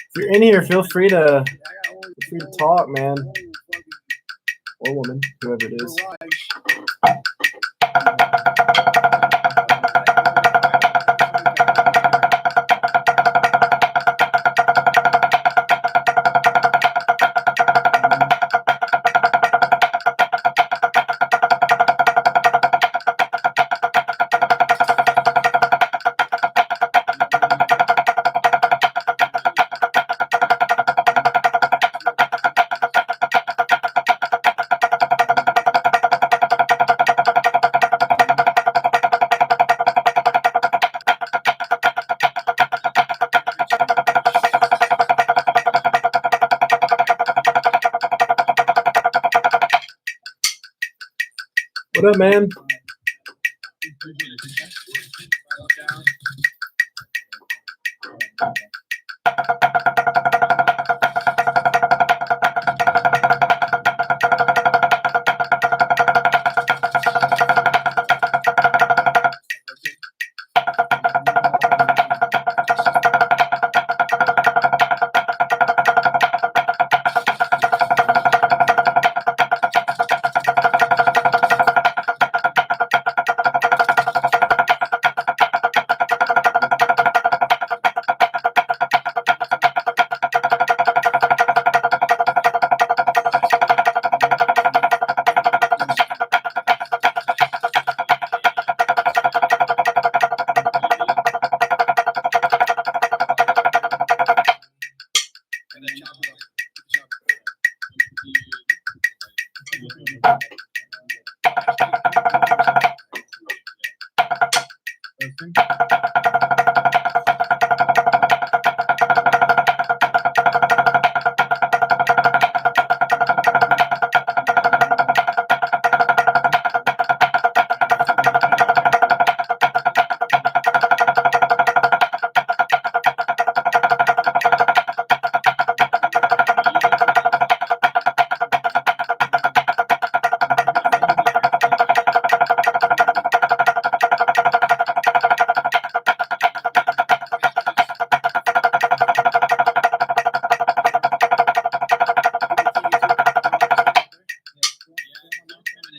If you're in here, feel free to talk, man, or woman, whoever it is. What up, man?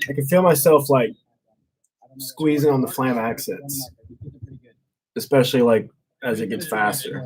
I can feel myself like squeezing on the flam exits, especially like as it gets faster.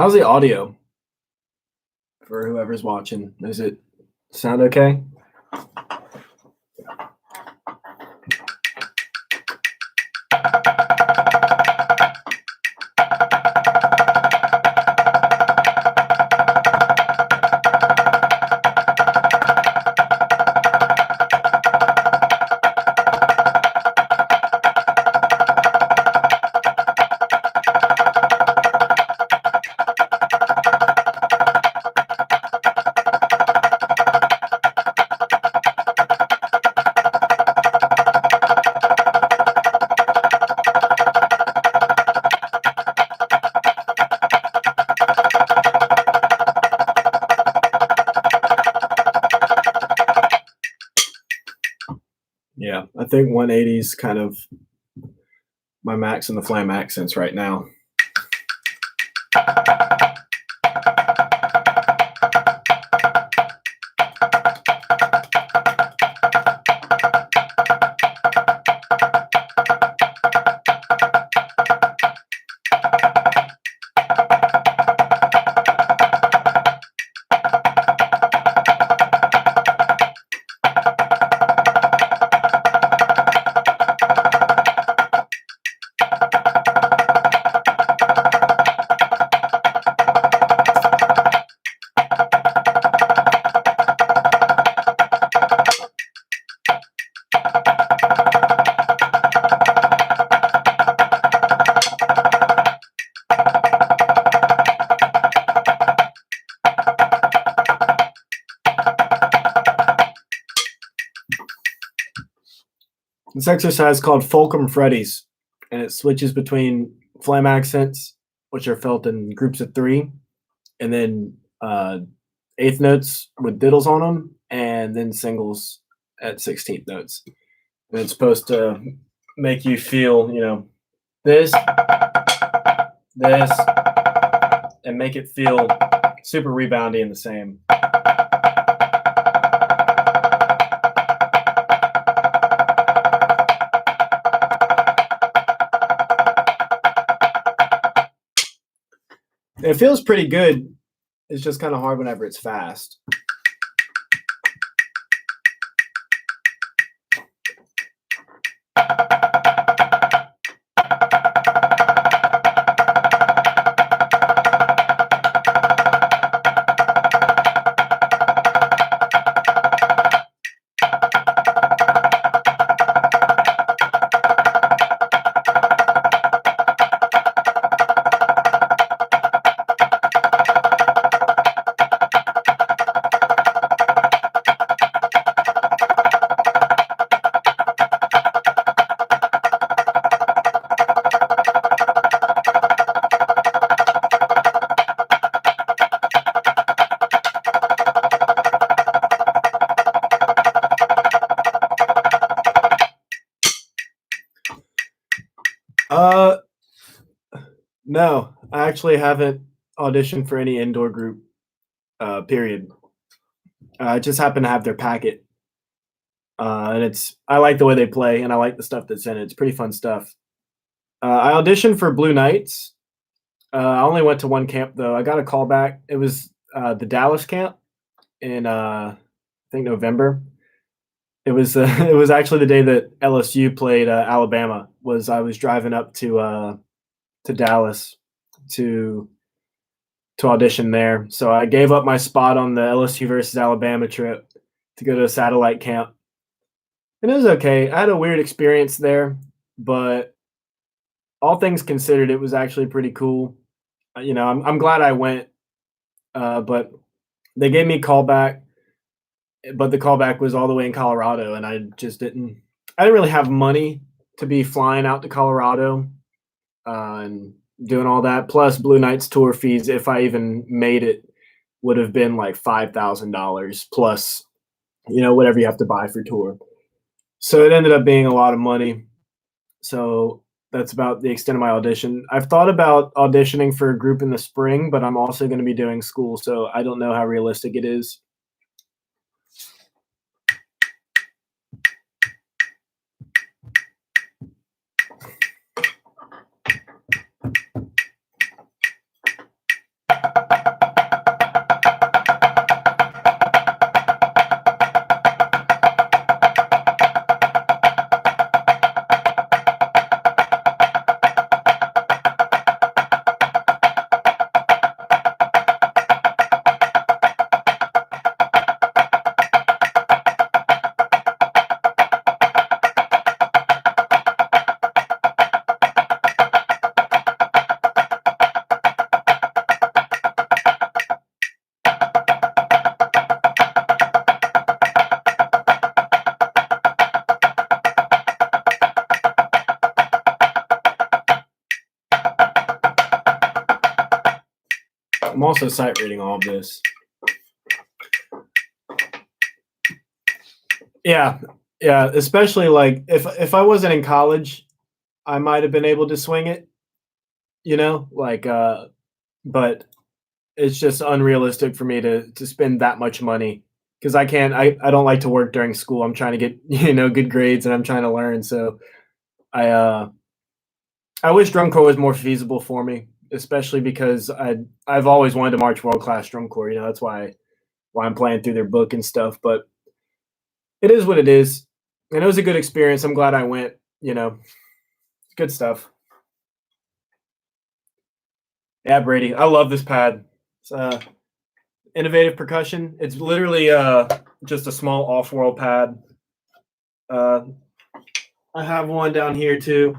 How's the audio? for whoever's watching. Does it sound okay? Yeah, I think 180 is kind of my max in the flam accents right now. This exercise is called Fulcrum Freddy's, and it switches between flam accents, which are felt in groups of 3, and then eighth notes with diddles on them, and then singles at 16th notes. And it's supposed to make you feel, this, this, and make it feel super reboundy and the same. It feels pretty good. It's just kind of hard whenever it's fast. No, I actually haven't auditioned for any indoor group, period. I just happen to have their packet. And I like the way they play, and I like the stuff that's in it. It's pretty fun stuff. I auditioned for Blue Knights. I only went to one camp though. I got a call back. It was the Dallas camp in I think November. It was it was actually the day that LSU played Alabama. I was driving up to Dallas to audition there. So I gave up my spot on the LSU versus Alabama trip to go to a satellite camp. And it was okay. I had a weird experience there, but all things considered, it was actually pretty cool. I'm glad I went, but they gave me a call back, but the callback was all the way in Colorado, and I didn't really have money to be flying out to Colorado and doing all that. Plus, Blue Knights tour fees, if I even made it, would have been like $5,000 plus, whatever you have to buy for tour. So it ended up being a lot of money. So that's about the extent of my audition. I've thought about auditioning for a group in the spring, but I'm also going to be doing school, so I don't know how realistic it is. I'm also sight reading all of this. Yeah, yeah. Especially like if I wasn't in college, I might have been able to swing it. You know, like but it's just unrealistic for me to spend that much money because I can't. I don't like to work during school. I'm trying to get good grades and I'm trying to learn. So I I wish drum corps was more feasible for me, especially because I've always wanted to march world class drum corps. That's why I'm playing through their book and stuff. But it is what it is, and it was a good experience. I'm glad I went. Good stuff. Yeah, Brady, I love this pad. It's innovative percussion. It's literally just a small off-world pad. Uh, I have one down here too,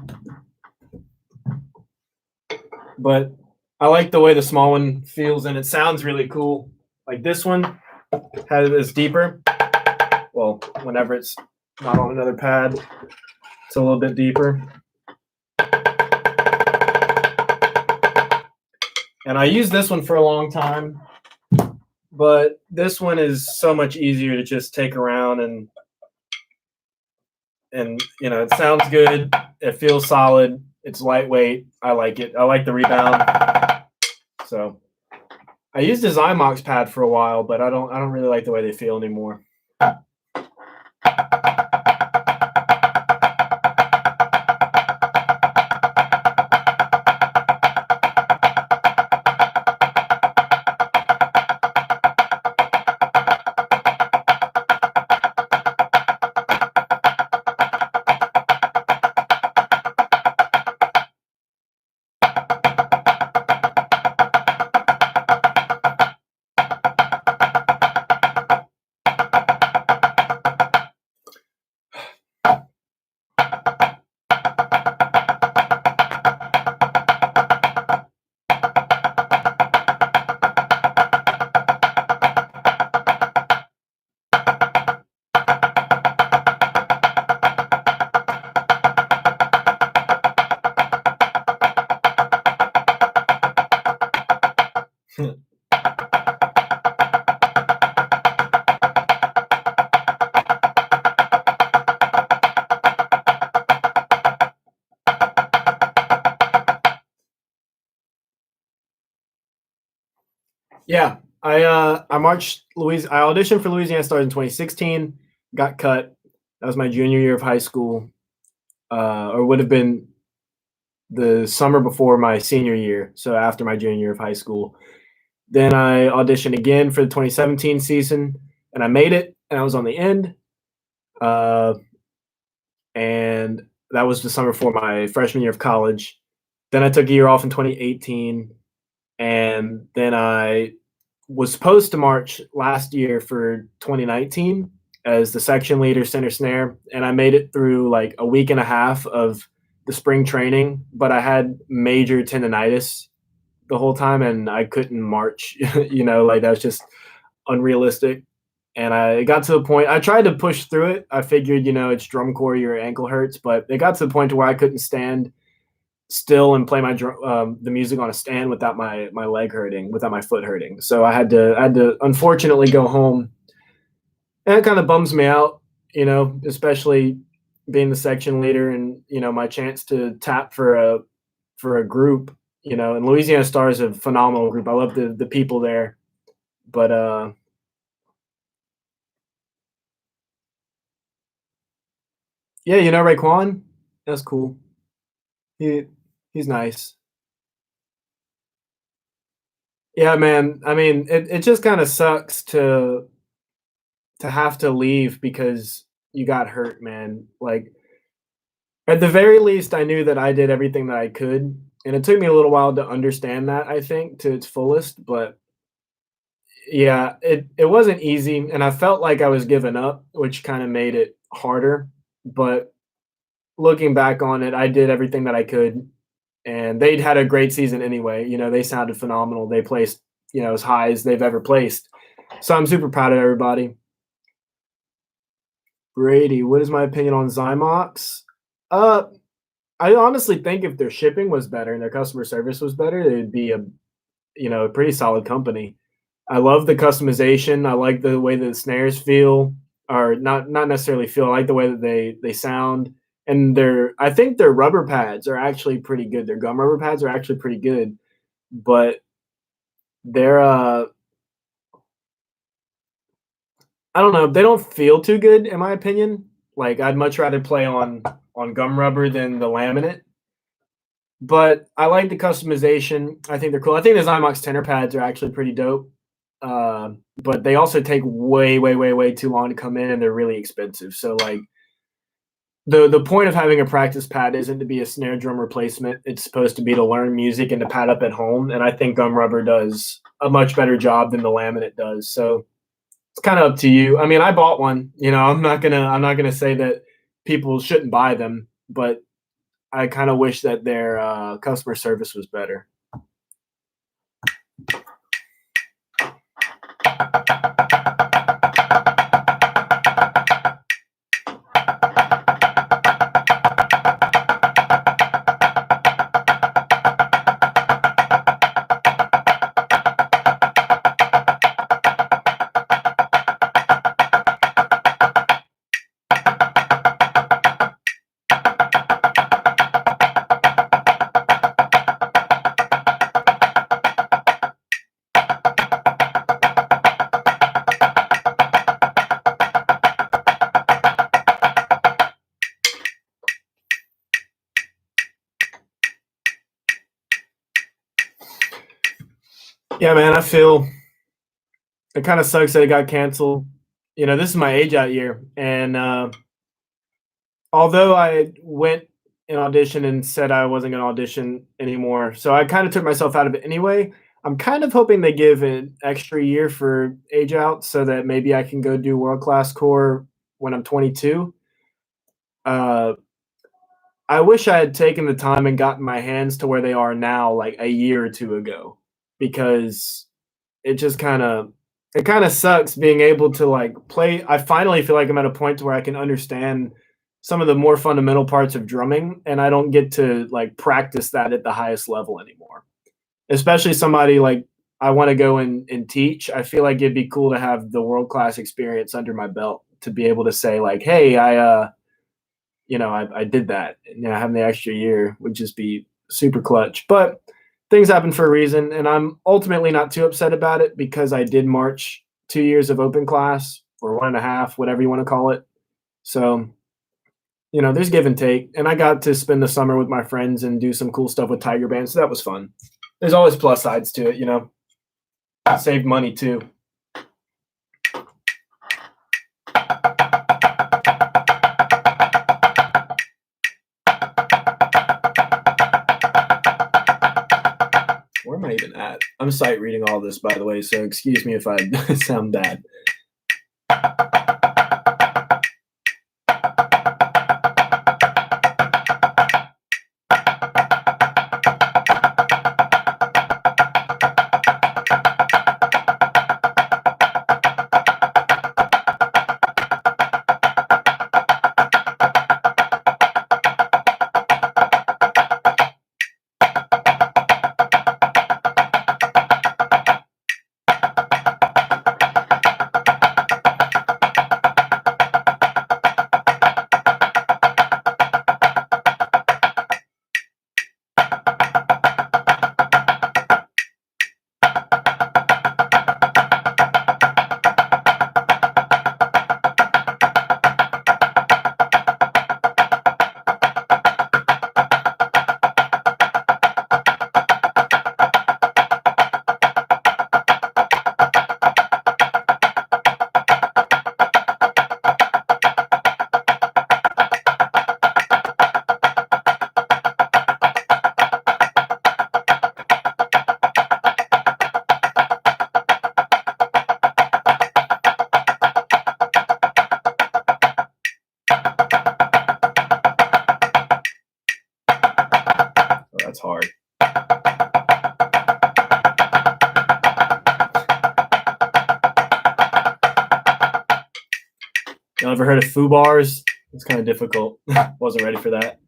but I like the way the small one feels, and it sounds really cool. Like this one is deeper. Well, whenever it's not on another pad, it's a little bit deeper. And I used this one for a long time, but this one is so much easier to just take around and it sounds good. It feels solid. It's lightweight. I like it. I like the rebound. So I used a Zymox pad for a while, but I don't really like the way they feel anymore. Yeah, I marched I auditioned for Louisiana Stars in 2016, got cut. That was my junior year of high school, or would have been the summer before my senior year, so after my junior year of high school. Then I auditioned again for the 2017 season, and I made it, and I was on the end. Uh, and that was the summer before my freshman year of college. Then I took a year off in 2018, and then I was supposed to march last year for 2019 as the section leader center snare, and I made it through like a week and a half of the spring training, but I had major tendonitis the whole time and I couldn't march. Like that was just unrealistic. And I got to the point I tried to push through it. I figured, it's drum corps, your ankle hurts, but it got to the point to where I couldn't stand still and play the music on a stand without my leg hurting, without my foot hurting. So I had to unfortunately go home, and it kind of bums me out, especially being the section leader and my chance to tap for a group, and Louisiana Stars is a phenomenal group. I love the people there, but yeah, Raekwon, that's cool. He he's nice. Yeah, man. I mean, it just kind of sucks to have to leave because you got hurt, man. Like at the very least, I knew that I did everything that I could, and it took me a little while to understand that, I think, to its fullest. But yeah, it wasn't easy, and I felt like I was giving up, which kind of made it harder. But looking back on it, I did everything that I could, and they'd had a great season anyway. They sounded phenomenal. They placed, as high as they've ever placed. So I'm super proud of everybody. Brady, what is my opinion on Zymox? Uh, I honestly think if their shipping was better and their customer service was better, it'd be a a pretty solid company. I love the customization. I like the way the snares feel, or not necessarily feel. I like the way that they sound, and I think their rubber pads are actually pretty good. Their gum rubber pads are actually pretty good, but they're I don't know. They don't feel too good in my opinion. Like I'd much rather play on gum rubber than the laminate. But I like the customization. I think they're cool. I think the Zymox tenor pads are actually pretty dope. But they also take way, way, way, way too long to come in, and they're really expensive. So like the point of having a practice pad isn't to be a snare drum replacement. It's supposed to be to learn music and to pad up at home. And I think gum rubber does a much better job than the laminate does. So it's kind of up to you. I mean, I bought one. I'm not gonna say that people shouldn't buy them, but I kind of wish that their customer service was better. Yeah, man, I feel it kind of sucks that it got canceled. This is my age out year, and although I went and auditioned and said I wasn't going to audition anymore, so I kind of took myself out of it anyway. I'm kind of hoping they give an extra year for age out so that maybe I can go do world class core when I'm 22. Uh, I wish I had taken the time and gotten my hands to where they are now, like a year or two ago, because it just kind of sucks being able to like play. I finally feel like I'm at a point to where I can understand some of the more fundamental parts of drumming, and I don't get to like practice that at the highest level anymore. Especially somebody like I want to go and teach. I feel like it'd be cool to have the world class experience under my belt to be able to say like, hey, I did that. And, having the extra year would just be super clutch. But things happen for a reason, and I'm ultimately not too upset about it because I did march 2 years of open class or 1.5, whatever you want to call it. So, there's give and take. And I got to spend the summer with my friends and do some cool stuff with Tiger Band. So that was fun. There's always plus sides to it, save money too. Where am I even at? I'm sight reading all this, by the way, so excuse me if I sound bad. That's hard. Y'all ever heard of foo bars? It's kind of difficult. Wasn't ready for that.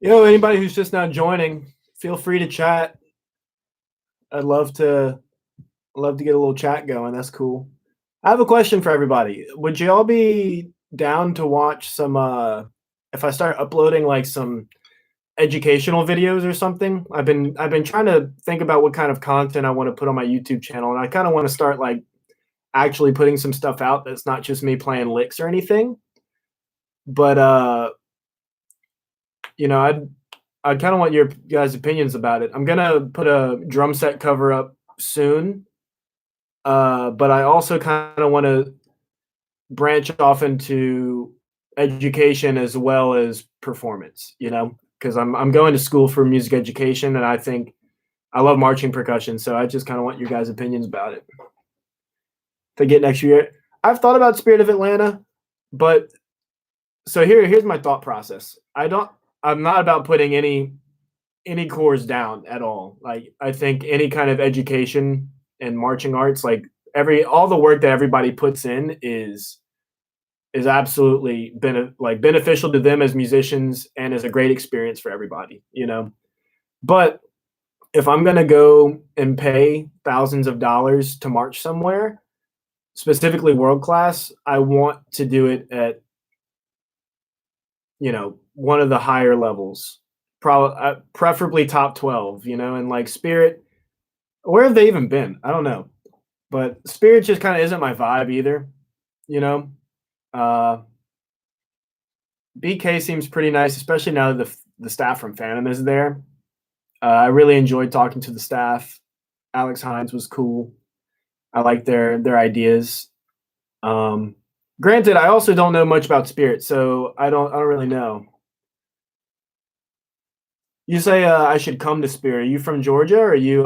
Anybody who's just now joining, feel free to chat. I'd love to get a little chat going. That's cool. I have a question for everybody. Would you all be down to watch some if I start uploading like some educational videos or something? I've been trying to think about what kind of content I want to put on my YouTube channel, and I kind of want to start like actually putting some stuff out that's not just me playing licks or anything. But I'd kind of want your guys' opinions about it. I'm gonna put a drum set cover up soon, but I also kind of want to branch off into education as well as performance. Because I'm going to school for music education, and I think I love marching percussion. So I just kind of want your guys' opinions about it. To get next year, I've thought about Spirit of Atlanta, but so here's my thought process. I'm not about putting any cores down at all. Like I think any kind of education and marching arts, like all the work that everybody puts in is absolutely beneficial to them as musicians and is a great experience for everybody. But if I'm gonna go and pay thousands of dollars to march somewhere, specifically world class, I want to do it at one of the higher levels, probably preferably top 12. And like Spirit, where have they even been? I don't know, but Spirit just kind of isn't my vibe either. You know, uh, BK seems pretty nice, especially now that the staff from Phantom is there. I really enjoyed talking to the staff. Alex Hines was cool. I like their ideas. Um, Granted, I also don't know much about Spirit, so I don't really know. You say I should come to Spirit. Are you from Georgia, or you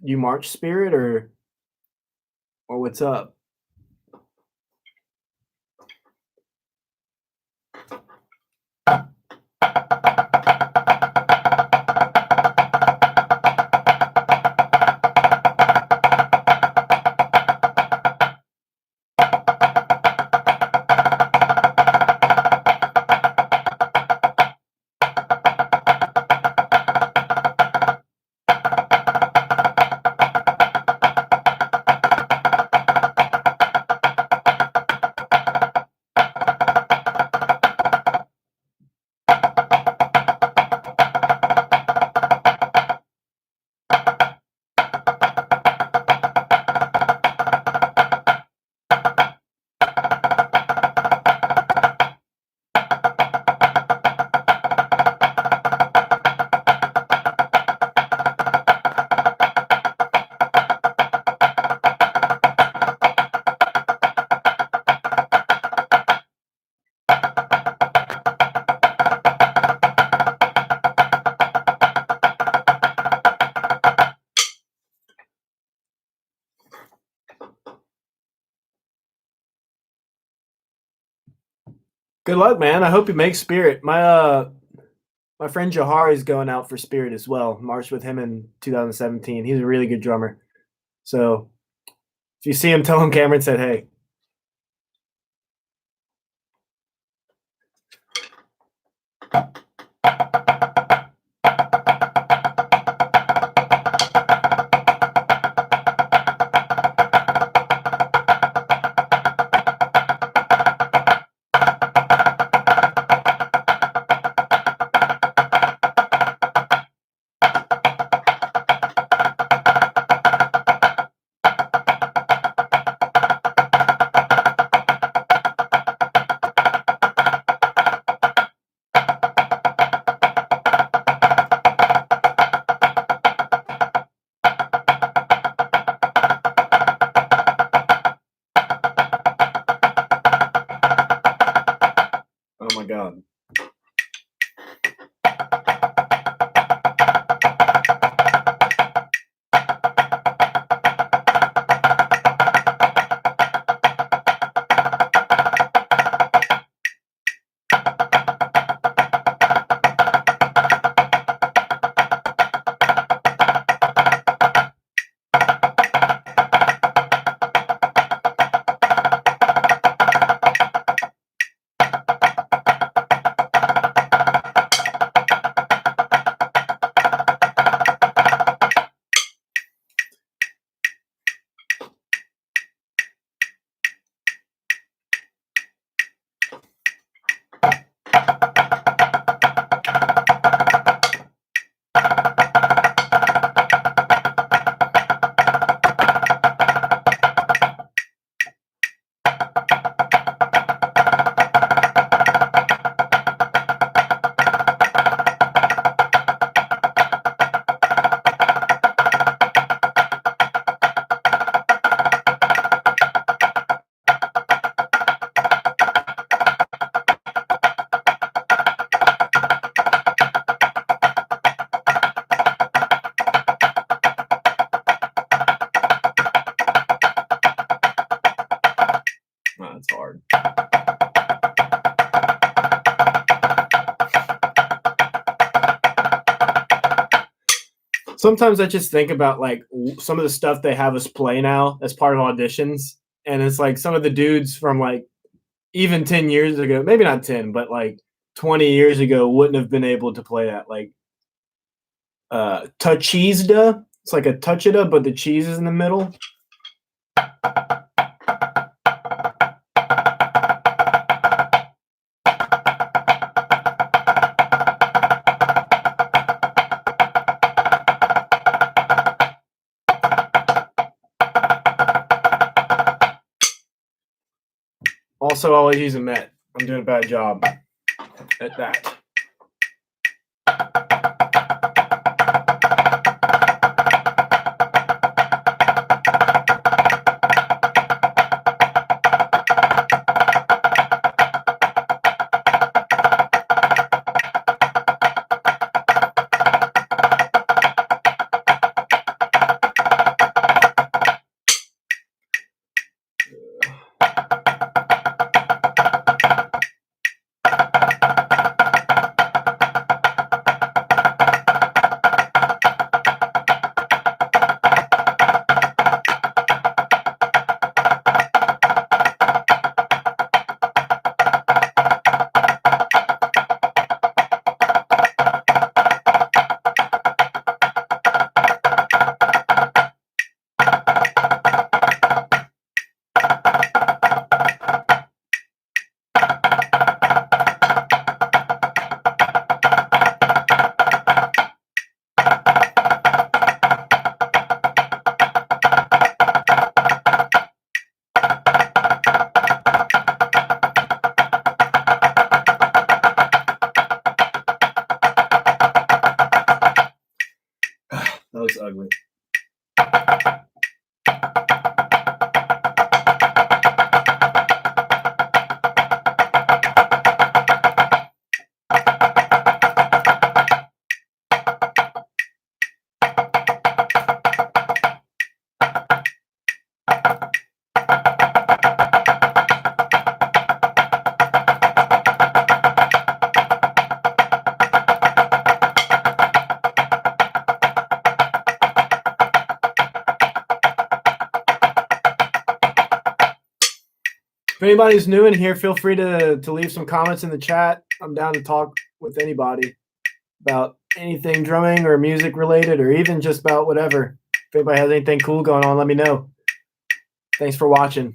March Spirit, or what's up? Good luck, man. I hope you make Spirit. My friend Jahar is going out for Spirit as well. Marched with him in 2017. He's a really good drummer. So if you see him, tell him Cameron said hey. Oh my god. Sometimes I just think about like some of the stuff they have us play now as part of auditions, and it's like some of the dudes from like even 10 years ago, maybe not 10, but like 20 years ago wouldn't have been able to play that. Like Touchizda. It's like a touchida, but the cheese is in the middle. Also, always use a Met. I'm doing a bad job at that. That was ugly. If anybody's new in here, feel free to leave some comments in the chat. I'm down to talk with anybody about anything drumming or music related, or even just about whatever. If anybody has anything cool going on, let me know. Thanks for watching.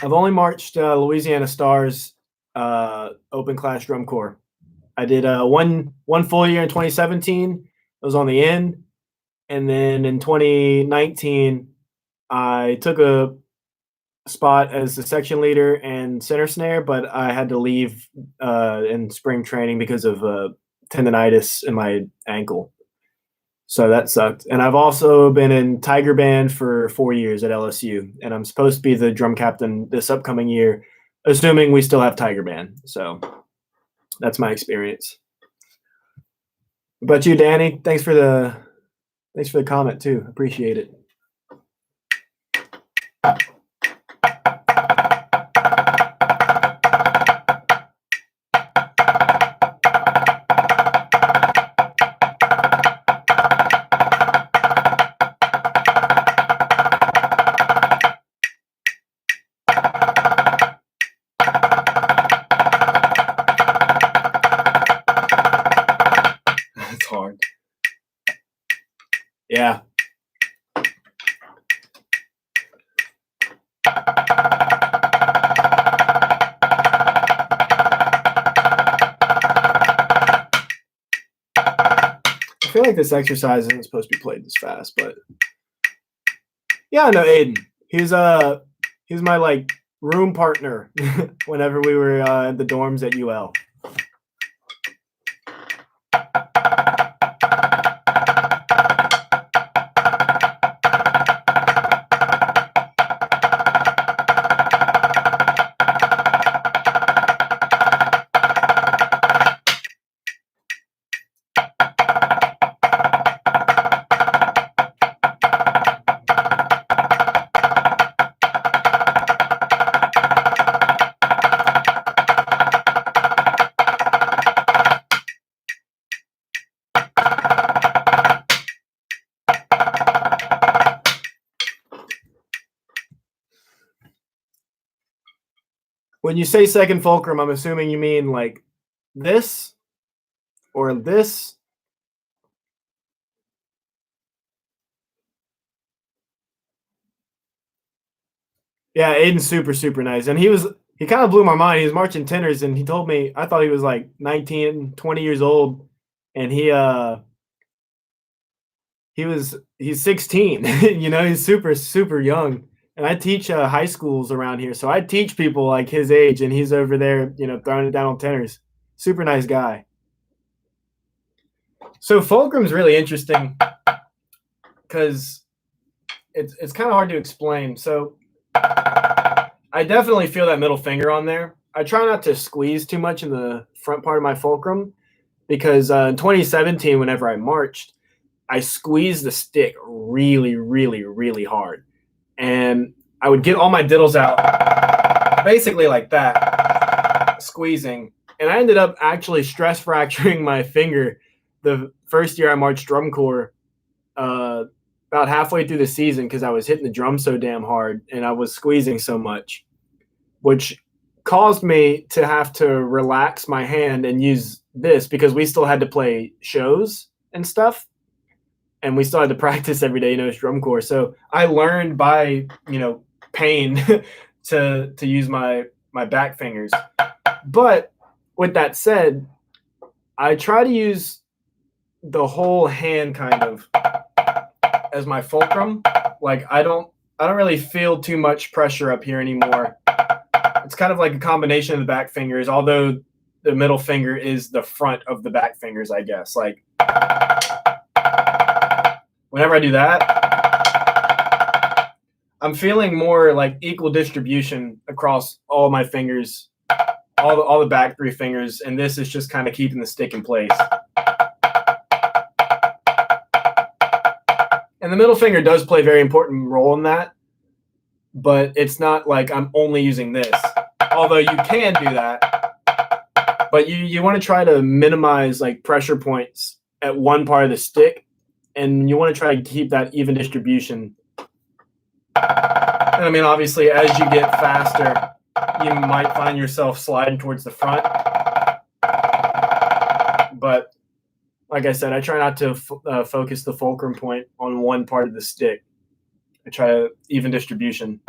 I've only marched Louisiana Stars open class drum corps. I did one full year in 2017. I was on the end, and then in 2019, I took a spot as the section leader and center snare, but I had to leave in spring training because of tendonitis in my ankle. So that sucked. And I've also been in Tiger Band for 4 years at LSU, and I'm supposed to be the drum captain this upcoming year, assuming we still have Tiger Band. So that's my experience. But you, Danny, thanks for the comment too. Appreciate it. It's hard. Yeah. I feel like this exercise isn't supposed to be played this fast, but yeah, no, Aiden. He's He's my like room partner whenever we were in the dorms at UL. When you say second fulcrum, I'm assuming you mean like this or this. Yeah, Aiden's super, super nice. And he kind of blew my mind. He was marching tenors and he told me, I thought he was like 19, 20 years old. And he's 16. He's super, super young. And I teach high schools around here. So I teach people like his age and he's over there, throwing it down on tenors. Super nice guy. So fulcrum's really interesting because it's kind of hard to explain. So I definitely feel that middle finger on there. I try not to squeeze too much in the front part of my fulcrum because in 2017, whenever I marched, I squeezed the stick really, really, really hard. And I would get all my diddles out basically like that, squeezing. And I ended up actually stress fracturing my finger the first year I marched drum corps, about halfway through the season because I was hitting the drum so damn hard and I was squeezing so much, which caused me to have to relax my hand and use this because we still had to play shows and stuff. And we still had to practice every day, it's drum corps. So I learned by, pain to use my back fingers. But with that said, I try to use the whole hand kind of as my fulcrum. Like I don't really feel too much pressure up here anymore. It's kind of like a combination of the back fingers, although the middle finger is the front of the back fingers, I guess. Like whenever I do that, I'm feeling more like equal distribution across all my fingers, all the back three fingers, and this is just kind of keeping the stick in place. And the middle finger does play a very important role in that, but it's not like I'm only using this, although you can do that. But you want to try to minimize like pressure points at one part of the stick, and you want to try to keep that even distribution. And I mean, obviously, as you get faster, you might find yourself sliding towards the front. But like I said, I try not to focus the fulcrum point on one part of the stick. I try to even distribution.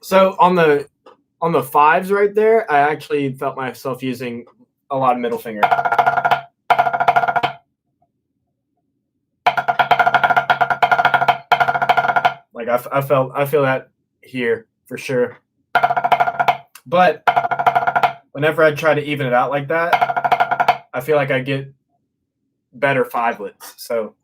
So on the fives right there, I actually felt myself using a lot of middle finger. Like I feel that here for sure. But whenever I try to even it out like that, I feel like I get better fivelets. So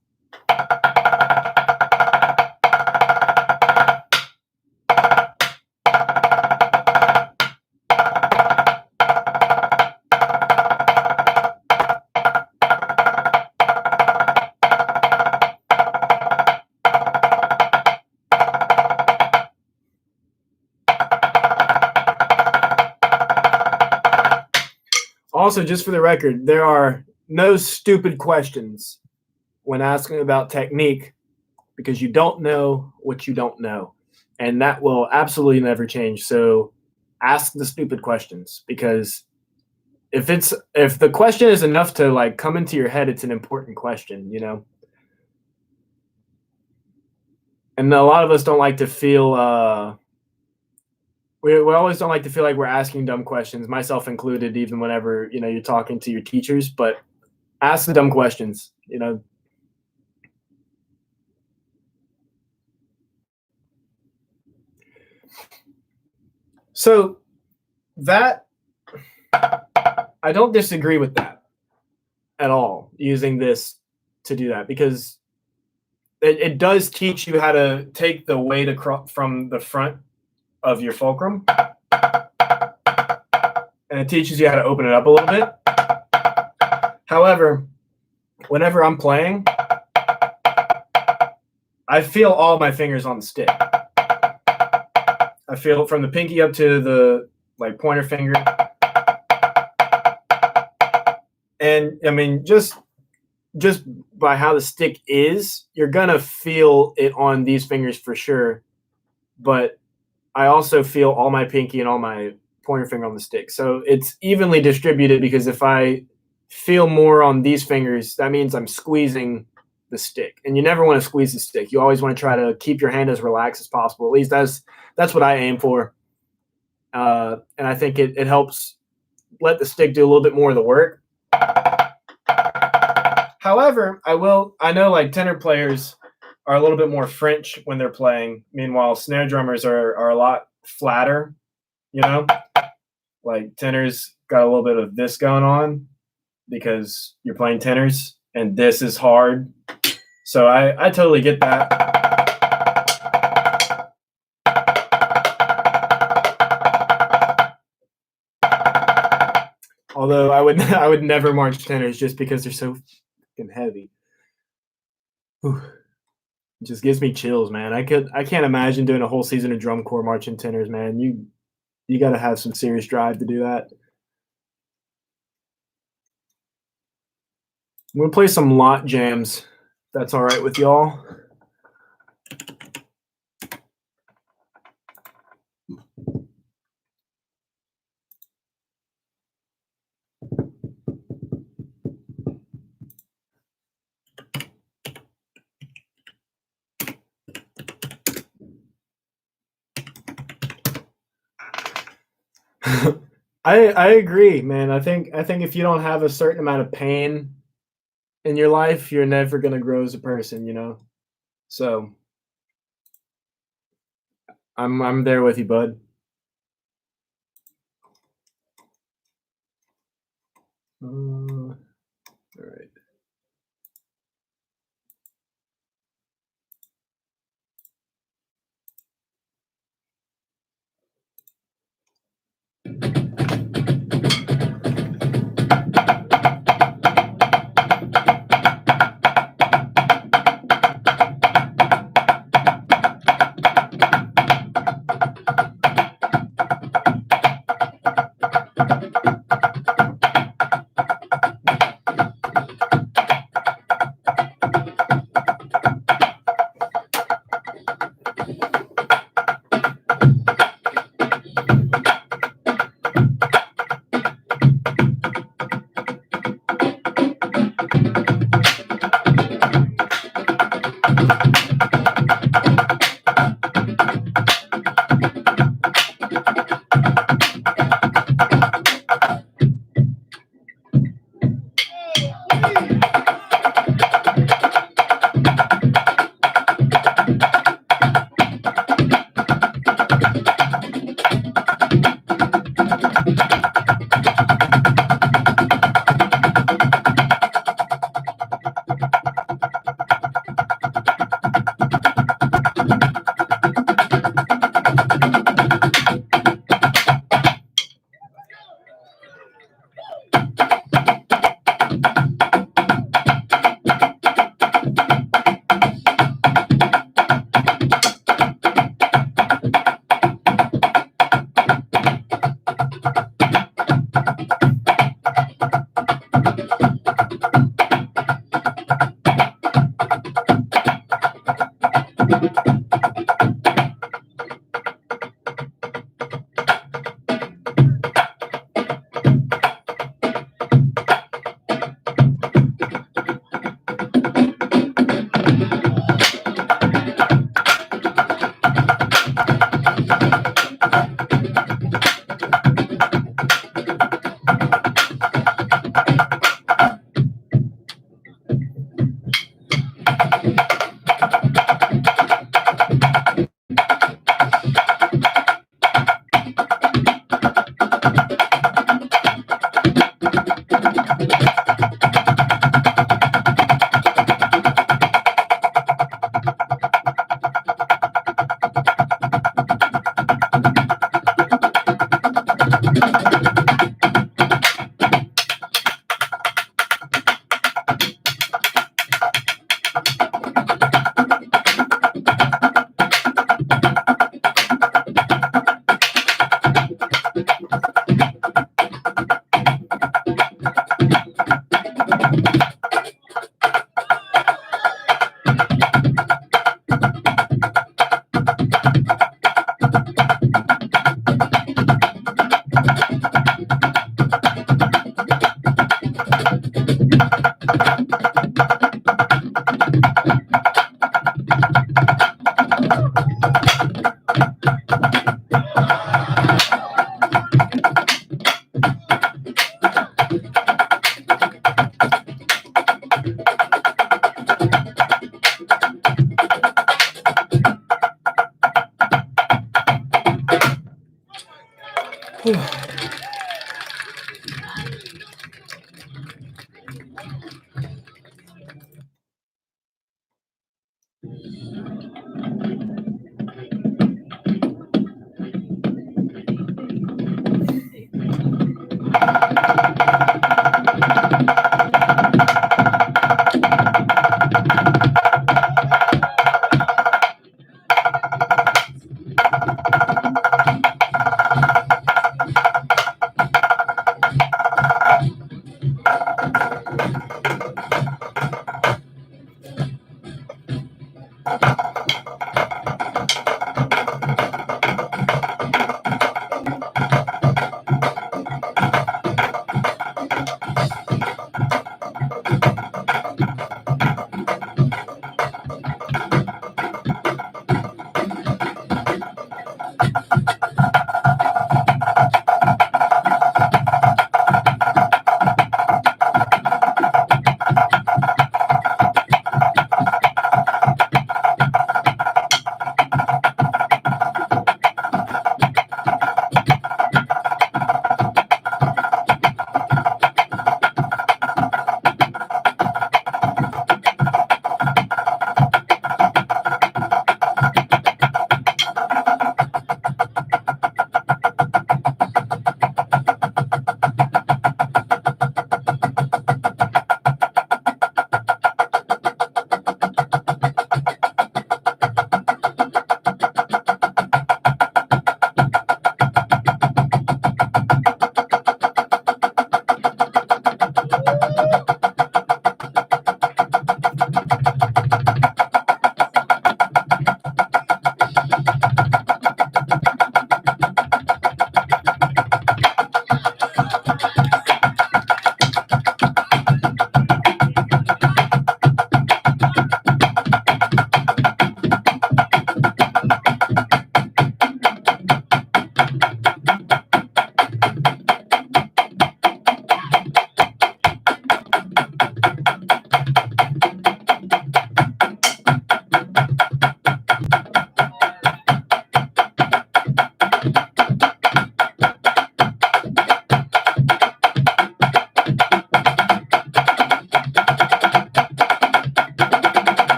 also, just for the record, there are no stupid questions when asking about technique because you don't know what you don't know. And that will absolutely never change. So ask the stupid questions, because if the question is enough to like come into your head, it's an important question, you know. And a lot of us don't like to feel we always don't like to feel like we're asking dumb questions, myself included, even whenever, you know, you're talking to your teachers. But ask the dumb questions, you know. So that, I don't disagree with that at all, using this to do that, because it does teach you how to take the weight from the front of your fulcrum, and it teaches you how to open it up a little bit. However, whenever I'm playing, I feel all my fingers on the stick. I feel from the pinky up to the like pointer finger. And I mean, just by how the stick is, you're gonna feel it on these fingers for sure. But I also feel all my pinky and all my pointer finger on the stick. So it's evenly distributed, because if I feel more on these fingers, that means I'm squeezing the stick. And you never want to squeeze the stick. You always want to try to keep your hand as relaxed as possible. At least that's what I aim for. And I think it helps let the stick do a little bit more of the work. However, I know like tenor players are a little bit more French when they're playing. Meanwhile, snare drummers are a lot flatter, you know? Like tenors got a little bit of this going on because you're playing tenors, and this is hard. So I totally get that. Although I would never march tenors just because they're so fucking heavy. Whew. It just gives me chills, man. I can't imagine doing a whole season of drum corps marching tenors, man. You got to have some serious drive to do that. I'm gonna play some lot jams. If that's all right with y'all. I agree, man. I think if you don't have a certain amount of pain in your life, you're never gonna grow as a person, you know. So I'm there with you, bud. All right.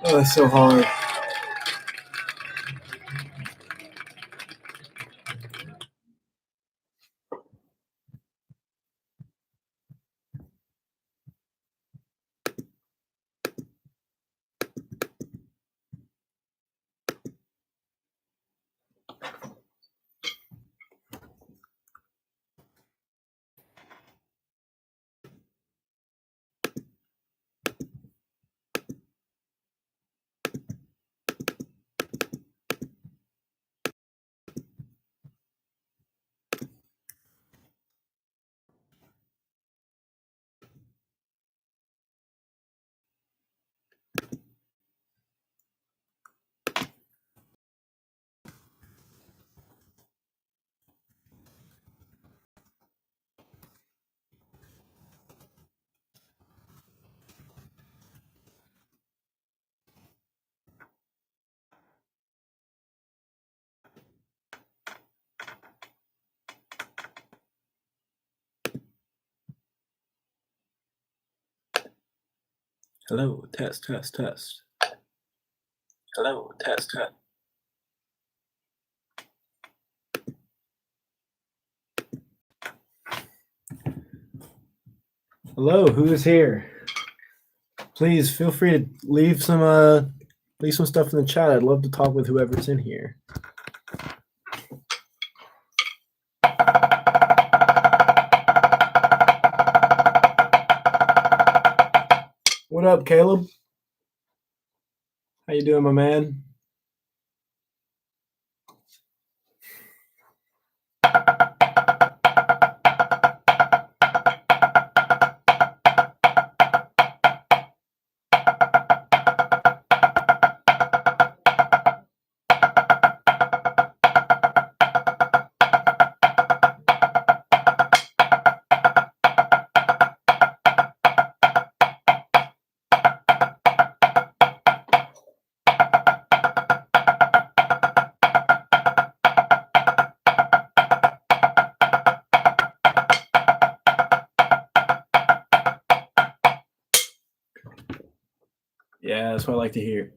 Oh, it's so hard. Hello, test, test, test. Hello, test, test. Hello, who is here? Please feel free to leave some stuff in the chat. I'd love to talk with whoever's in here. What up, Caleb? How you doing, my man? Yeah, that's what I like to hear.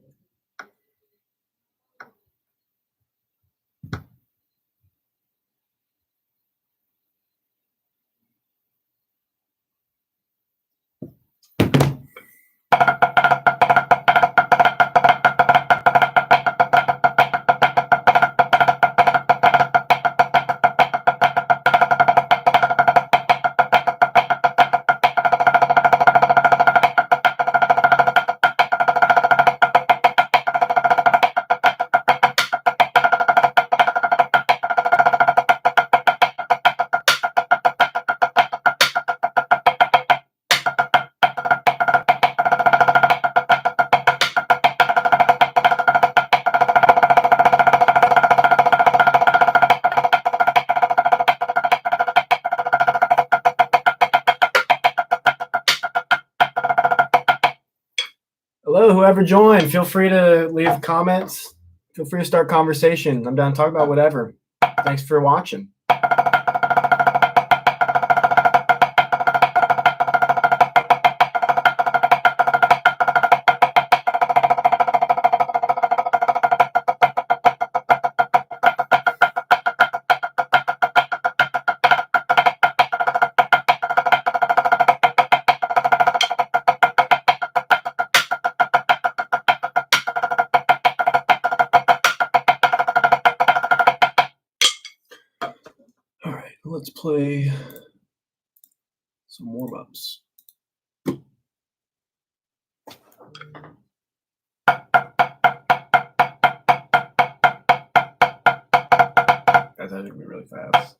Hello, whoever joined, feel free to leave comments. Feel free to start conversation. I'm down to talk about whatever. Thanks for watching. All right, let's play some warm-ups. really fast.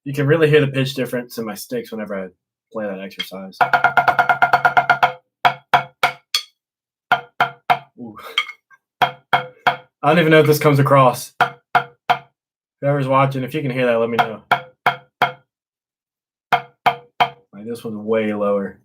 You can really hear the pitch difference in my sticks whenever I play that exercise. Ooh. I don't even know if this comes across. Whoever's watching, if you can hear that, let me know. Like, this one's way lower.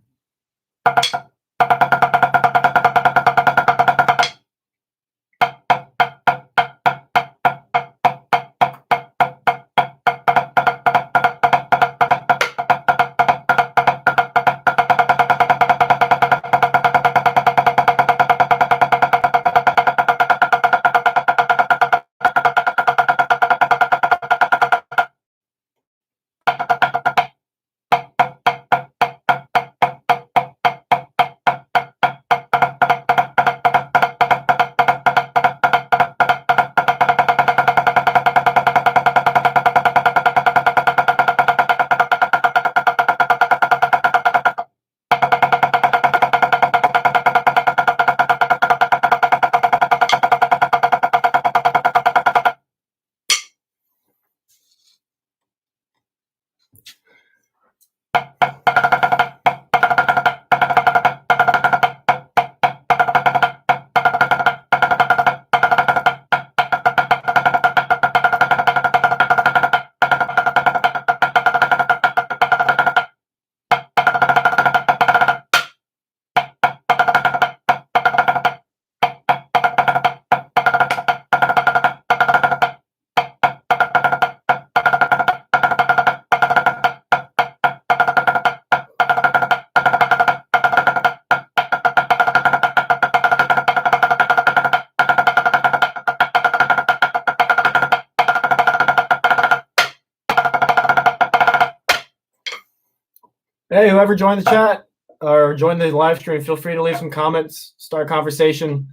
Hey, whoever joined the chat or joined the live stream, feel free to leave some comments, start a conversation.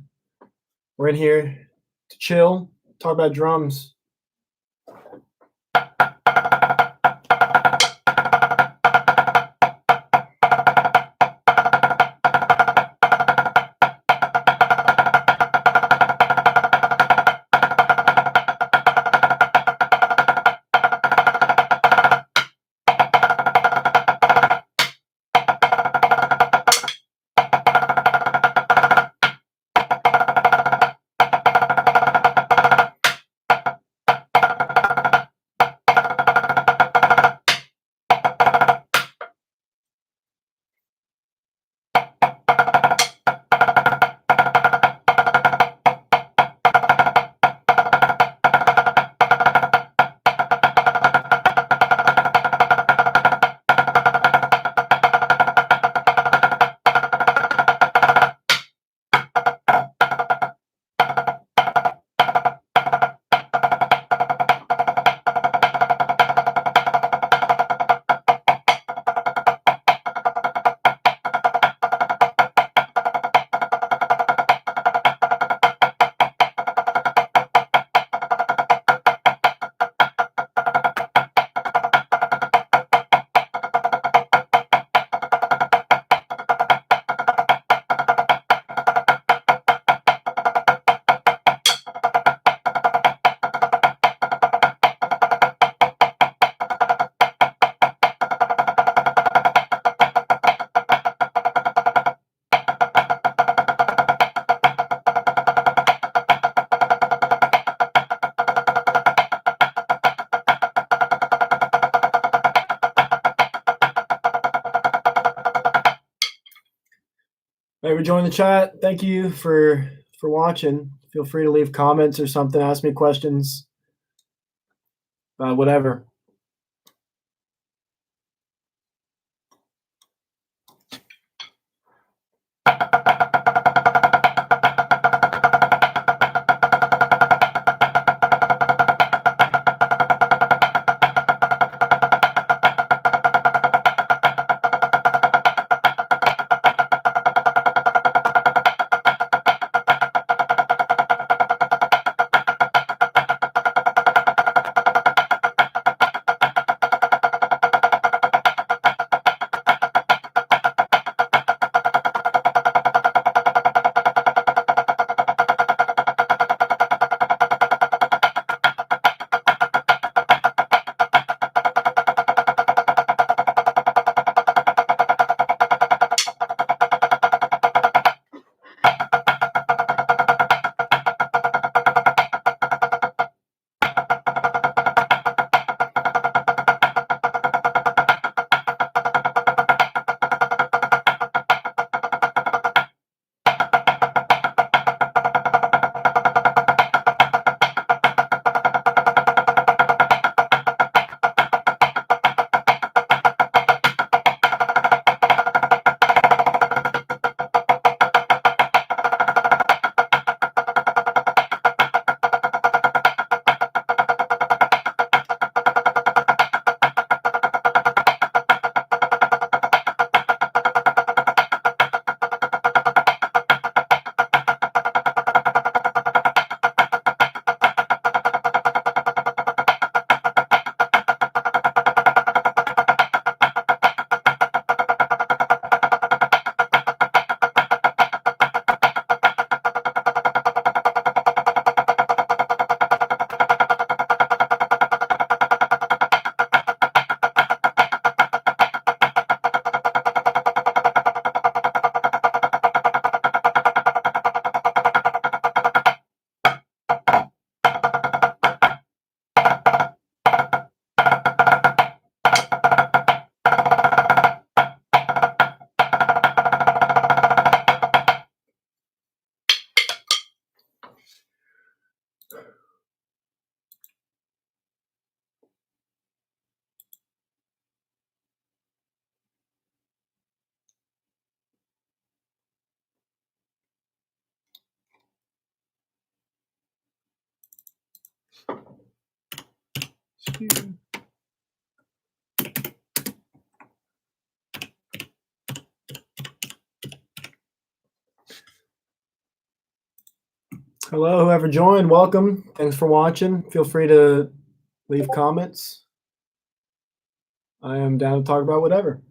We're in here to chill, talk about drums. Hey, we joined the chat. Thank you for watching. Feel free to leave comments or something. Ask me questions. Whatever. Thank you. Hello, whoever joined, welcome. Thanks for watching. Feel free to leave comments. I am down to talk about whatever.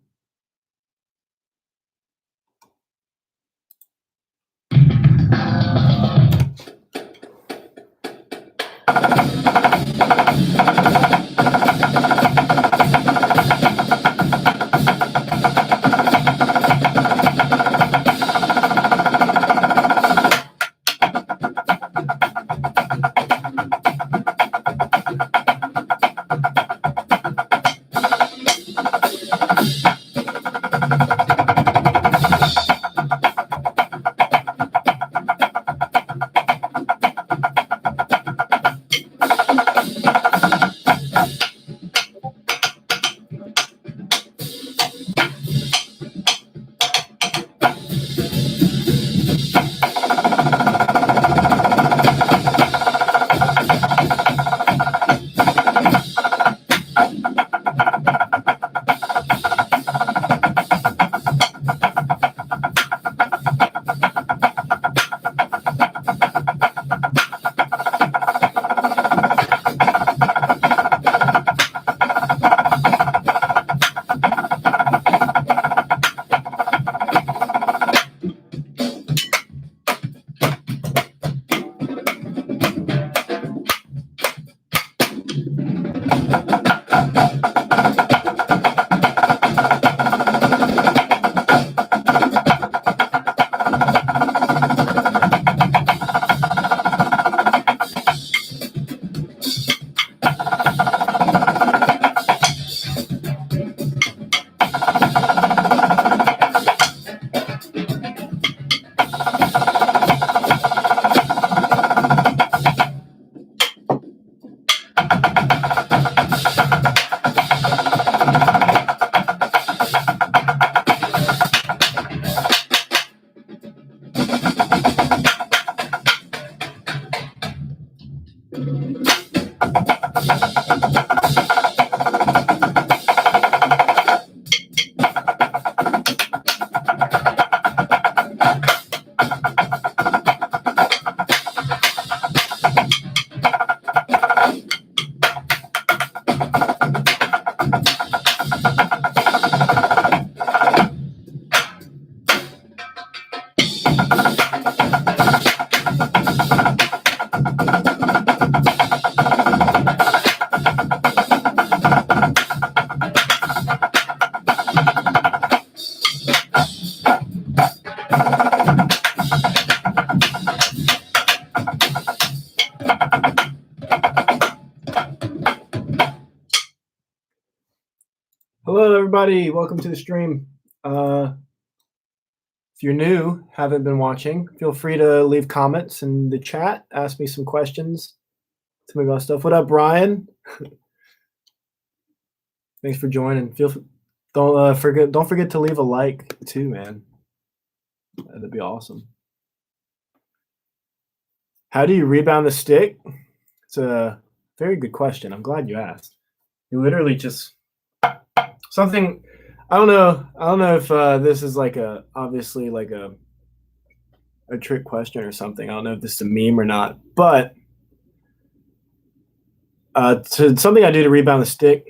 Hello, everybody. Welcome to the stream. If you're new, haven't been watching, feel free to leave comments in the chat. Ask me some questions. Tell me about stuff. What up, Brian? Thanks for joining. Don't forget to leave a like too, man. That'd be awesome. How do you rebound the stick? It's a very good question. I'm glad you asked. You literally just something. I don't know if this is obviously like a trick question or something. I don't know if this is a meme or not, but something I do to rebound the stick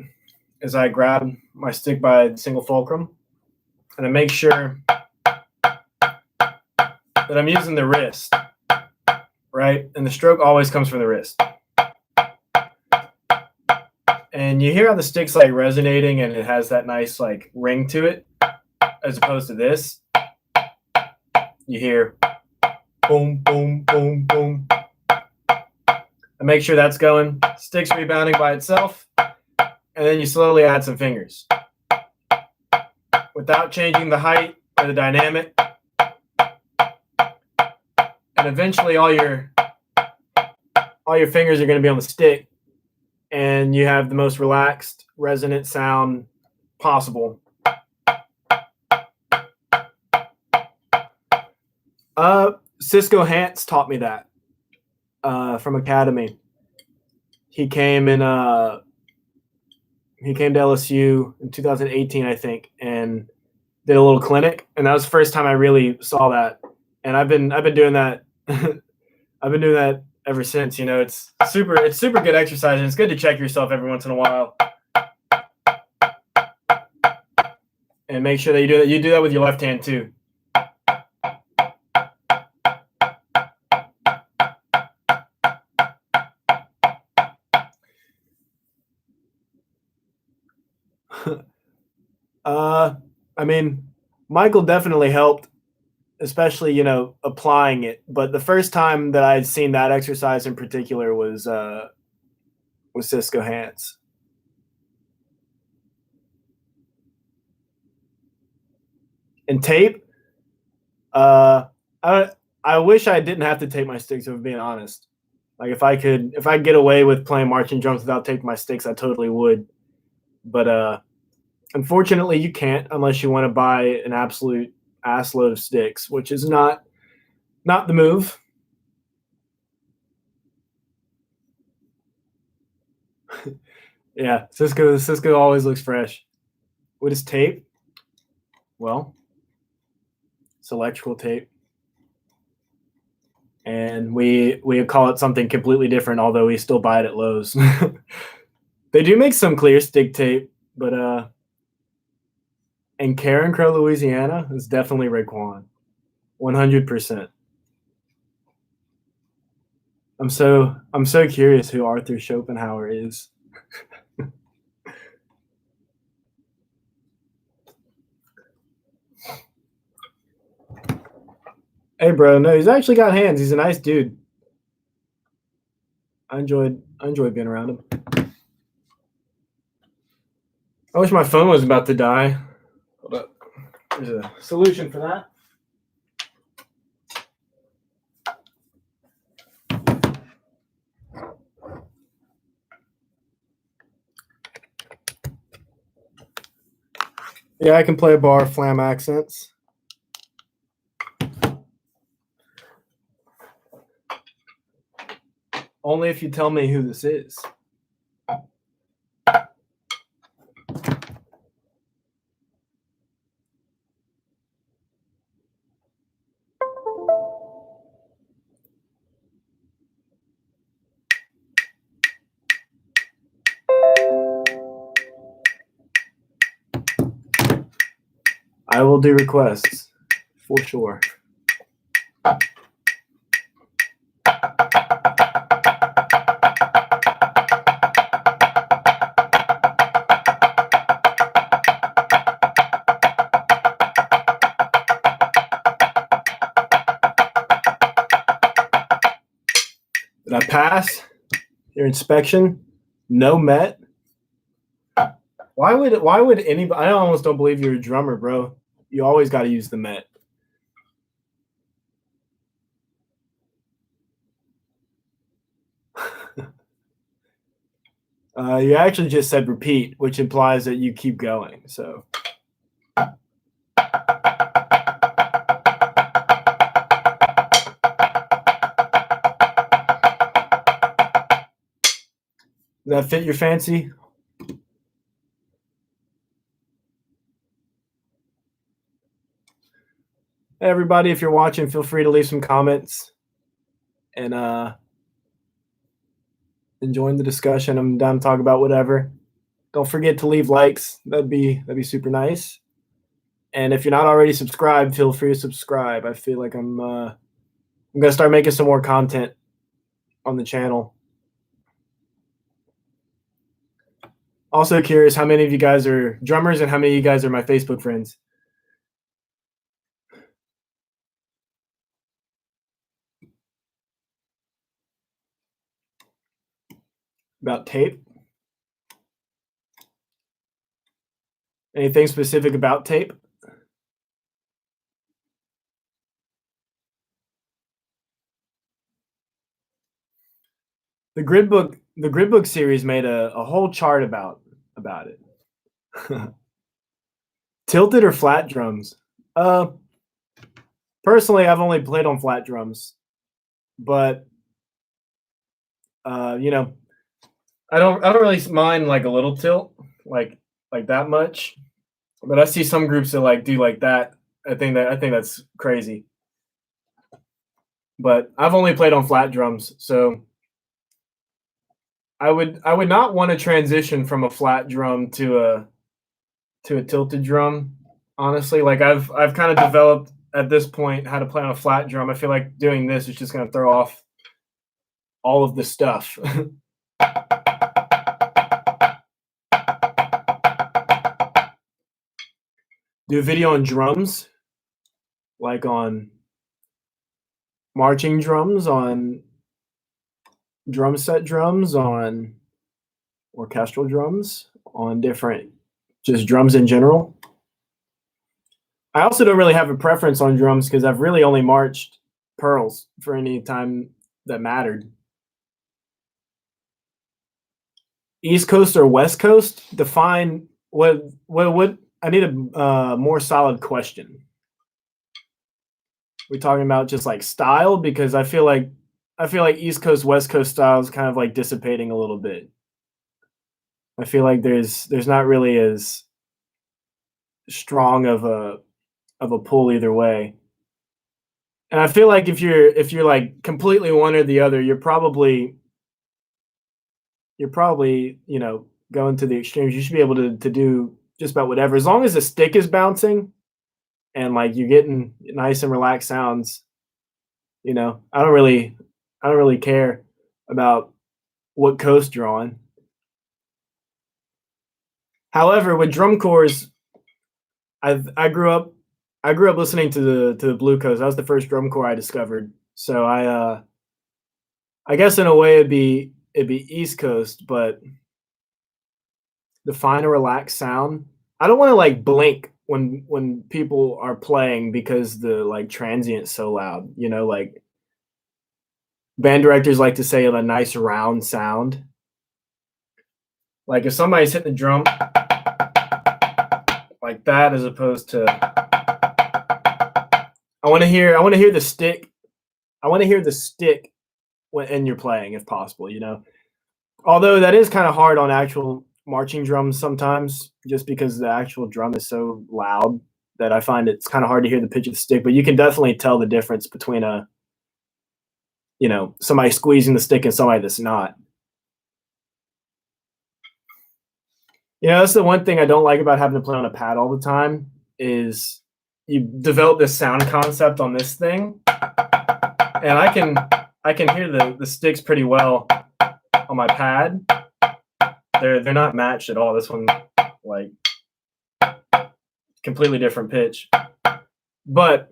is I grab my stick by the single fulcrum and I make sure that I'm using the wrist, right? And the stroke always comes from the wrist. And you hear how the stick's like resonating and it has that nice like ring to it, as opposed to this. You hear boom, boom, boom, boom. And make sure that's going. Stick's rebounding by itself. And then you slowly add some fingers without changing the height or the dynamic. And eventually all your fingers are going to be on the stick and you have the most relaxed, resonant sound possible. Cisco Hance taught me that from Academy. He came in He came to LSU in 2018, I think, and did a little clinic, and that was the first time I really saw that. And I've been doing that. I've been doing that ever since. You know, it's super good exercise, and it's good to check yourself every once in a while, and make sure that you do that with your left hand too. I mean, Michael definitely helped, especially, you know, applying it. But the first time that I'd seen that exercise in particular was Cisco Hands. And tape, I wish I didn't have to tape my sticks, if I'm being honest. Like if I could get away with playing marching drums without taping my sticks, I totally would. But unfortunately, you can't unless you want to buy an absolute ass load of sticks, which is not the move. Yeah, Cisco always looks fresh. What is tape? Well, it's electrical tape, and we call it something completely different. Although we still buy it at Lowe's. They do make some clear stick tape, but and Carencro, Louisiana is definitely Raekwon, 100%. I'm so curious who Arthur Schopenhauer is. Hey, bro, no, he's actually got hands. He's a nice dude. I enjoyed being around him. I wish my phone was about to die. Hold up. There's a solution for that. Yeah, I can play a bar of Flam Accents. Only if you tell me who this is. I will do requests for sure. Did I pass your inspection? No Met? Why would anybody? I almost don't believe you're a drummer, bro. You always got to use the Met. You actually just said repeat, which implies that you keep going. So. Does that fit your fancy? Hey, everybody, if you're watching, feel free to leave some comments and enjoying the discussion. I'm down to talk about whatever. Don't forget to leave likes. That'd be super nice. And if you're not already subscribed, feel free to subscribe. I feel like I'm gonna start making some more content on the channel. Also curious how many of you guys are drummers and how many of you guys are my Facebook friends. About tape? Anything specific about tape? The grid book series made a whole chart about it. Tilted or flat drums? Personally, I've only played on flat drums, but you know, I don't really mind like a little tilt. like that much. But I see some groups that like do like that. I think that's crazy. But I've only played on flat drums, so I would not want to transition from a flat drum to a tilted drum. Honestly, like I've kind of developed at this point how to play on a flat drum. I feel like doing this is just going to throw off all of the stuff. Do a video on drums, like on marching drums, on drum set drums, on orchestral drums, on different just drums in general. I also don't really have a preference on drums because I've really only marched pearls for any time that mattered. East Coast or West Coast? Define what I need a more solid question. We're talking about just like style because I feel like East Coast West Coast style is kind of like dissipating a little bit. I feel like there's not really as strong of a pull either way. And I feel like if you're like completely one or the other, you're probably you know going to the extremes. You should be able to do just about whatever as long as the stick is bouncing and like you're getting nice and relaxed sounds. You know, I don't really care about what coast you're on. However, with drum corps, I grew up listening to the Blue Coast. That was the first drum corps I discovered. So I guess in a way it'd be East Coast, but the fine and relaxed sound. I don't want to like blink when people are playing because the like transient's so loud. You know, like band directors like to say a nice round sound. Like if somebody's hitting the drum like that, as opposed to I want to hear the stick. I want to hear the stick when you're playing, if possible. You know, although that is kind of hard on actual marching drums sometimes, just because the actual drum is so loud that I find it's kind of hard to hear the pitch of the stick. But you can definitely tell the difference between somebody squeezing the stick and somebody that's not. You know, that's the one thing I don't like about having to play on a pad all the time is you develop this sound concept on this thing, and I can hear the sticks pretty well on my pad. They're not matched at all. This one like completely different pitch, but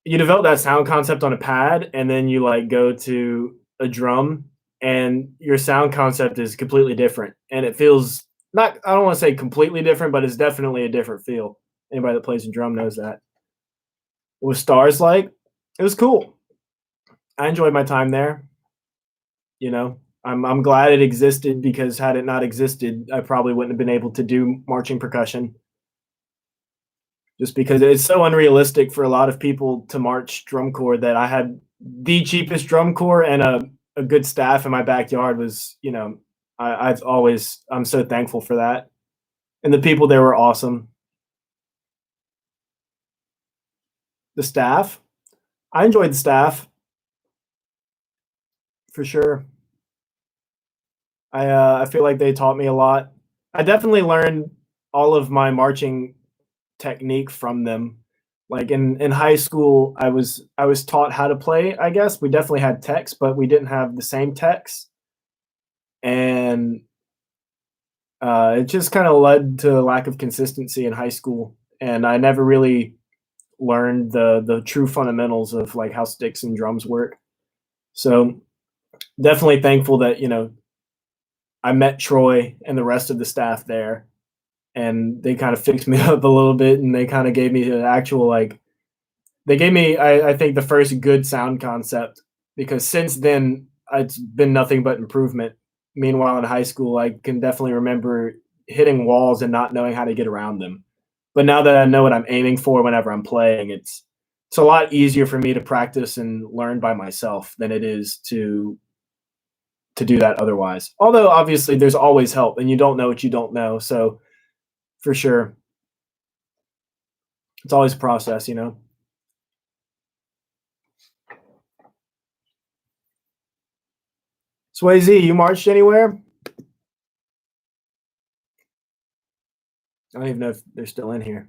you develop that sound concept on a pad, and then you like go to a drum, and your sound concept is completely different, and it feels not. I don't want to say completely different, but it's definitely a different feel. Anybody that plays a drum knows that. With Stars like, it was cool. I enjoyed my time there. You know, I'm glad it existed because had it not existed, I probably wouldn't have been able to do marching percussion. Just because it's so unrealistic for a lot of people to march drum corps that I had the cheapest drum corps and a good staff in my backyard was, you know, I'm so thankful for that. And the people there were awesome. The staff, I enjoyed the staff for sure. I feel like they taught me a lot. I definitely learned all of my marching technique from them. Like in high school, I was taught how to play. I guess we definitely had text, but we didn't have the same text, and it just kind of led to a lack of consistency in high school. And I never really learned the true fundamentals of like how sticks and drums work. So definitely thankful that I met Troy and the rest of the staff there, and they kind of fixed me up a little bit, and they kind of gave me an actual they gave me I think the first good sound concept, because since then it's been nothing but improvement. Meanwhile, in high school, I can definitely remember hitting walls and not knowing how to get around them. But now that I know what I'm aiming for whenever I'm playing, it's a lot easier for me to practice and learn by myself than it is to to do that otherwise. Although obviously there's always help, and you don't know what you don't know. So for sure, it's always a process, you know. Swayze, you marched anywhere? I don't even know if they're still in here.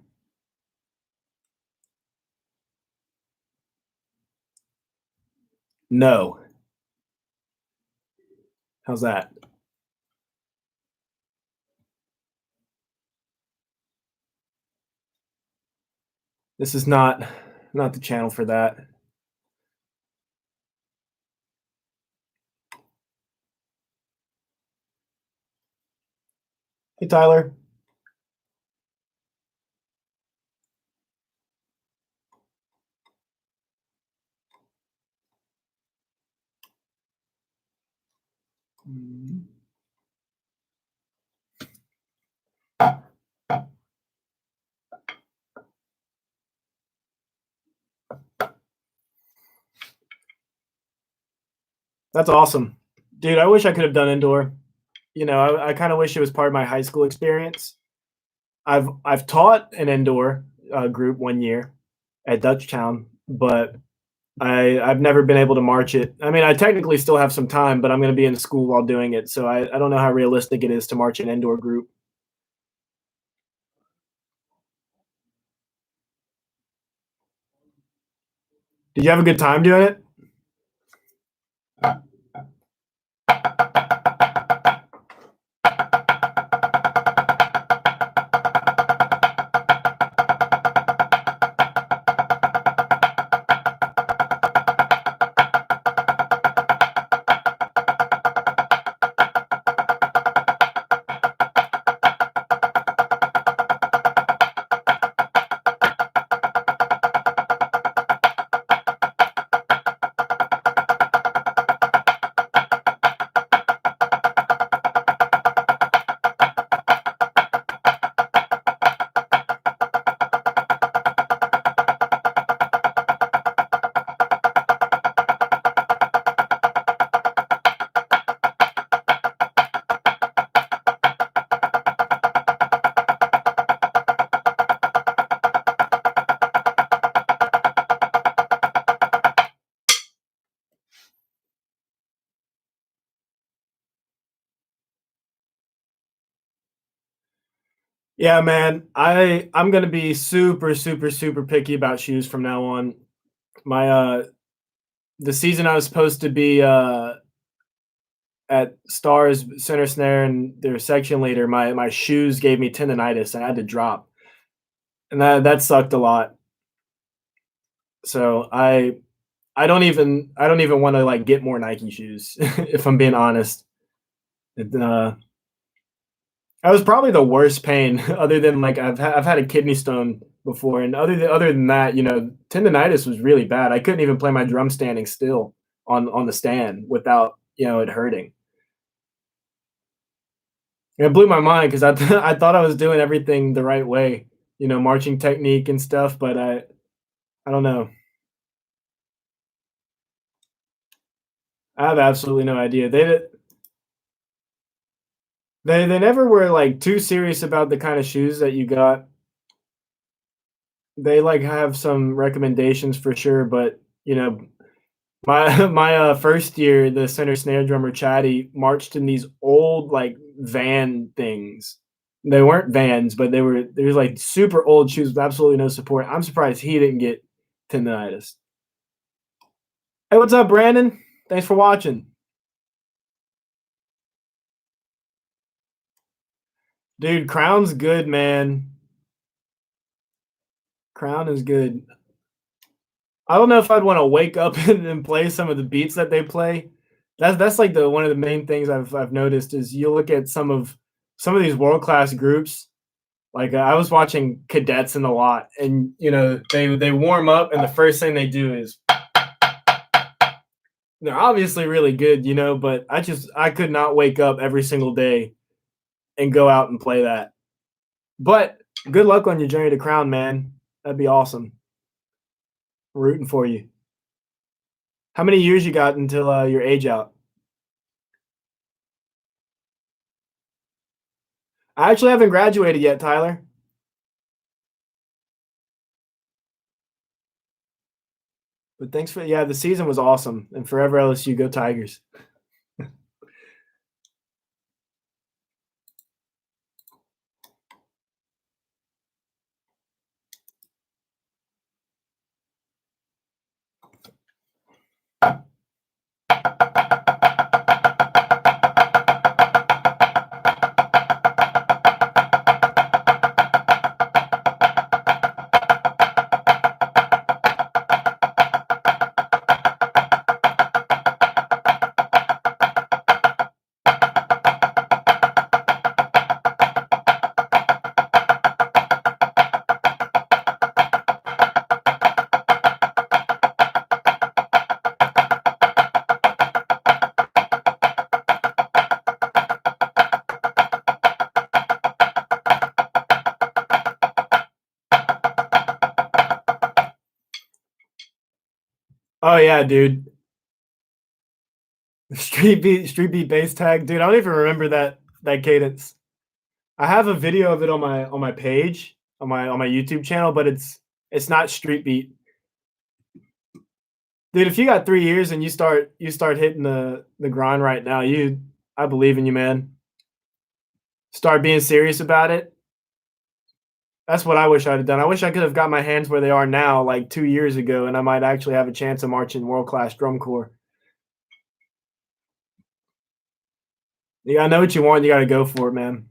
No. How's that? This is not the channel for that. Hey Tyler. That's awesome. Dude, I wish I could have done indoor. You know, I kind of wish it was part of my high school experience. I've taught an indoor group 1 year at Dutchtown, but I've never been able to march it. I mean, I technically still have some time, but I'm going to be in school while doing it, so I don't know how realistic it is to march an indoor group. Did you have a good time doing it? Yeah, man. I'm gonna be super, super, super picky about shoes from now on. My the season I was supposed to be at Stars Center Snare and their section leader, my shoes gave me tendonitis and I had to drop. And that sucked a lot. So I don't even want to like get more Nike shoes if I'm being honest. It, that was probably the worst pain other than like I've had a kidney stone before, and other than that, you know, tendonitis was really bad. I couldn't even play my drum standing still on the stand without, you know, it hurting. And it blew my mind because I thought I was doing everything the right way, you know, marching technique and stuff, but I don't know. I have absolutely no idea. They never were like too serious about the kind of shoes that you got. They like have some recommendations for sure, but you know, my first year, the center snare drummer Chatty marched in these old like van things. They weren't Vans, but they were like super old shoes with absolutely no support. I'm surprised he didn't get tendonitis. Hey, what's up, Brandon? Thanks for watching. Dude, Crown's good, man. Crown is good. I don't know if I'd want to wake up and play some of the beats that they play. That's like the one of the main things I've noticed is you look at some of these world class groups. Like I was watching Cadets in a lot, and you know they warm up, and the first thing they do is they're obviously really good, you know. But I could not wake up every single day and go out and play that. But good luck on your journey to Crown, man. That'd be awesome. Rooting for you. How many years you got until your age out? I actually haven't graduated yet, Tyler. But thanks for the season was awesome, and forever LSU, go Tigers. Oh yeah, dude. Street beat bass tag, dude. I don't even remember that cadence. I have a video of it on my page on my YouTube channel, but it's not street beat. Dude, if you got 3 years and you start hitting the grind right now, I believe in you, man. Start being serious about it. That's what I wish I'd have done. I wish I could have got my hands where they are now, like 2 years ago, and I might actually have a chance of marching world class drum corps. You gotta know what you want. You gotta go for it, man.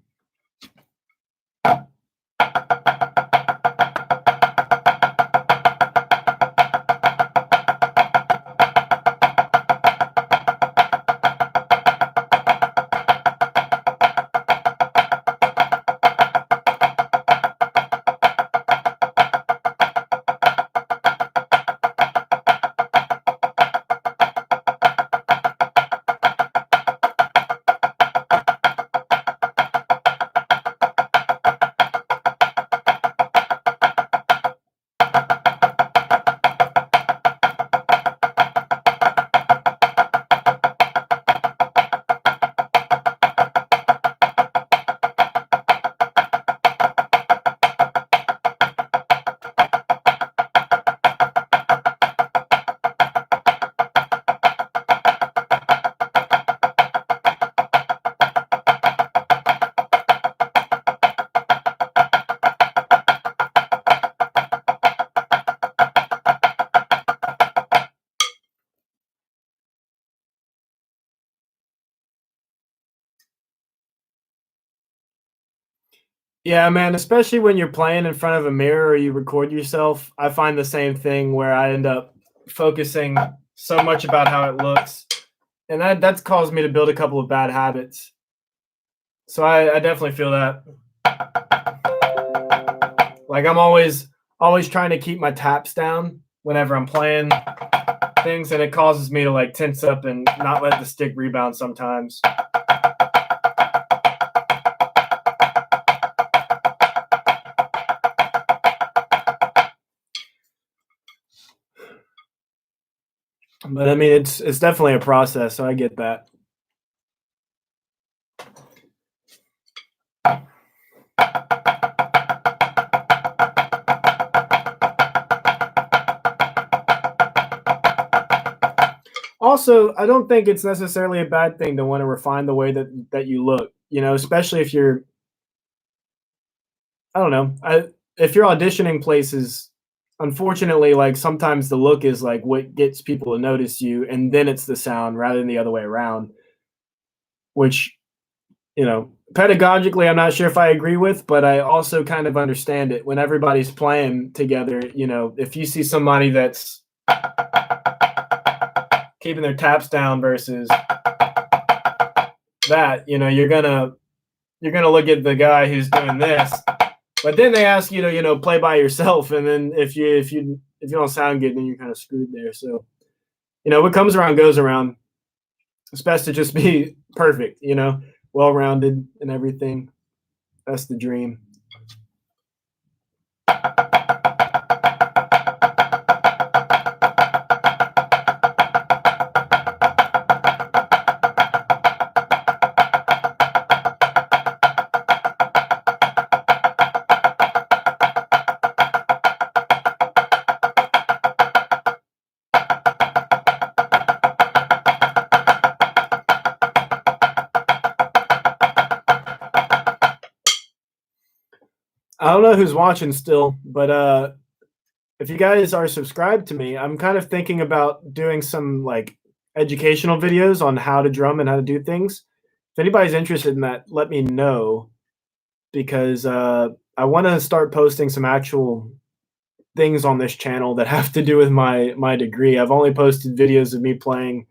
Yeah, man, especially when you're playing in front of a mirror or you record yourself, I find the same thing where I end up focusing so much about how it looks, and that's caused me to build a couple of bad habits. So I definitely feel that. Like I'm always trying to keep my taps down whenever I'm playing things, and it causes me to like tense up and not let the stick rebound sometimes. But I mean, it's definitely a process, so I get that. Also, I don't think it's necessarily a bad thing to want to refine the way that you look. You know, especially if you're, I don't know, if you're auditioning places. Unfortunately, like sometimes the look is like what gets people to notice you, and then it's the sound rather than the other way around. Which, pedagogically, I'm not sure if I agree with, but I also kind of understand it. When everybody's playing together, if you see somebody that's keeping their taps down versus that, you're gonna look at the guy who's doing this, but then they ask you to, play by yourself, and then if you don't sound good, then you're kind of screwed there. So, what comes around goes around. It's best to just be perfect, well rounded and everything. That's the dream. I don't know who's watching still, but if you guys are subscribed to me, I'm kind of thinking about doing some like educational videos on how to drum and how to do things. If anybody's interested in that, let me know because I want to start posting some actual things on this channel that have to do with my degree. I've only posted videos of me playing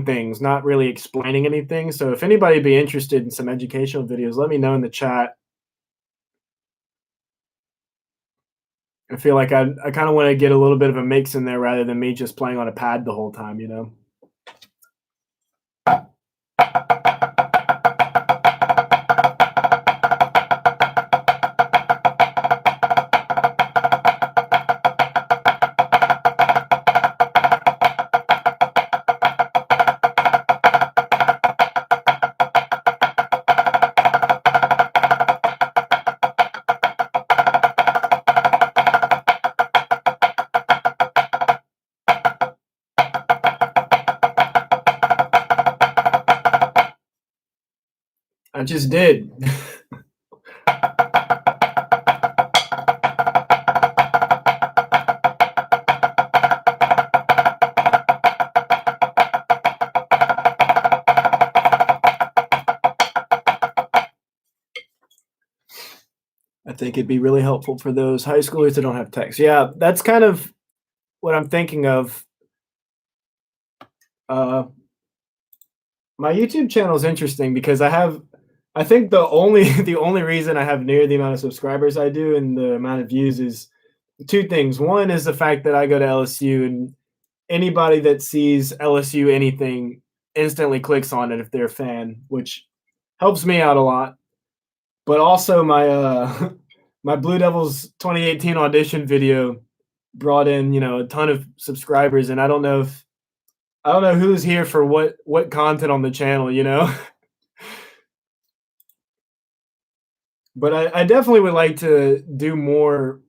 things, not really explaining anything. So if anybody be interested in some educational videos, let me know in the chat. I feel like I kind of want to get a little bit of a mix in there rather than me just playing on a pad the whole time, you know? I just did. I think it'd be really helpful for those high schoolers that don't have text. Yeah, that's kind of what I'm thinking of. Uh, my YouTube channel is interesting because I think the only the only reason I have near the amount of subscribers I do and the amount of views is two things. One is the fact that I go to LSU and anybody that sees LSU anything instantly clicks on it if they're a fan, which helps me out a lot. But also my my Blue Devils 2018 audition video brought in, a ton of subscribers, and I don't know who's here for what content on the channel, you know? But I definitely would like to do more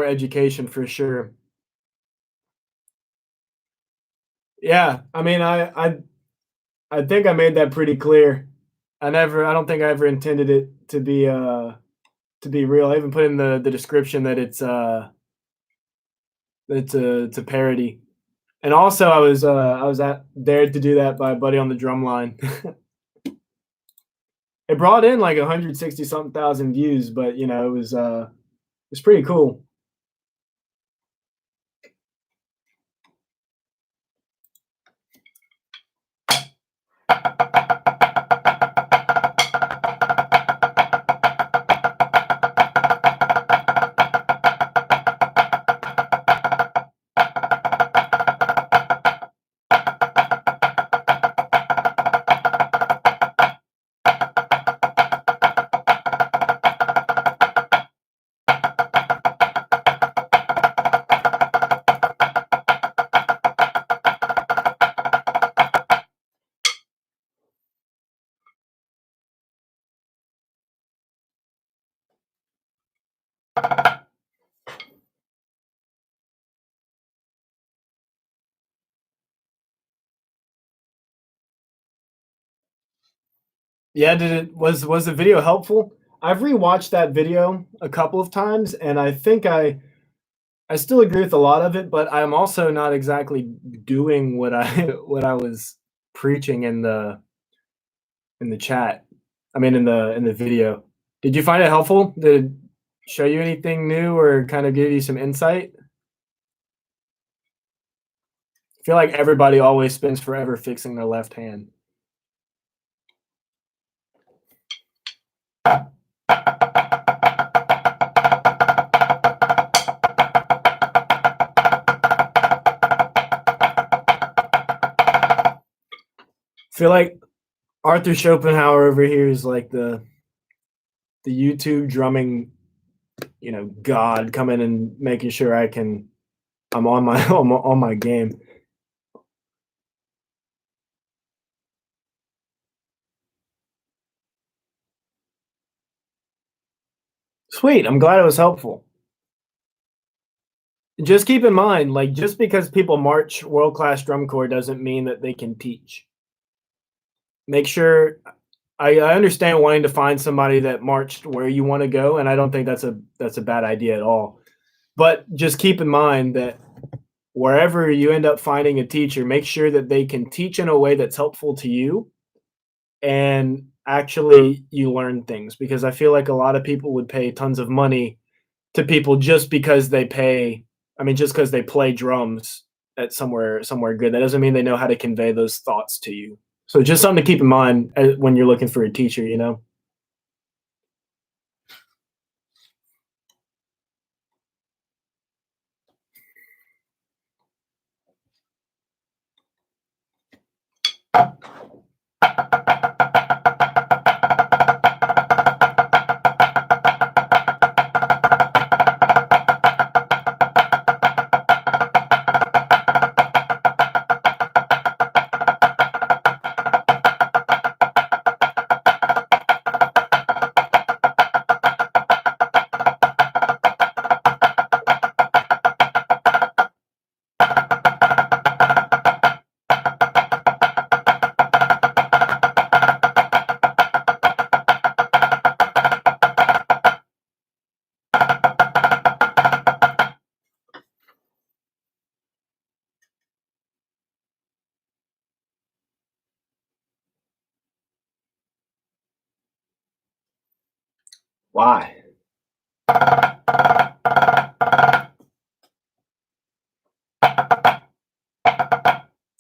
education for sure. Yeah, I mean, I think I made that pretty clear. I don't think I ever intended it to be real. I even put in the description that it's a parody. And also I was at dared to do that by a buddy on the drum line. It brought in like 160 something thousand views, but it was pretty cool. Yeah, did it was the video helpful? I've rewatched that video a couple of times, and I think I still agree with a lot of it, but I'm also not exactly doing what I what I was preaching in the chat. I mean, in the video. Did you find it helpful? Did it show you anything new or kind of give you some insight? I feel like everybody always spends forever fixing their left hand. I feel like Arthur Schopenhauer over here is like the YouTube drumming, god coming and making sure I'm on my on my game. Sweet, I'm glad it was helpful. Just keep in mind, like, just because people march world class drum corps doesn't mean that they can teach. Make sure I understand wanting to find somebody that marched where you want to go, and I don't think that's a bad idea at all. But just keep in mind that wherever you end up finding a teacher, make sure that they can teach in a way that's helpful to you and actually you learn things, because I feel like a lot of people would pay tons of money to people just because they pay I mean, just because they play drums at somewhere good. That doesn't mean they know how to convey those thoughts to you. So just something to keep in mind, when you're looking for a teacher, you know? Why?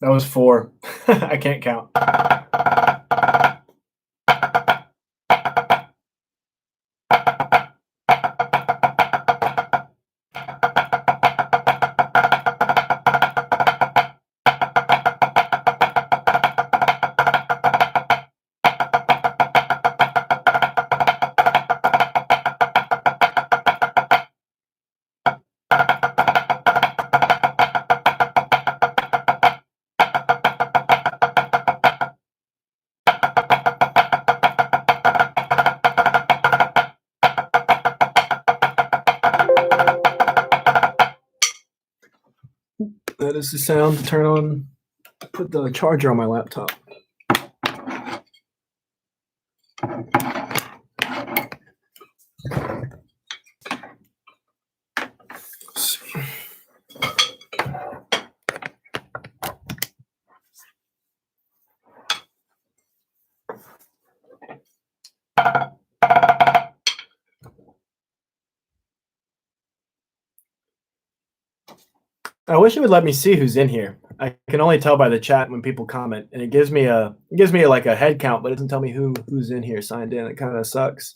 That was 4. I can't count. That is the sound to turn on put the charger on my laptop. I wish it would let me see who's in here. I can only tell by the chat when people comment, and it gives me like a head count, but it doesn't tell me who's in here signed in. It kind of sucks.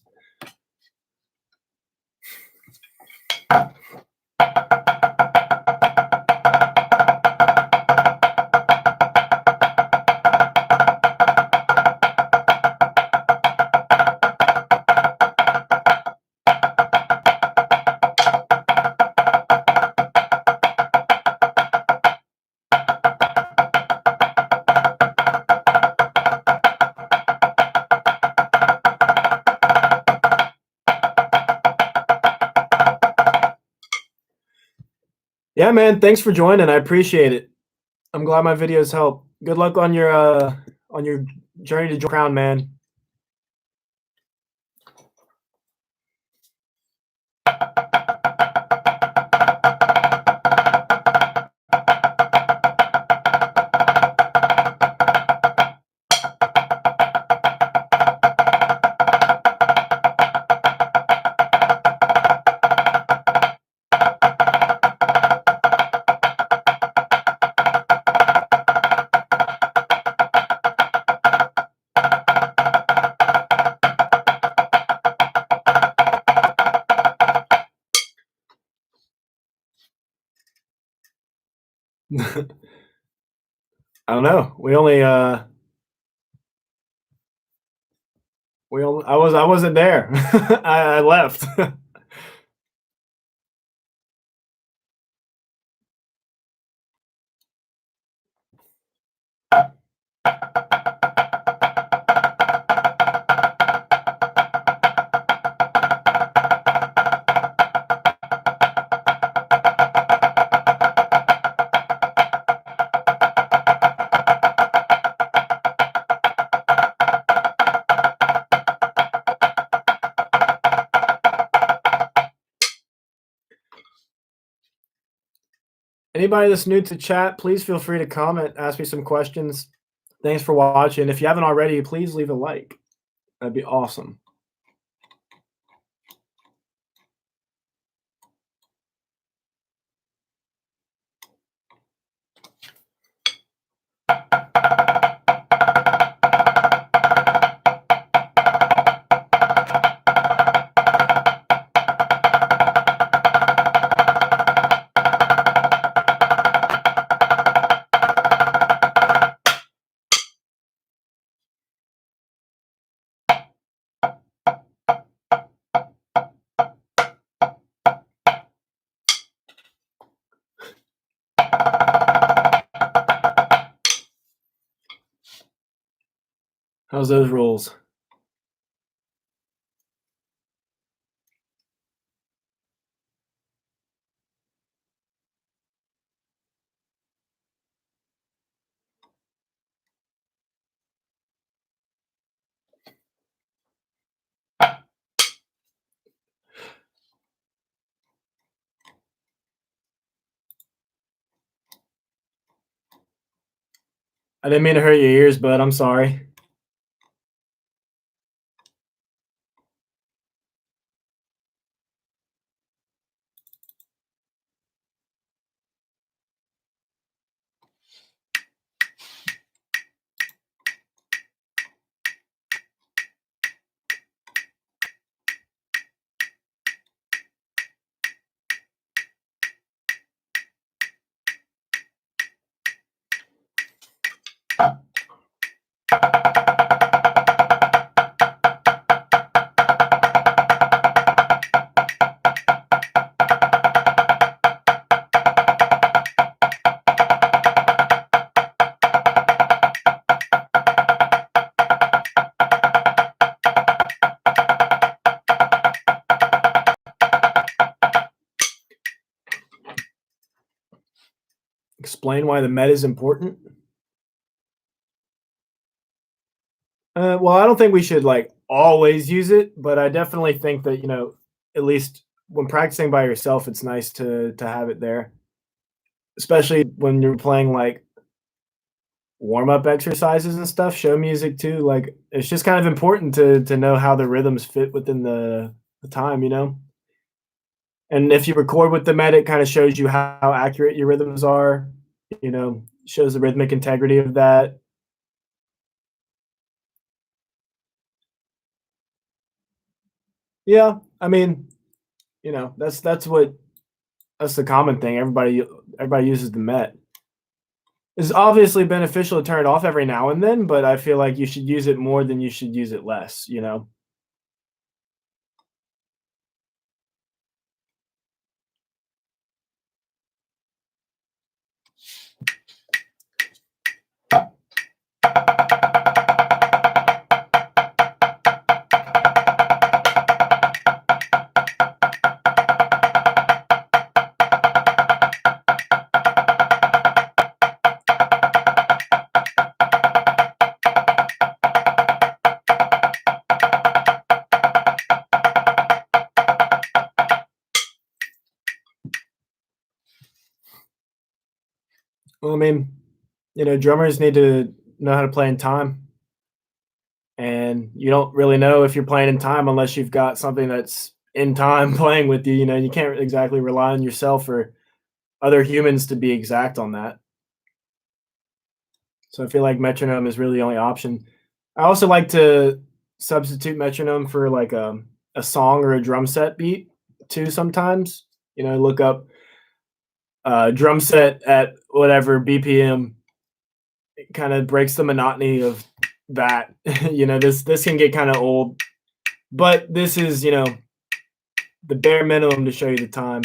Yeah, man. Thanks for joining. I appreciate it. I'm glad my videos help. Good luck on your journey to Crown, man. I don't know. I wasn't there. I left. Anybody that's new to chat, please feel free to comment, ask me some questions. Thanks for watching. If you haven't already, please leave a like. That'd be awesome. How's those rolls? I didn't mean to hurt your ears, bud. I'm sorry. Explain why the med is important. Well, I don't think we should like always use it, but I definitely think that at least when practicing by yourself, it's nice to have it there, especially when you're playing like warm up exercises and stuff. Show music too. Like it's just kind of important to know how the rhythms fit within the time. And if you record with the med, it kind of shows you how accurate your rhythms are. Shows the rhythmic integrity of that. Yeah, I mean, that's the common thing. Everybody uses the Met. It's obviously beneficial to turn it off every now and then, but I feel like you should use it more than you should use it less. Well, I mean, drummers need to know how to play in time, and you don't really know if you're playing in time unless you've got something that's in time playing with you. You can't exactly rely on yourself or other humans to be exact on that. So I feel like metronome is really the only option. I also like to substitute metronome for like a song or a drum set beat too sometimes. Look up drum set at whatever BPM. It kind of breaks the monotony of that. This can get kind of old, but this is the bare minimum to show you the time.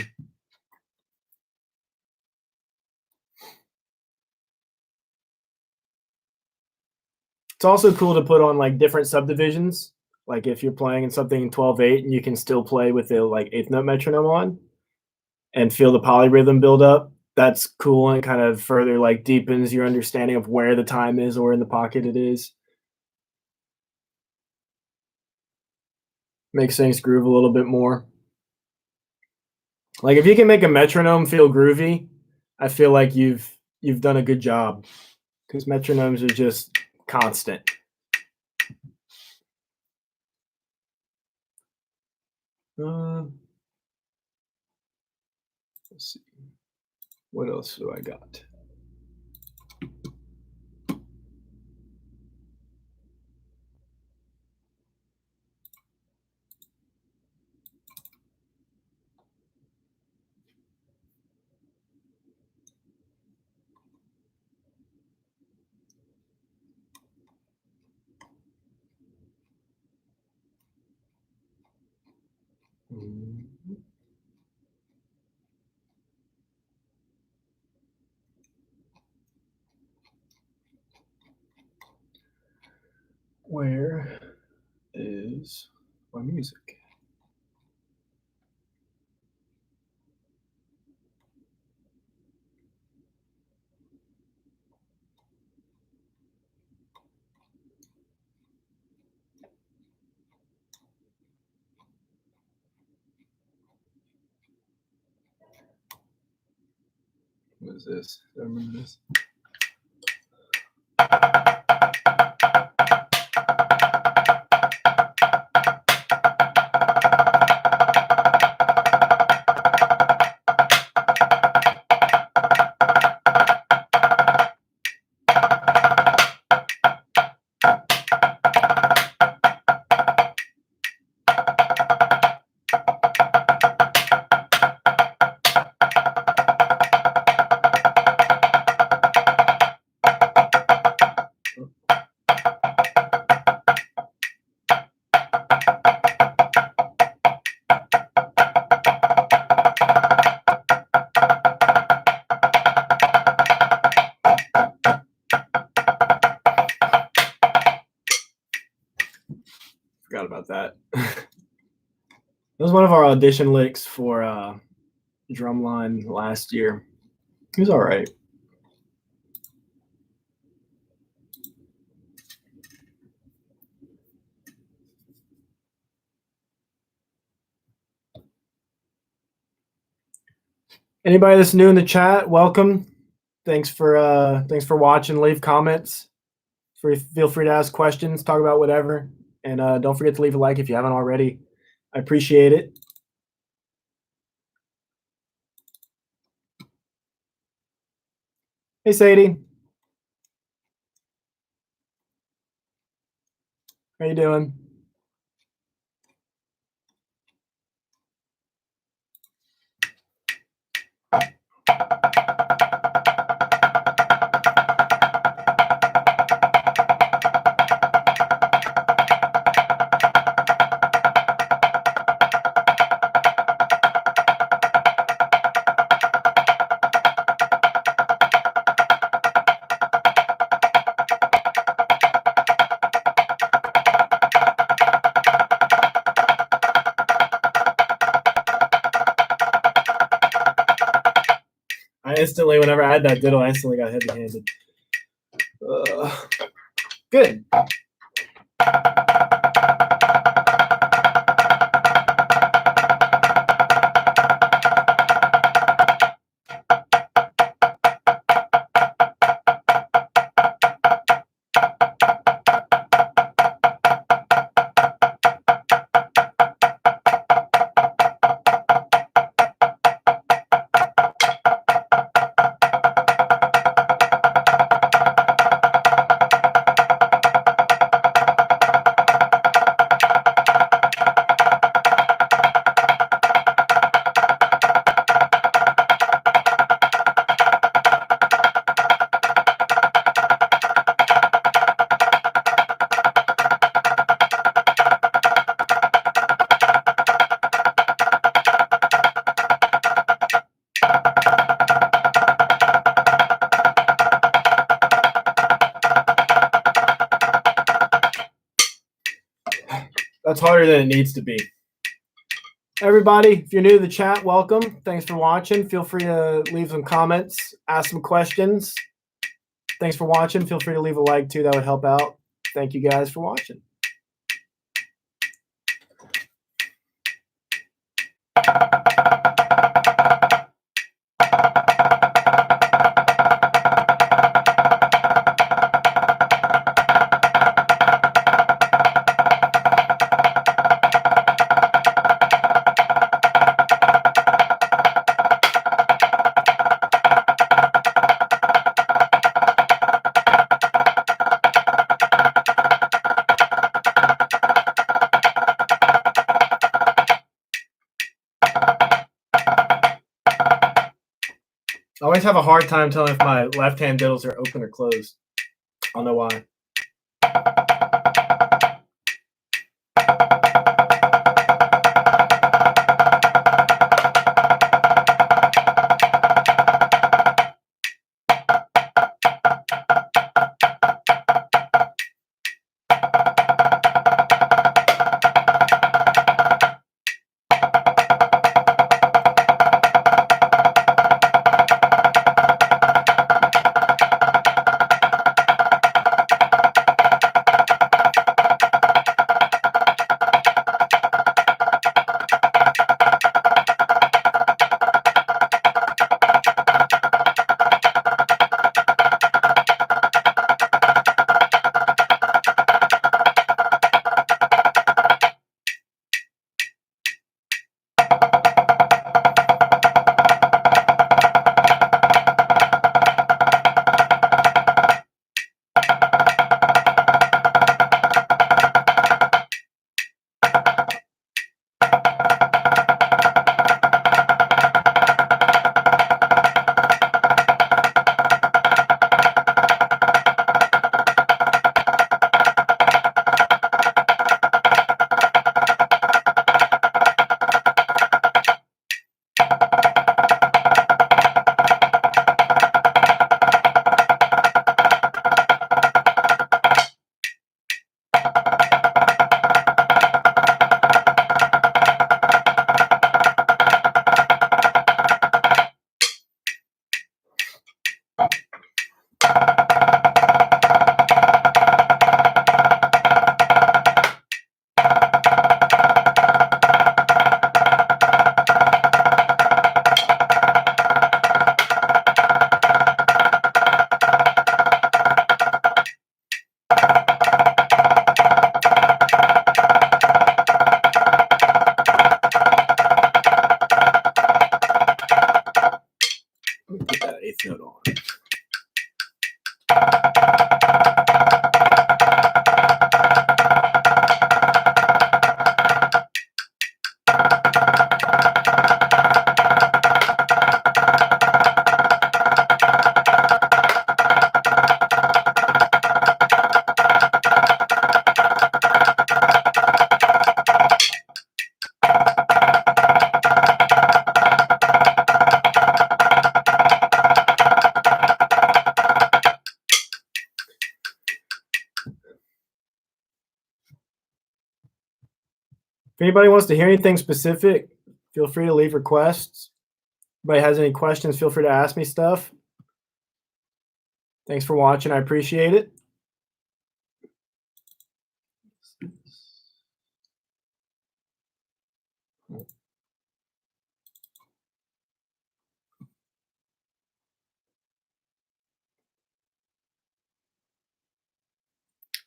It's also cool to put on like different subdivisions. Like if you're playing in something in 12/8 and you can still play with the like eighth note metronome on and feel the polyrhythm build up. That's cool and it kind of further like deepens your understanding of where the time is or in the pocket it is. Makes things groove a little bit more. Like if you can make a metronome feel groovy, I feel like you've done a good job because metronomes are just constant. Let's see. What else do I got? Where is my music? What is this? I remember this. Forgot about that. That was one of our audition licks for Drumline last year. It was all right. Anybody that's new in the chat, welcome. Thanks for watching. Leave comments. Feel free to ask questions, talk about whatever, and don't forget to leave a like if you haven't already. I appreciate it. Hey, Sadie. How you doing? Whenever I had that diddle, I instantly got heavy-handed. Good. That's harder than it needs to be. Everybody, if you're new to the chat, welcome. Thanks for watching. Feel free to leave some comments, ask some questions. Thanks for watching. Feel free to leave a like too. That would help out. Thank you guys for watching. always have a hard time telling if my left-hand diddles are open or closed. I don't know why. Put that eighth note on. If anybody wants to hear anything specific, feel free to leave requests. Anybody has any questions, feel free to ask me stuff. Thanks for watching. I appreciate it.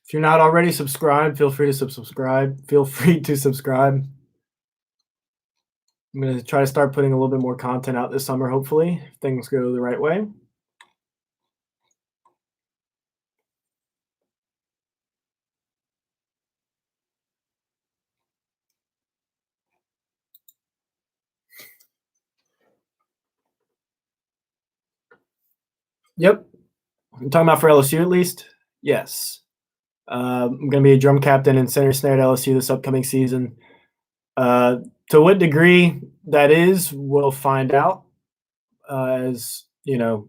If you're not already subscribed, feel free to subscribe. Feel free to subscribe. I'm going to try to start putting a little bit more content out this summer, hopefully, if things go the right way. Yep. I'm talking about for LSU at least. Yes. I'm going to be a drum captain and center snare at LSU this upcoming season. To what degree that is, we'll find out as the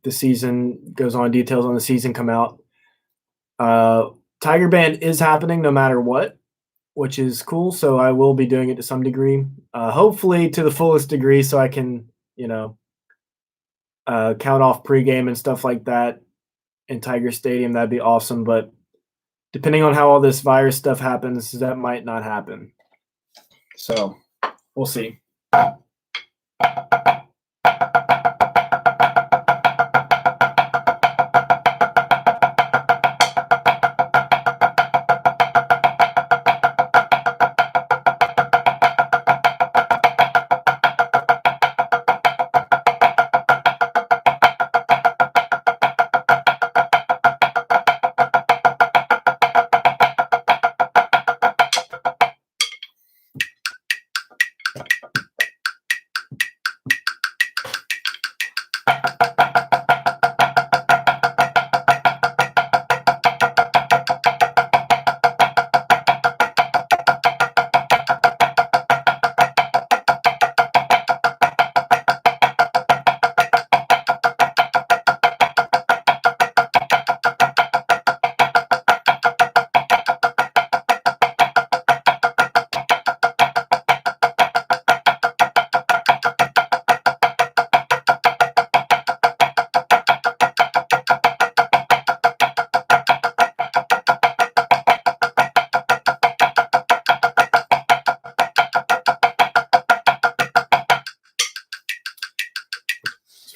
season goes on. Details on the season come out. Tiger Band is happening no matter what, which is cool. So I will be doing it to some degree, hopefully to the fullest degree, so I can count off pregame and stuff like that in Tiger Stadium. That'd be awesome. But depending on how all this virus stuff happens, that might not happen. So we'll see.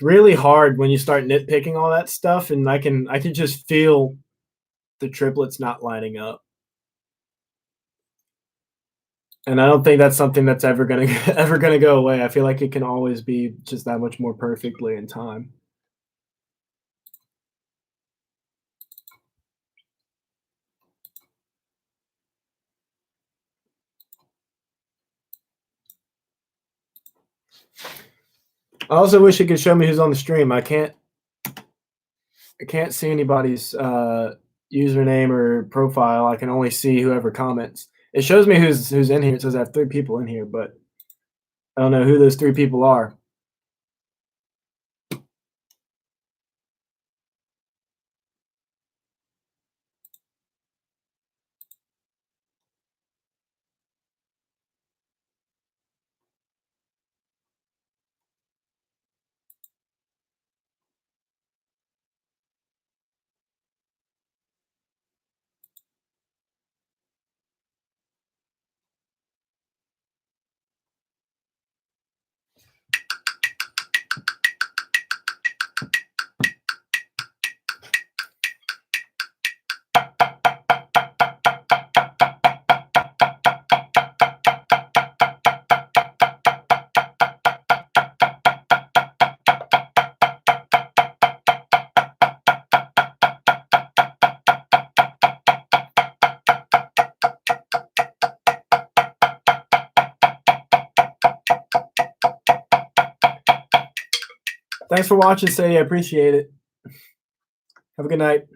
really hard when you start nitpicking all that stuff, and I can just feel the triplets not lining up. And I don't think that's something that's ever gonna ever gonna go away. I feel like it can always be just that much more perfectly in time. I also wish it could show me who's on the stream. I can't see anybody's username or profile. I can only see whoever comments. It shows me who's in here. It says I have 3 people in here, but I don't know who those 3 people are. Thanks for watching, Sadie. I appreciate it. Have a good night.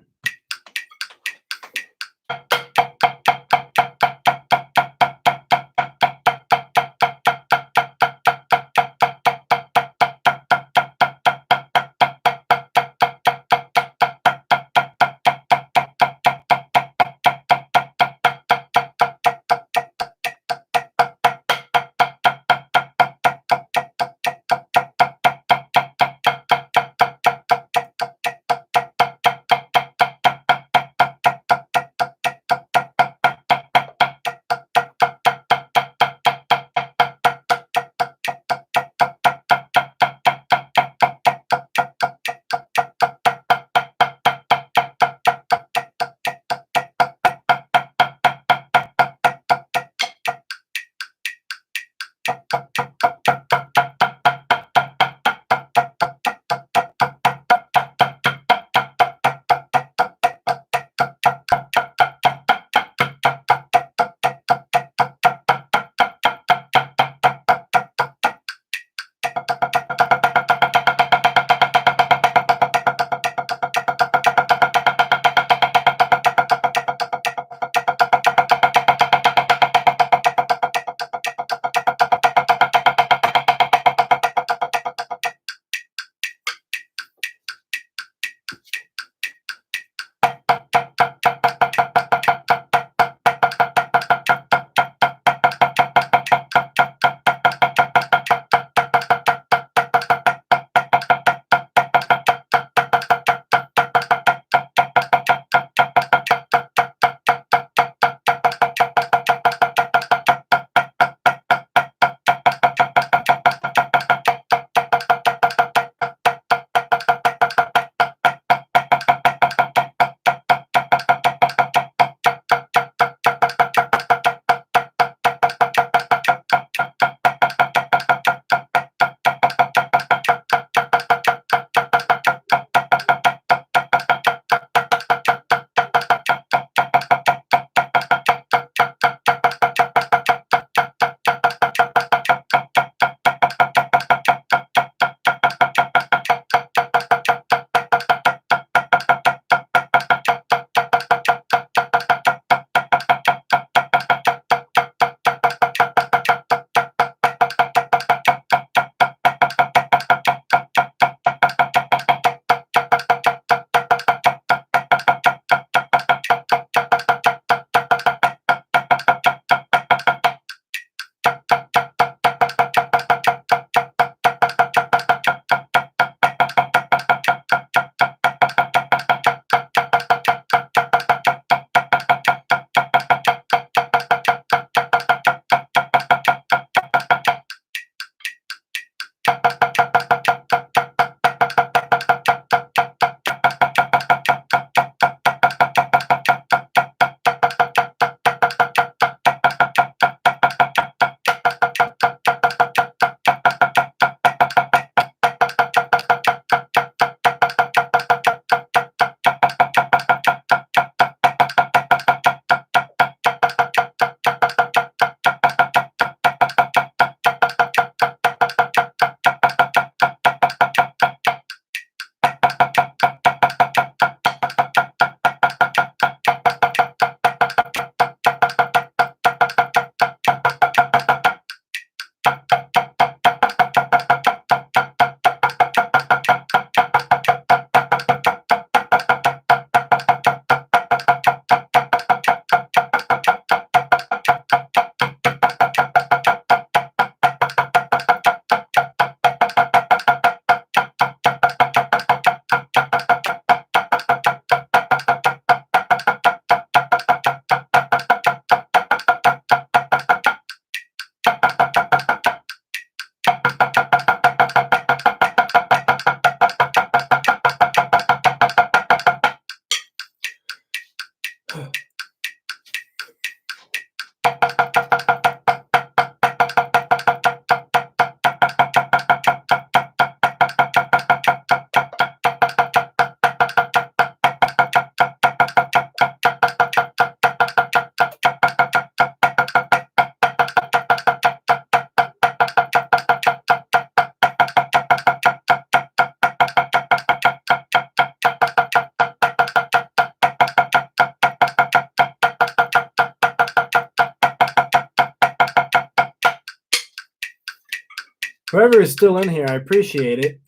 Whoever is still in here, I appreciate it.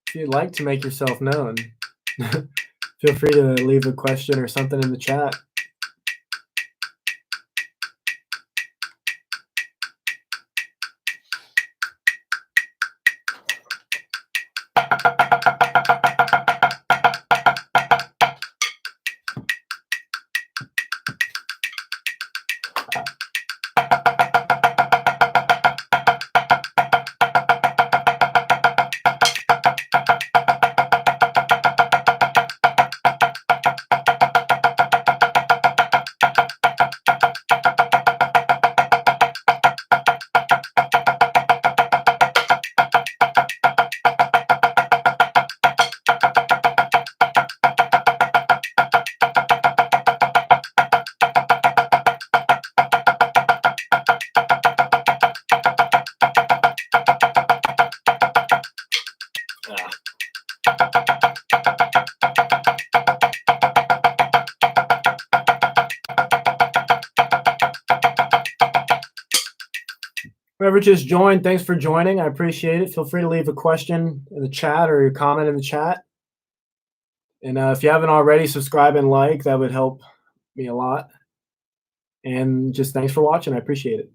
If you'd like to make yourself known, feel free to leave a question or something in the chat. Whoever just joined, thanks for joining. I appreciate it. Feel free to leave a question in the chat or a comment in the chat. And if you haven't already, subscribe and like. That would help me a lot. And just thanks for watching. I appreciate it.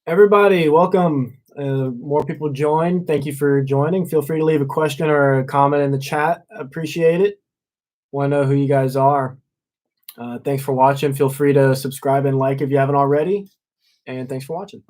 Everybody, welcome. More people join. Thank you for joining. Feel free to leave a question or a comment in the chat. Appreciate it. Want to know who you guys are. Thanks for watching. Feel free to subscribe and like if you haven't already. And thanks for watching.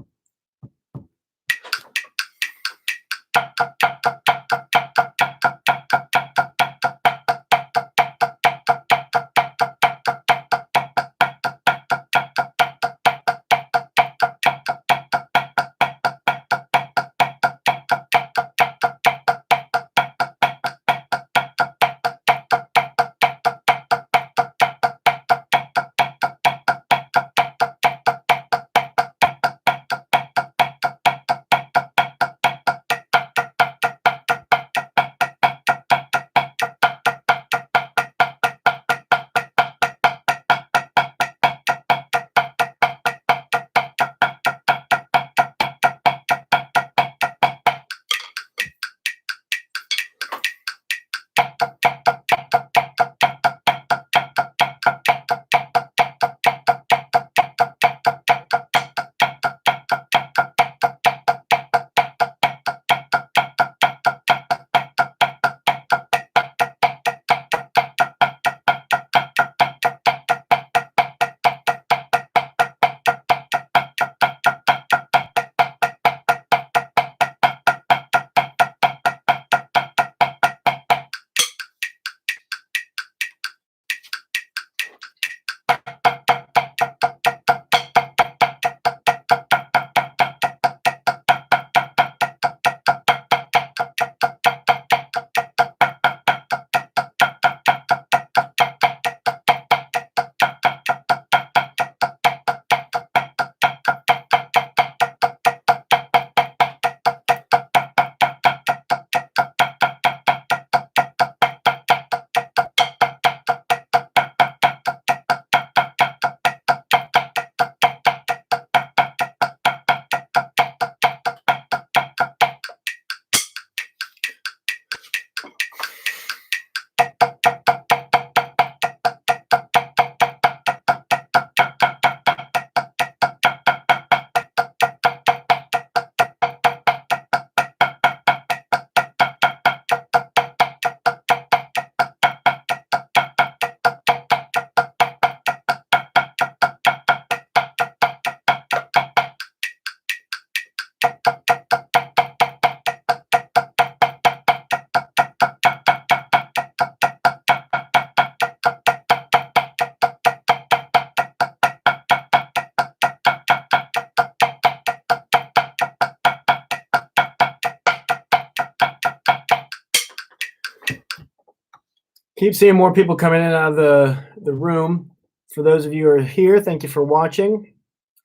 keep seeing more people coming in and out of the room. For those of you who are here, thank you for watching.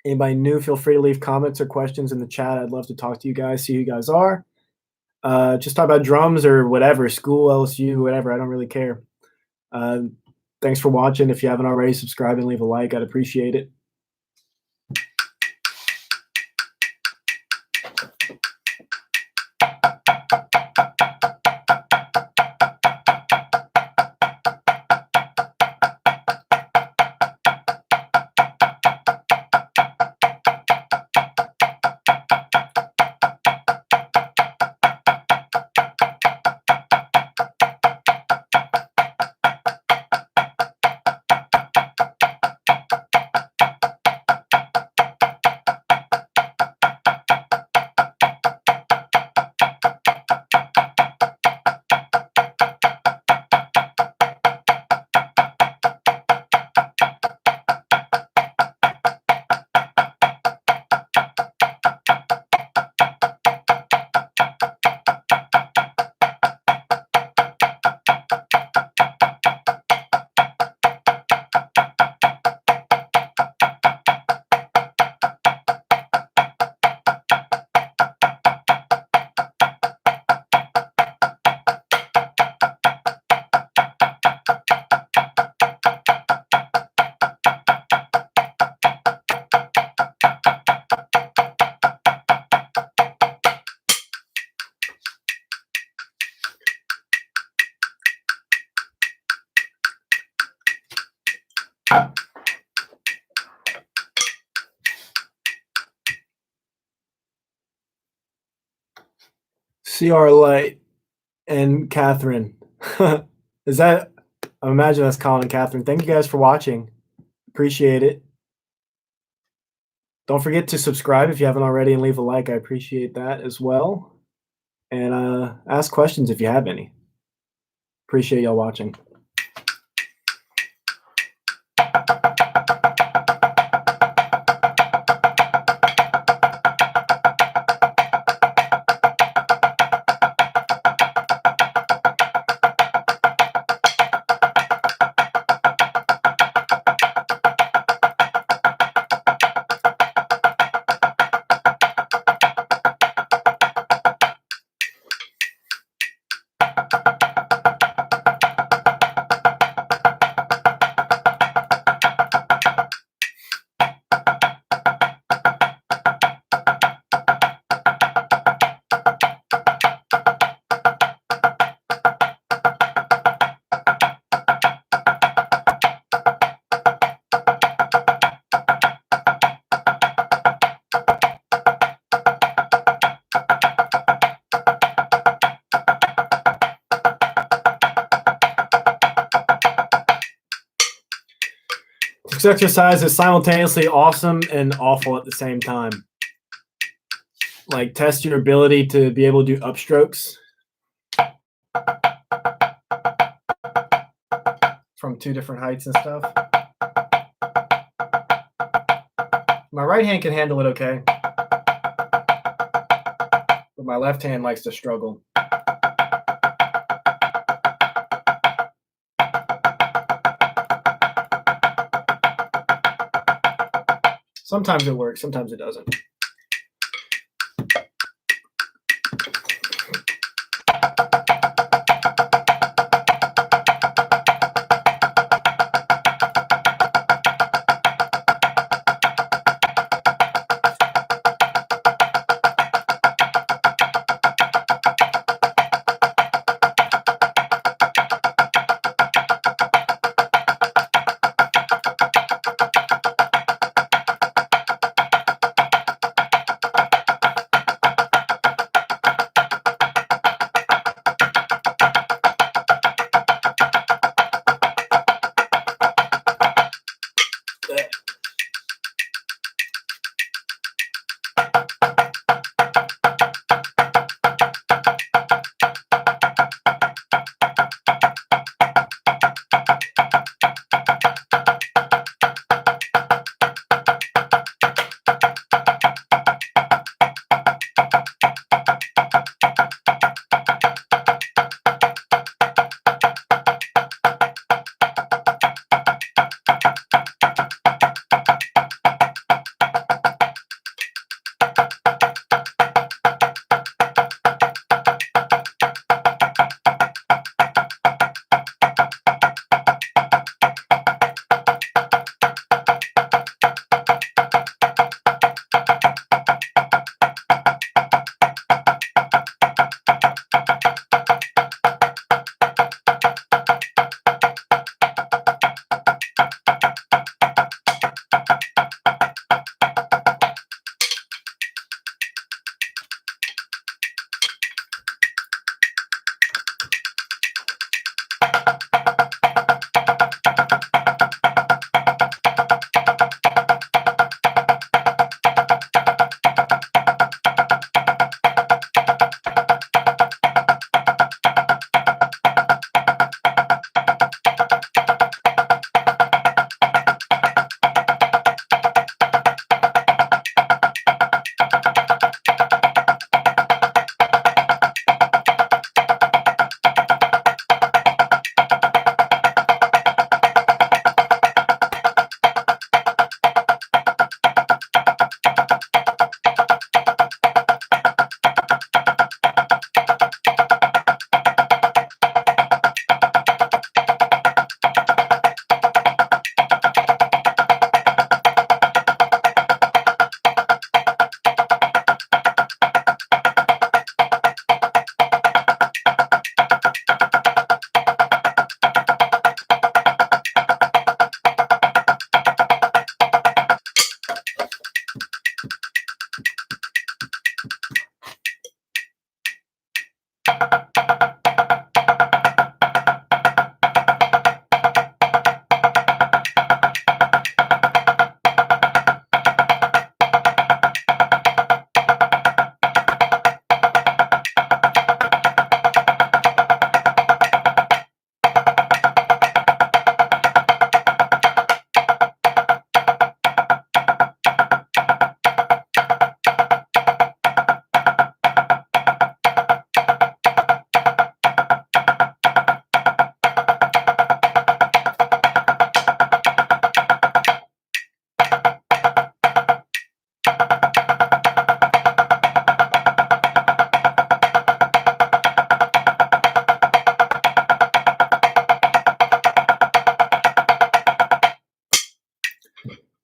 Anybody new, feel free to leave comments or questions in the chat. I'd love to talk to you guys, see who you guys are. Just talk about drums or whatever, school, LSU, whatever. I don't really care. Thanks for watching. If you haven't already, subscribe and leave a like. I'd appreciate it. CR Light and Catherine. Is that? I imagine that's Colin and Catherine. Thank you guys for watching. Appreciate it. Don't forget to subscribe if you haven't already and leave a like. I appreciate that as well. And ask questions if you have any. Appreciate y'all watching. This exercise is simultaneously awesome and awful at the same time. Like, test your ability to be able to do upstrokes from two different heights and stuff. My right hand can handle it okay, but my left hand likes to struggle. Sometimes it works, sometimes it doesn't.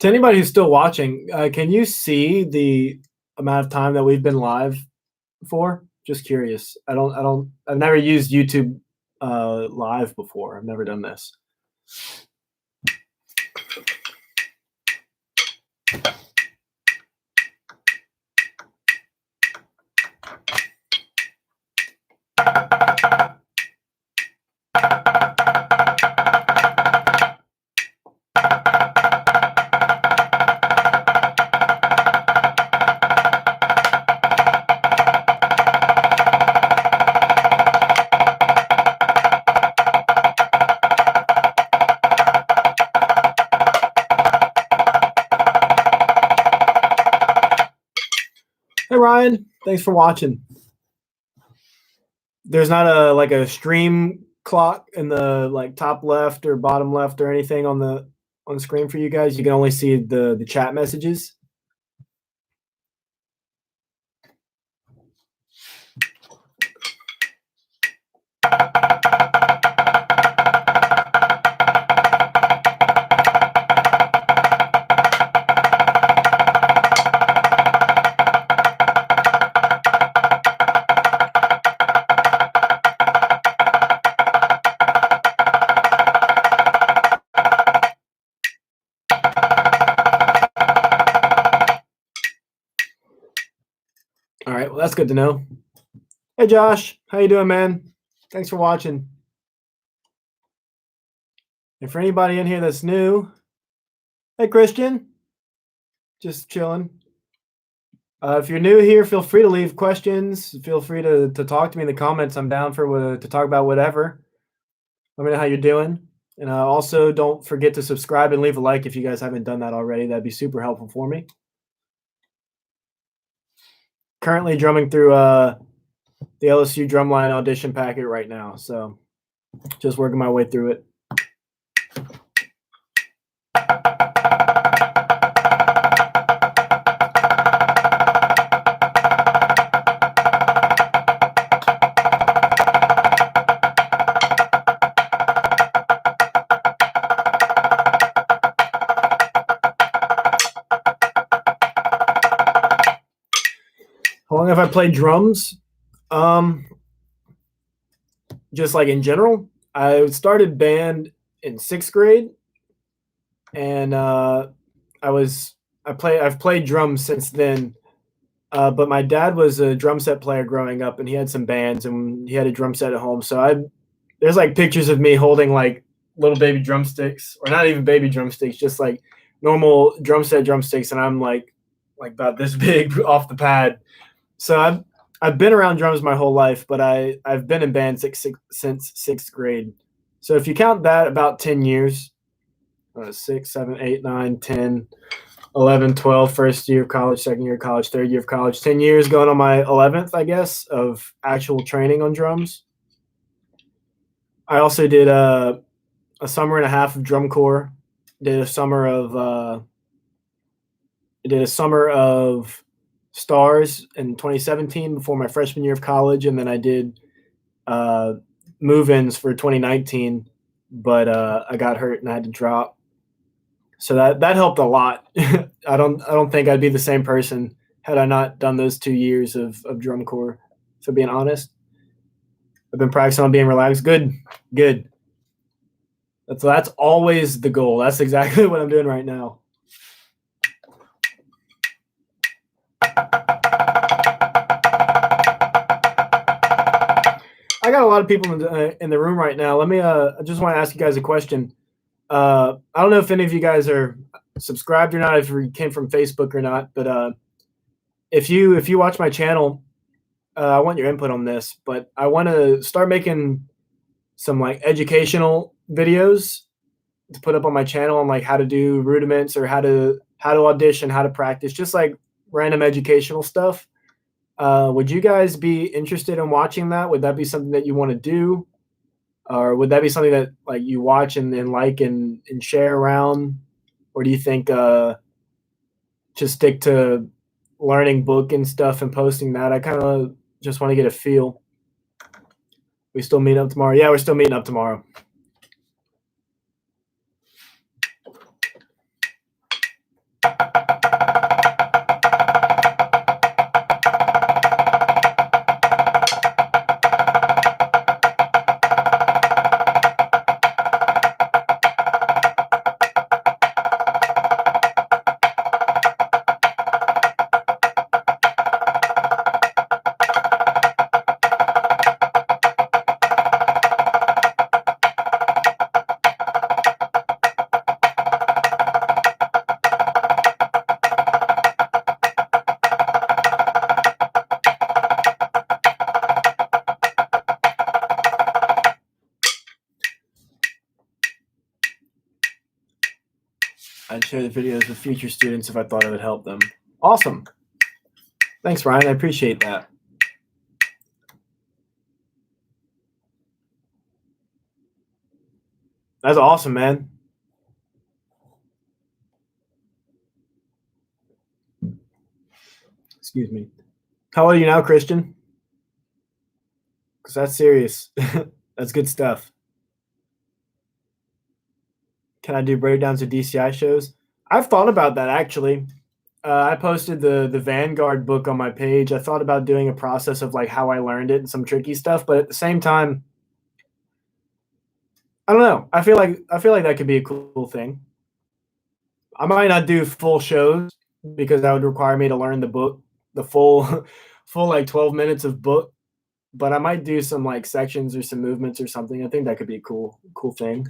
To anybody who's still watching, can you see the amount of time that we've been live for? Just curious. I've never used YouTube live before. I've never done this. Hey Ryan, thanks for watching. There's not a stream clock in the top left or bottom left or anything on the screen for you guys. You can only see the chat messages. All right, well that's good to know. Hey Josh, how you doing, man? Thanks for watching. And for anybody in here that's new, hey Christian, just chilling. If you're new here, feel free to leave questions. Feel free to talk to me in the comments. I'm down for to talk about whatever. Let me know how you're doing. And also, don't forget to subscribe and leave a like if you guys haven't done that already. That'd be super helpful for me. Currently drumming through the LSU Drumline audition packet right now. So just working my way through it. How long have I played drums? Just like in general, I started band in 6th grade, and I've played drums since then. But my dad was a drum set player growing up, and he had some bands, and he had a drum set at home. So there's like pictures of me holding like little baby drumsticks, or not even baby drumsticks, just like normal drum set drumsticks, and I'm like about this big off the pad. So I've been around drums my whole life, but I've been in band since 6th grade. So if you count that, about 10 years, 6, 7, 8, 9, 10, 11, 12, first year of college, second year of college, third year of college, 10 years going on my 11th, I guess, of actual training on drums. I also did a summer and a half of drum corps. Did a summer of stars in 2017 before my freshman year of college, and then I did move-ins for 2019, but I got hurt and I had to drop. So that helped a lot. I don't think I'd be the same person had I not done those 2 years of drum corps. So being honest, I've been practicing on being relaxed. Good. That's always the goal. That's exactly what I'm doing right now. I got a lot of people in the room right now. Let me. I just want to ask you guys a question. I don't know if any of you guys are subscribed or not, if you came from Facebook or not, but if you watch my channel, I want your input on this. But I want to start making some like educational videos to put up on my channel on like how to do rudiments or how to audition, how to practice, just like random educational stuff. Would you guys be interested in watching that? Would that be something that you want to do? Or would that be something that like you watch and like and share around? Or do you think just stick to learning book and stuff and posting that? I kind of just want to get a feel. We still meet up tomorrow? Yeah, we're still meeting up tomorrow. I'd share the videos with future students if I thought it would help them. Awesome. Thanks, Ryan. I appreciate that. That's awesome, man. Excuse me. How old are you now, Christian? Because that's serious. That's good stuff. Can I do breakdowns of DCI shows? I've thought about that actually. I posted the Vanguard book on my page. I thought about doing a process of like how I learned it and some tricky stuff, but at the same time, I don't know. I feel like that could be a cool thing. I might not do full shows because that would require me to learn the book, the full full like 12 minutes of book, but I might do some like sections or some movements or something. I think that could be a cool thing.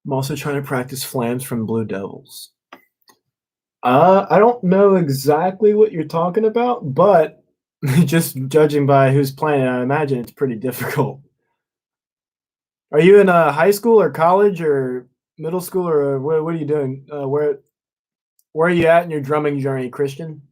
I'm also trying to practice flams from Blue Devils. I don't know exactly what you're talking about, but just judging by who's playing, I imagine it's pretty difficult. Are you in high school or college or middle school or what are you doing? Where are you at in your drumming journey, Christian?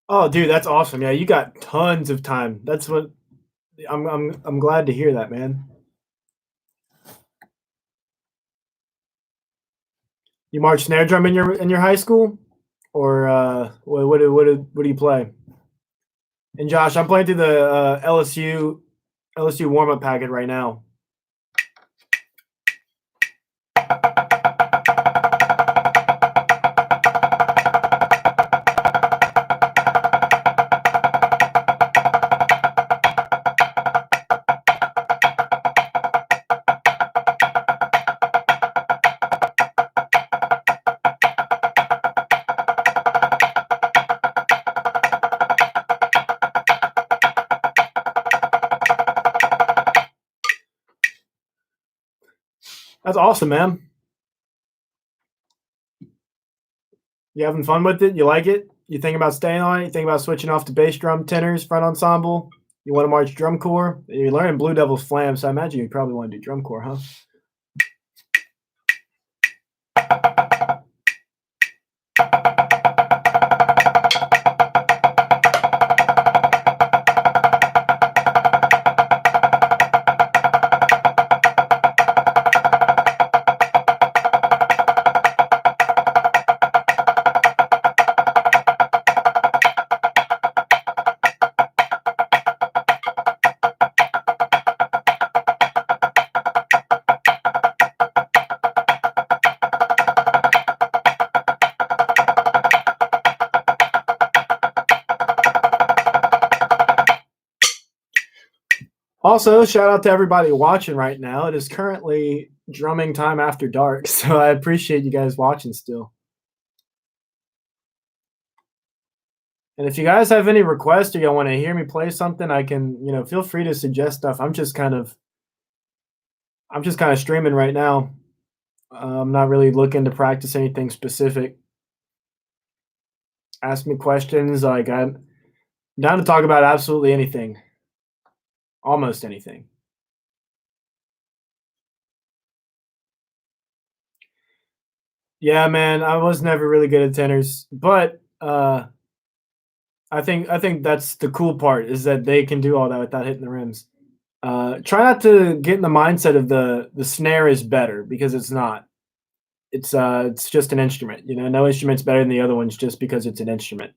Oh, dude, that's awesome. Yeah, you got tons of time. That's what I'm glad to hear that, man. You march snare drum in your high school, or what do you play? And Josh, I'm playing through the LSU warm up packet right now. That's awesome, man. You having fun with it? You like it? You think about staying on it? You think about switching off to bass drum, tenors, front ensemble? You want to march drum corps? You're learning Blue Devils flam, so I imagine you probably want to do drum corps, huh? Also, shout out to everybody watching right now. It is currently drumming time after dark, so I appreciate you guys watching still. And if you guys have any requests or y'all want to hear me play something, I can, feel free to suggest stuff. I'm just kind of streaming right now. I'm not really looking to practice anything specific. Ask me questions. Like I'm down to talk about absolutely anything, almost anything. Yeah, man, I was never really good at tenors, but I think that's the cool part is that they can do all that without hitting the rims. Try not to get in the mindset of the snare is better because it's not. It's just an instrument. No instrument's better than the other ones just because it's an instrument.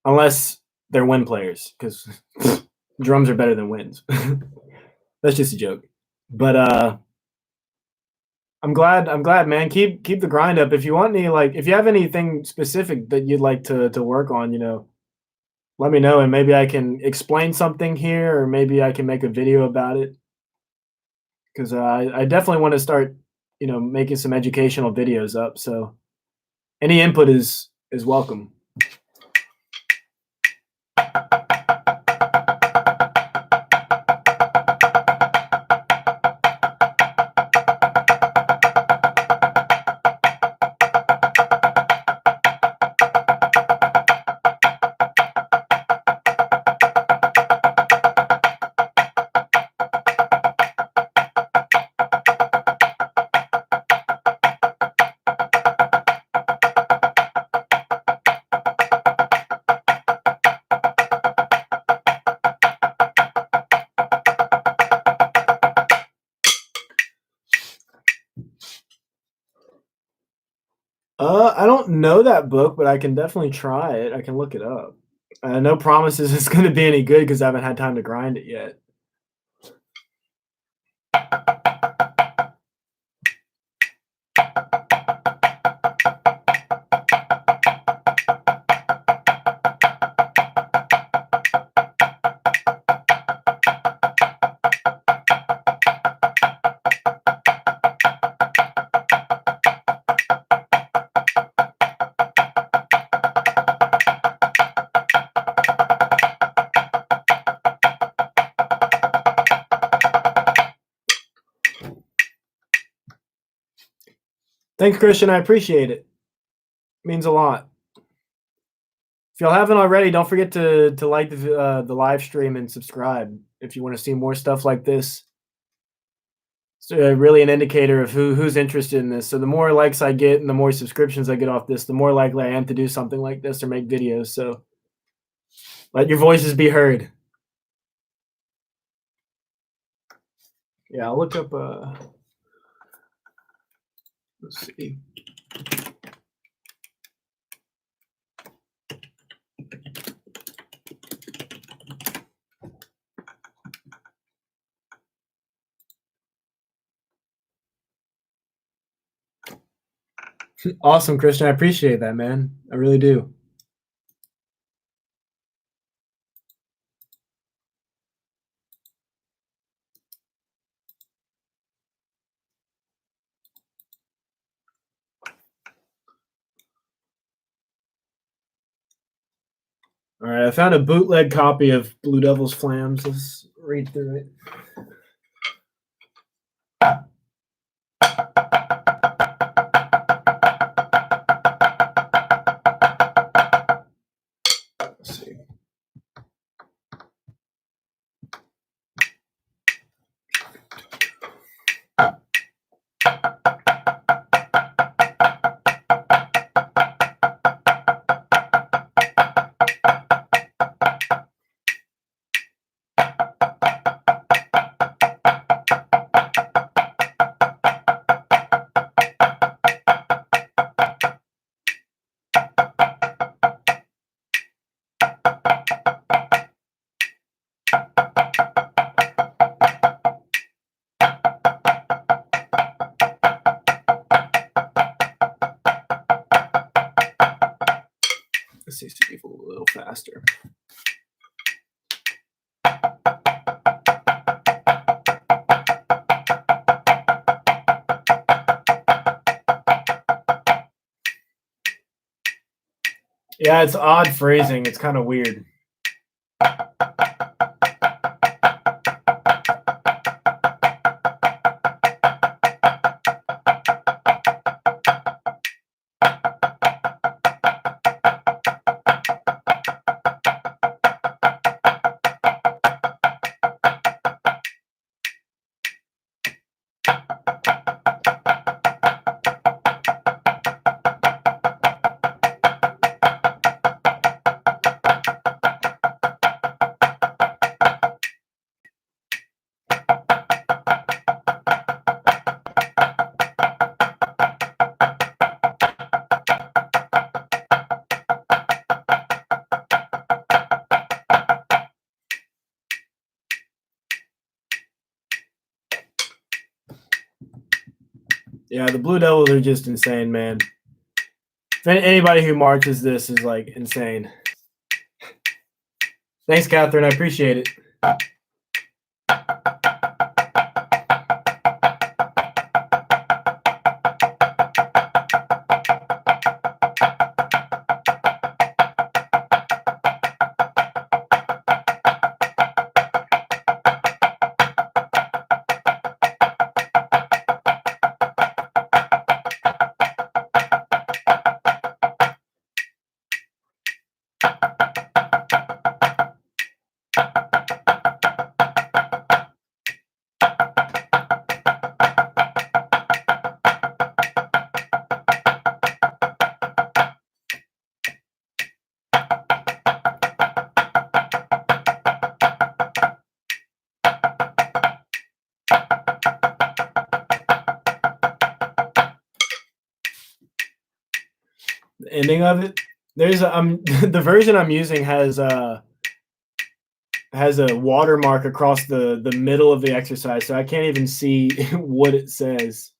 Unless they're wind players, because drums are better than winds. That's just a joke. But I'm glad, man. Keep the grind up. If you want any, like, if you have anything specific that you'd like to work on, let me know, and maybe I can explain something here, or maybe I can make a video about it. Because I definitely want to start, making some educational videos up. So any input is welcome. I don't know that book, but I can definitely try it. I can look it up. No promises it's going to be any good because I haven't had time to grind it yet. Thanks, Christian. I appreciate it. Means a lot. If y'all haven't already, don't forget to like the live stream and subscribe if you want to see more stuff like this. It's really an indicator of who's interested in this. So the more likes I get and the more subscriptions I get off this, the more likely I am to do something like this or make videos. So let your voices be heard. Yeah, I'll look up. Let's see. Awesome, Christian. I appreciate that, man. I really do. All right, I found a bootleg copy of Blue Devil's Flams. Let's read through it. Let's see. Let's see if a little faster. Yeah, it's odd phrasing. It's kind of weird. Yeah, the Blue Devils are just insane, man. Anybody who marches this is like insane. Thanks, Catherine. I appreciate it. The ending of it. There's the version I'm using has a watermark across the middle of the exercise, so I can't even see what it says.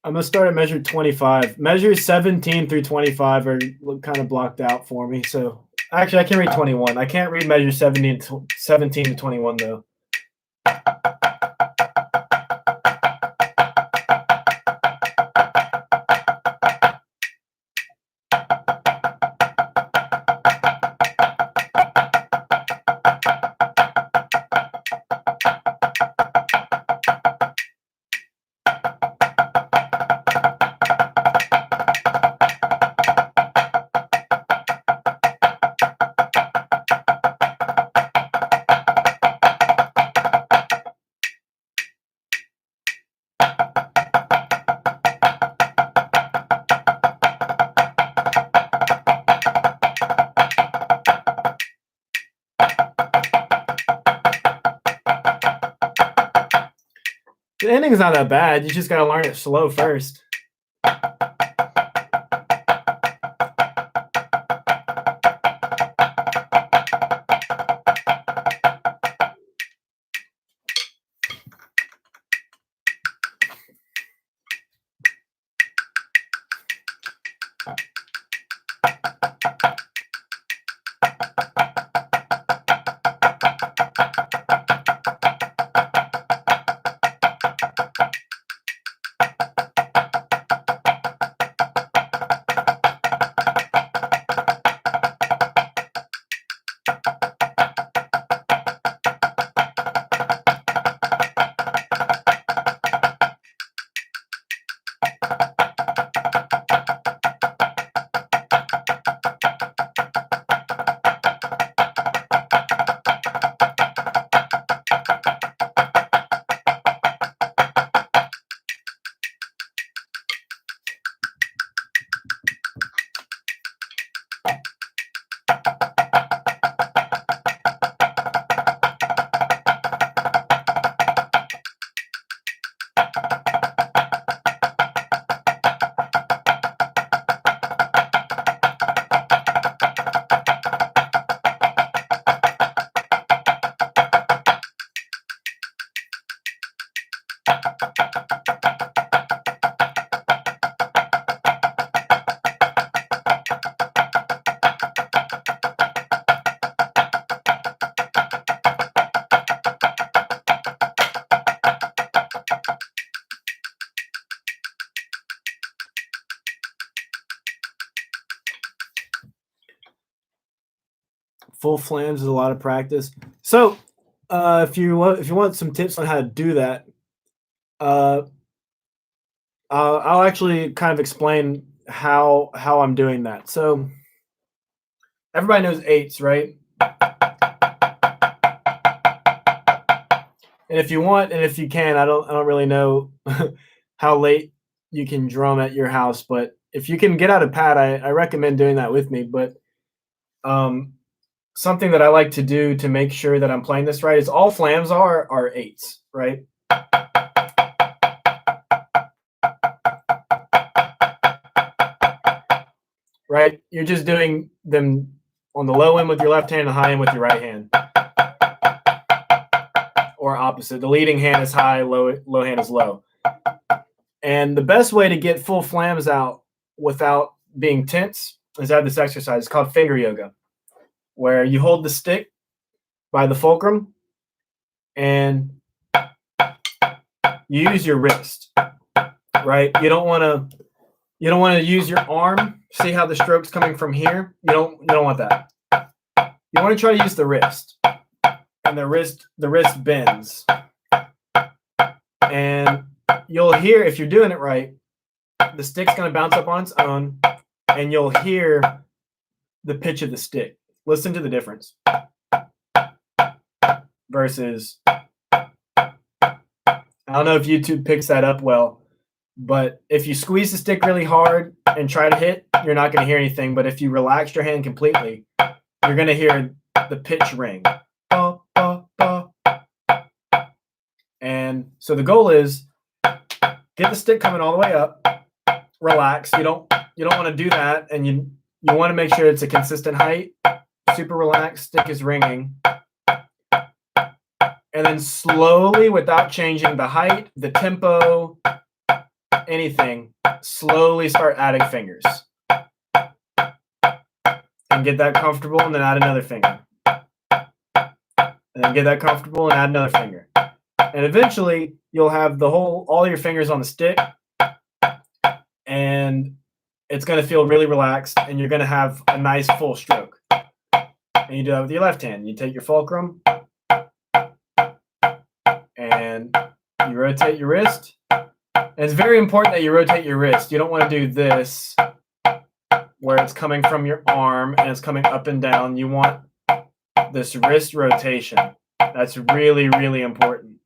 I'm gonna start at measure 25. Measures 17 through 25 are kind of blocked out for me. So actually, I can read 21. I can't read measure 17 to 21 though. The ending's not that bad. You just gotta learn it slow first. Full flams is a lot of practice. So, if you want some tips on how to do that, uh, I'll actually kind of explain how I'm doing that. So, everybody knows eights, right? And if you want, and if you can, I don't really know how late you can drum at your house, but if you can get out a pad, I recommend doing that with me. But um, something that I like to do to make sure that I'm playing this right is all flams are eights, right? Right? You're just doing them on the low end with your left hand and the high end with your right hand. Or opposite. The leading hand is high, low hand is low. And the best way to get full flams out without being tense is have this exercise. It's called finger yoga, where you hold the stick by the fulcrum and you use your wrist, right? You don't want to use your arm. See how the stroke's coming from here? You don't want that. You want to try to use the wrist. And the wrist bends. And you'll hear, if you're doing it right, the stick's going to bounce up on its own, and you'll hear the pitch of the stick. Listen to the difference. Versus, I don't know if YouTube picks that up well, but if you squeeze the stick really hard and try to hit, you're not going to hear anything. But if you relax your hand completely, you're going to hear the pitch ring. And so the goal is get the stick coming all the way up, relax. You don't want to do that, and you want to make sure it's a consistent height. Super relaxed, stick is ringing. And then slowly, without changing the height, the tempo, anything, slowly start adding fingers. And get that comfortable, and then add another finger. And then get that comfortable and add another finger. And eventually, you'll have all your fingers on the stick, and it's going to feel really relaxed, and you're going to have a nice full stroke. And you do that with your left hand. You take your fulcrum, and you rotate your wrist. And it's very important that you rotate your wrist. You don't want to do this, where it's coming from your arm and it's coming up and down. You want this wrist rotation. That's really, really important.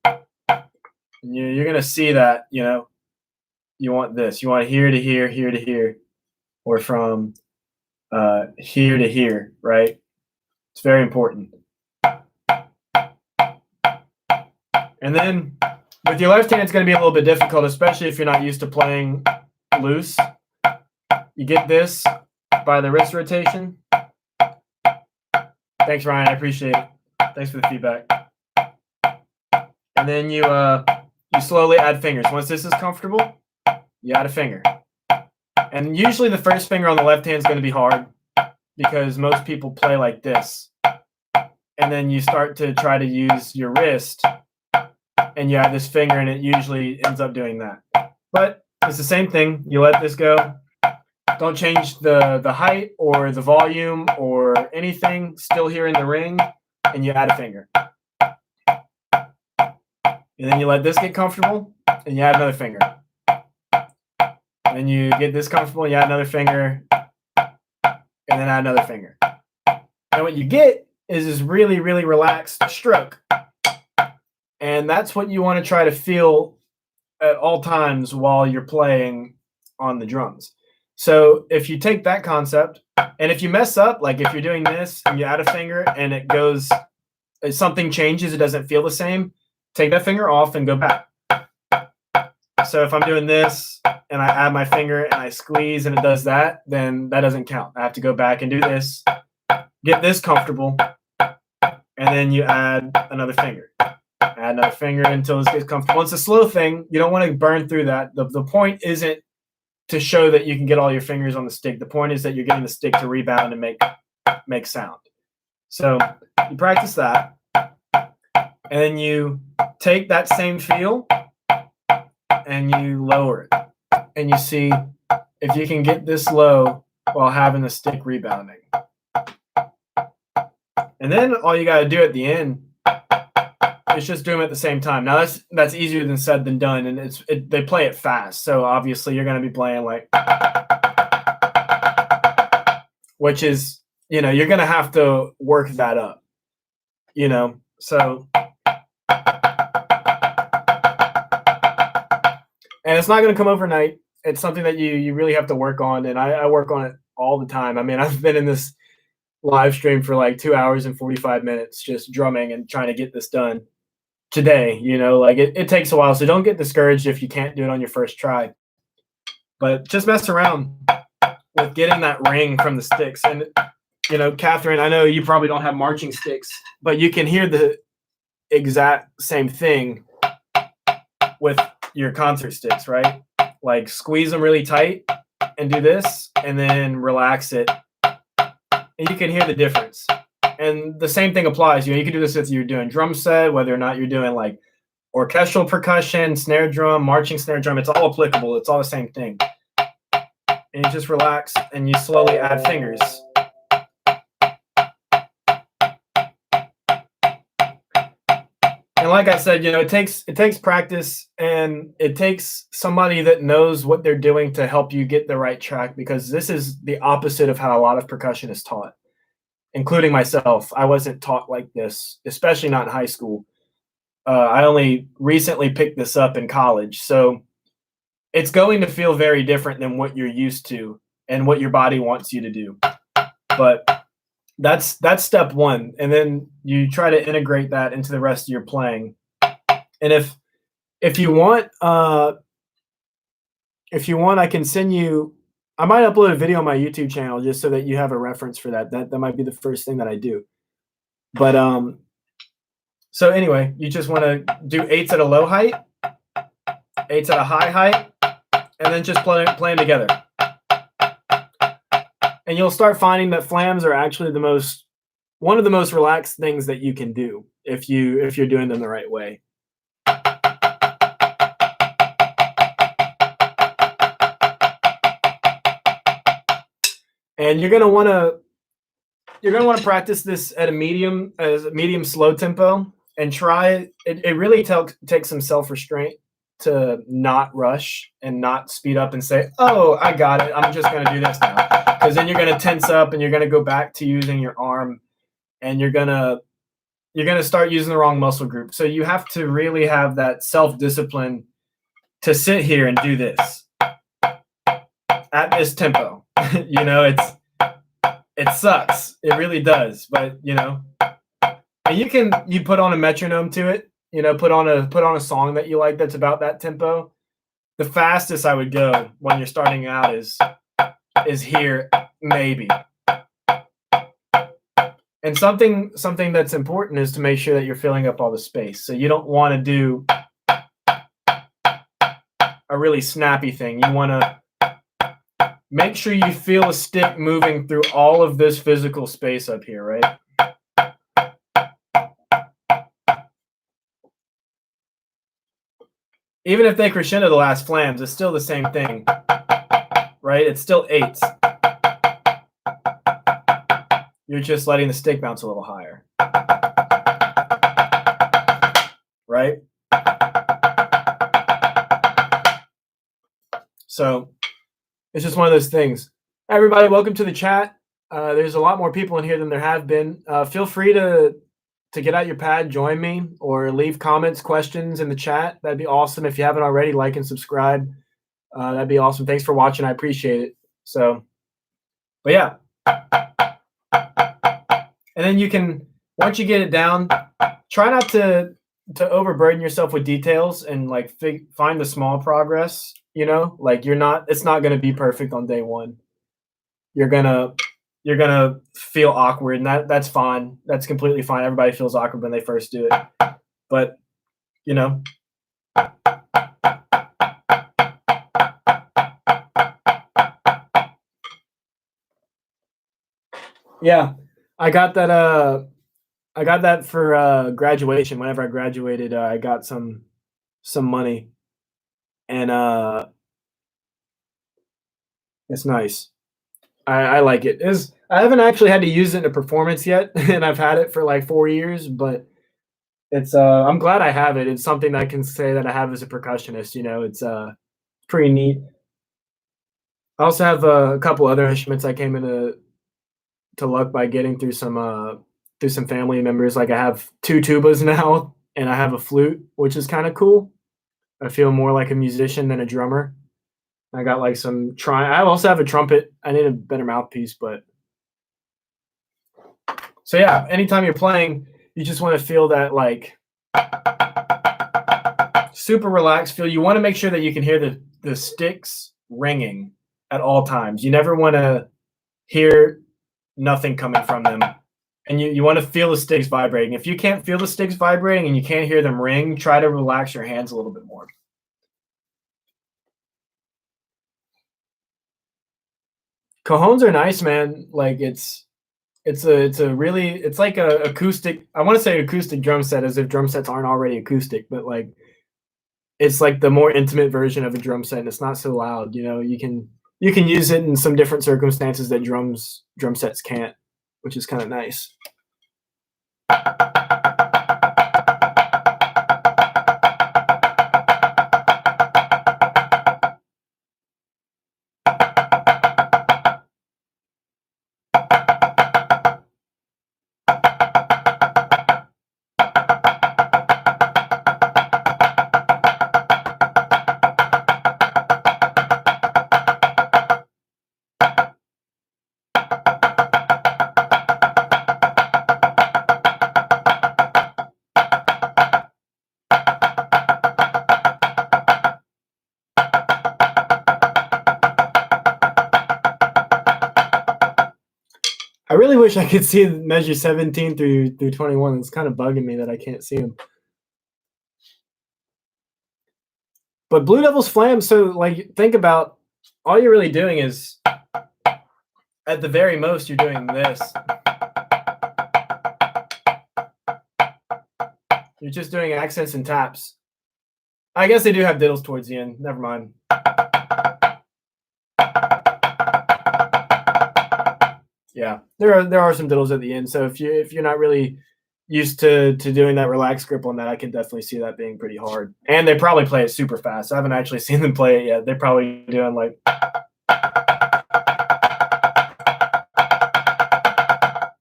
You're going to see that, you want this. You want here to here, here to here, or from here to here, right? It's very important. And then with your left hand, it's going to be a little bit difficult, especially if you're not used to playing loose. You get this by the wrist rotation. Thanks, Ryan. I appreciate it. Thanks for the feedback. And then you slowly add fingers. Once this is comfortable, you add a finger. And usually the first finger on the left hand is going to be hard because most people play like this. And then you start to try to use your wrist, and you add this finger, and it usually ends up doing that. But it's the same thing. You let this go. Don't change the height or the volume or anything. Still here in the ring, and you add a finger. And then you let this get comfortable, and you add another finger. And then you get this comfortable, and you add another finger, and then add another finger. And what you get is this really, really relaxed stroke. And that's what you want to try to feel at all times while you're playing on the drums. So if you take that concept, and if you mess up, like if you're doing this and you add a finger and it goes, something changes, it doesn't feel the same, take that finger off and go back. So if I'm doing this and I add my finger and I squeeze and it does that, then that doesn't count. I have to go back and do this, get this comfortable, and then you add another finger. Add another finger until this gets comfortable. It's a slow thing. You don't want to burn through that. The point isn't to show that you can get all your fingers on the stick. The point is that you're getting the stick to rebound and make sound. So you practice that, and then you take that same feel and you lower it. And you see if you can get this low while having the stick rebounding. And then all you got to do at the end is just do them at the same time. Now that's easier than said than done, and they play it fast. So obviously you're going to be playing like, which is, you know, you're going to have to work that up, you know. So, and it's not going to come overnight. It's something that you really have to work on, and I work on it all the time. I mean, I've been in this live stream for like 2 hours and 45 minutes just drumming and trying to get this done today. You know, like it takes a while, so don't get discouraged if you can't do it on your first try. But just mess around with getting that ring from the sticks. And, you know, Catherine, I know you probably don't have marching sticks, but you can hear the exact same thing with your concert sticks, right? Like squeeze them really tight and do this, and then relax it. And you can hear the difference. And the same thing applies. You know, you can do this if you're doing drum set, whether or not you're doing like orchestral percussion, snare drum, marching snare drum. It's all applicable. It's all the same thing. And you just relax and you slowly add fingers. And like I said, you know, it takes practice, and it takes somebody that knows what they're doing to help you get the right track, because this is the opposite of how a lot of percussion is taught, including myself. I wasn't taught like this, especially not in high school. I only recently picked this up in college. So it's going to feel very different than what you're used to and what your body wants you to do. But that's step one. And then you try to integrate that into the rest of your playing. And if you want, I can send you, I might upload a video on my YouTube channel just so that you have a reference for that. That might be the first thing that I do. But so anyway, you just want to do eights at a low height, eights at a high height, and then just playing together. And you'll start finding that flams are actually one of the most relaxed things that you can do if you're doing them the right way. And you're gonna want to practice this at a medium slow tempo, and try it really takes some self-restraint to not rush and not speed up and say, oh, I got it, I'm just going to do this now. Because then you're going to tense up and you're going to go back to using your arm, and you're going to start using the wrong muscle group. So you have to really have that self-discipline to sit here and do this at this tempo. You know, it sucks. It really does. But, you know, and you put on a metronome to it. You know, put on a song that you like that's about that tempo. The fastest I would go when you're starting out is here, maybe. And something that's important is to make sure that you're filling up all the space. So you don't want to do a really snappy thing. You want to make sure you feel a stick moving through all of this physical space up here, right? Even if they crescendo the last flams, it's still the same thing, right? It's still eights. You're just letting the stick bounce a little higher, right? So it's just one of those things. Everybody, welcome to the chat. There's a lot more people in here than there have been. Feel free to get out your pad, join me, or leave comments, questions in the chat. That'd be awesome. If you haven't already, like and subscribe. That'd be awesome. Thanks for watching. I appreciate it. So, but yeah. And then you can, once you get it down, try not to overburden yourself with details, and like find the small progress, you know, like it's not going to be perfect on day one. You're going to feel awkward, and that's fine. That's completely fine. Everybody feels awkward when they first do it. But, you know, yeah, I got that for graduation. Whenever I graduated, I got some money, and it's nice. I like it. I haven't actually had to use it in a performance yet, and I've had it for like 4 years, but I'm glad I have it. It's something that I can say that I have as a percussionist. It's pretty neat. I also have a couple other instruments I came into to luck by getting through some family members. Like I have two tubas now, and I have a flute, which is kind of cool. I feel more like a musician than a drummer. I got like some try. I also have a trumpet. I need a better mouthpiece, but so yeah. Anytime you're playing, you just want to feel that like super relaxed feel. You want to make sure that you can hear the sticks ringing at all times. You never want to hear nothing coming from them. And you want to feel the sticks vibrating. If you can't feel the sticks vibrating and you can't hear them ring, try to relax your hands a little bit more. Cajones are nice, man. Like it's like a acoustic. I want to say acoustic drum set, as if drum sets aren't already acoustic, but like it's like the more intimate version of a drum set, and it's not so loud. You can use it in some different circumstances that drum sets can't, which is kind of nice. I really wish I could see measure 17 through 21. It's kind of bugging me that I can't see them. But Blue Devil's Flam, so like think about all you're really doing is at the very most you're doing this. You're just doing accents and taps. I guess they do have diddles towards the end. Never mind. Yeah, there are some diddles at the end. So if you're not really used to doing that relaxed grip on that, I can definitely see that being pretty hard. And they probably play it super fast. I haven't actually seen them play it yet. They're probably doing like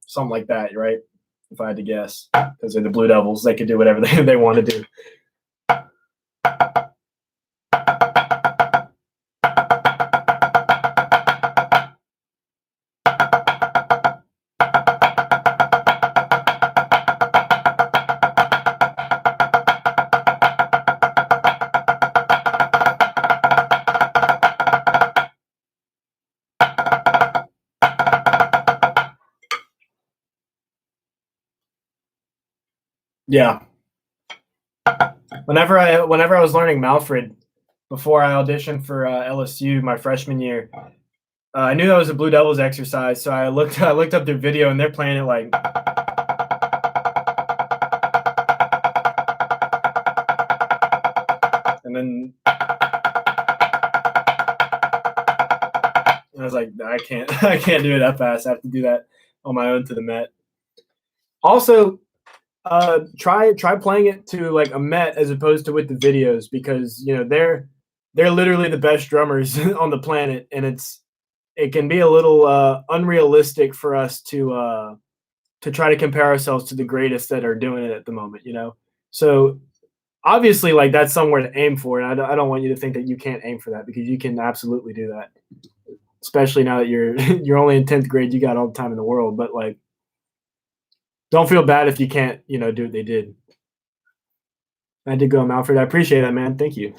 something like that, right? If I had to guess, because they're the Blue Devils, they could do whatever they want to do. Yeah. Whenever I was learning Malfred before I auditioned for LSU my freshman year, I knew that was a Blue Devils exercise, so I looked up their video and they're playing it like. And then I was like, I can't do it that fast. I have to do that on my own to the Met. Also, try playing it to like a Met as opposed to with the videos, because they're literally the best drummers on the planet, and it can be a little unrealistic for us to try to compare ourselves to the greatest that are doing it at the moment. So obviously, like that's somewhere to aim for, and I don't want you to think that you can't aim for that, because you can absolutely do that. Especially now that you're you're only in 10th grade, you got all the time in the world. But like, don't feel bad if you can't, do what they did. I did go on Alfred. I appreciate that, man. Thank you.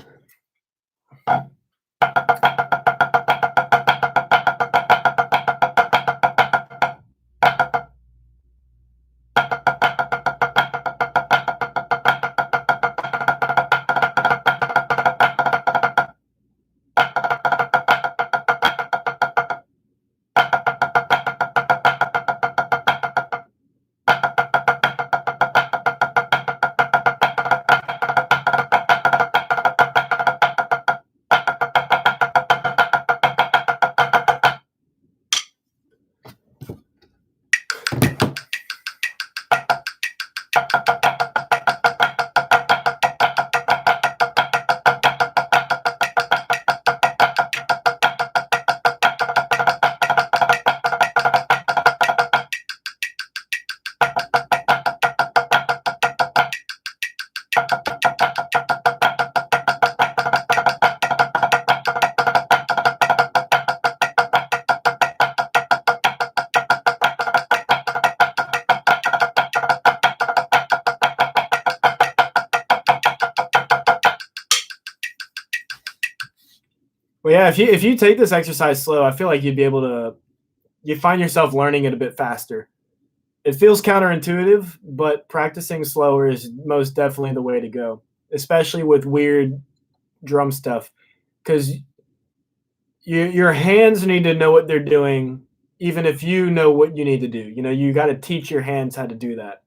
Well, yeah, if you take this exercise slow, I feel like you'd be able to you find yourself learning it a bit faster. It feels counterintuitive, but practicing slower is most definitely the way to go, especially with weird drum stuff, because your hands need to know what they're doing, even if you know what you need to do. You know, you got to teach your hands how to do that.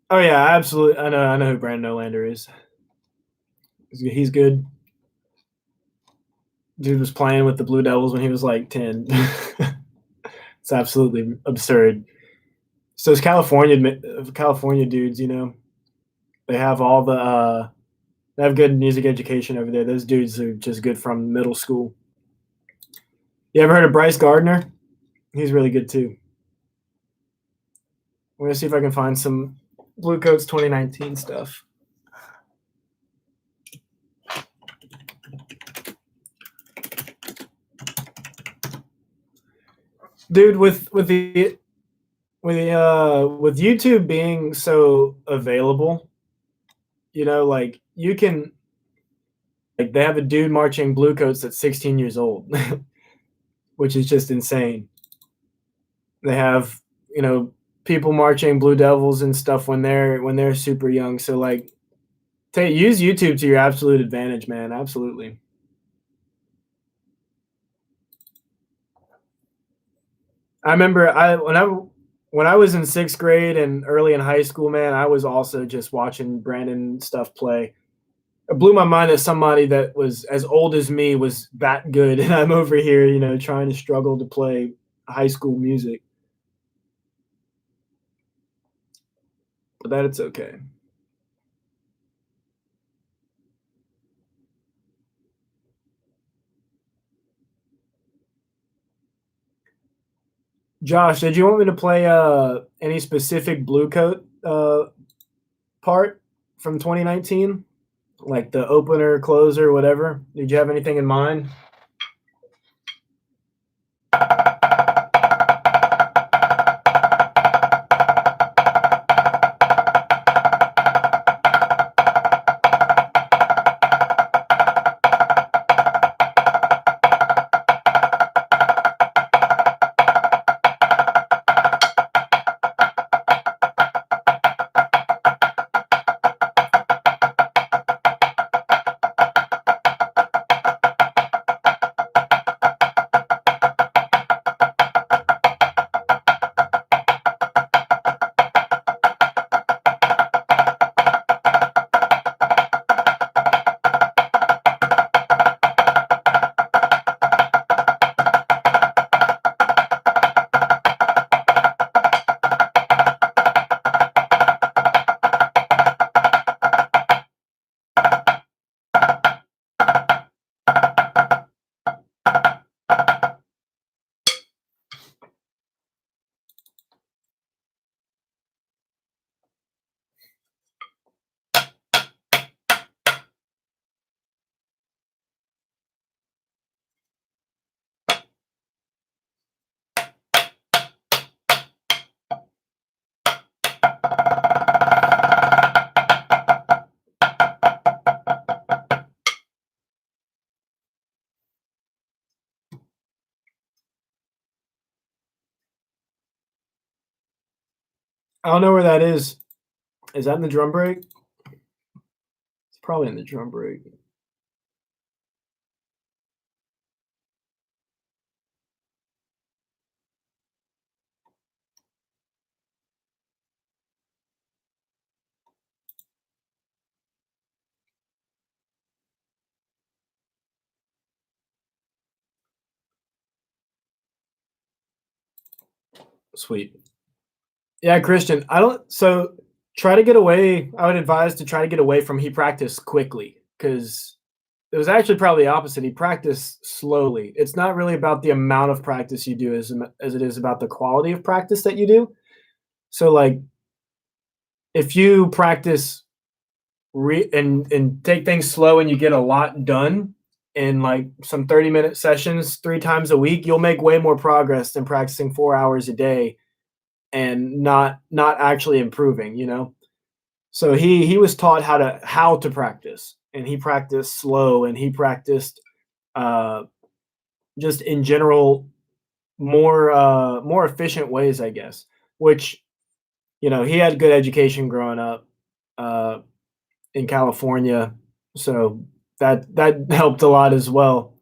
Oh yeah, absolutely. I know who Brandon Olander is. He's good. Dude was playing with the Blue Devils when he was like 10. It's absolutely absurd. So it's California dudes, you know. They have all the they have good music education over there. Those dudes are just good from middle school. You ever heard of Bryce Gardner? He's really good too. I'm gonna see if I can find some Blue Coats 2019 stuff. Dude, with YouTube being so available, you know, like you can like they have a dude marching Blue Coats that's 16 years old, which is just insane. They have, you know, people marching Blue Devils and stuff when they're super young. So like use YouTube to your absolute advantage, man. Absolutely. I remember when I was in sixth grade and early in high school, man, I was also just watching Brandon stuff play. It blew my mind that somebody that was as old as me was that good, and I'm over here, you know, trying to struggle to play high school music. But that it's okay. Josh, did you want me to play any specific Blue Coat part from 2019? Like the opener, closer, whatever? Did you have anything in mind? I don't know where that is. Is that in the drum break? It's probably in the drum break. Sweet. Yeah, Christian. I don't. So try to get away. I would advise to try to get away from he practiced quickly because it was actually probably the opposite. He practiced slowly. It's not really about the amount of practice you do as it is about the quality of practice that you do. So like if you practice and take things slow and you get a lot done in like some 30-minute sessions 3 times a week, you'll make way more progress than practicing 4 hours a day and not actually improving, you know? So he was taught how to practice, and he practiced slow, and he practiced uh, just in general more efficient ways, I guess. Which he had good education growing up uh, in California, so that helped a lot as well.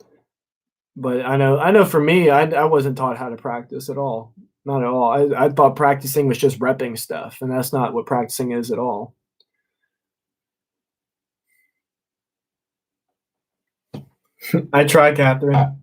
But I know for me, I wasn't taught how to practice at all, not at all. I thought practicing was just repping stuff, and that's not what practicing is at all. I try, Catherine.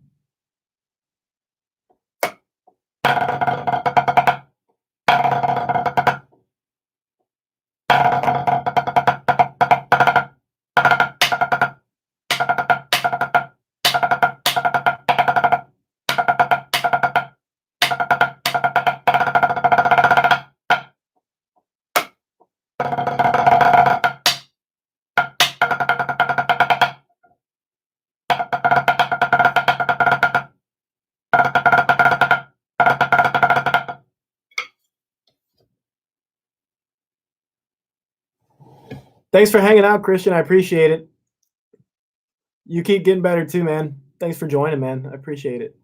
Thanks for hanging out, Christian. I appreciate it. You keep getting better too, man. Thanks for joining, man. I appreciate it.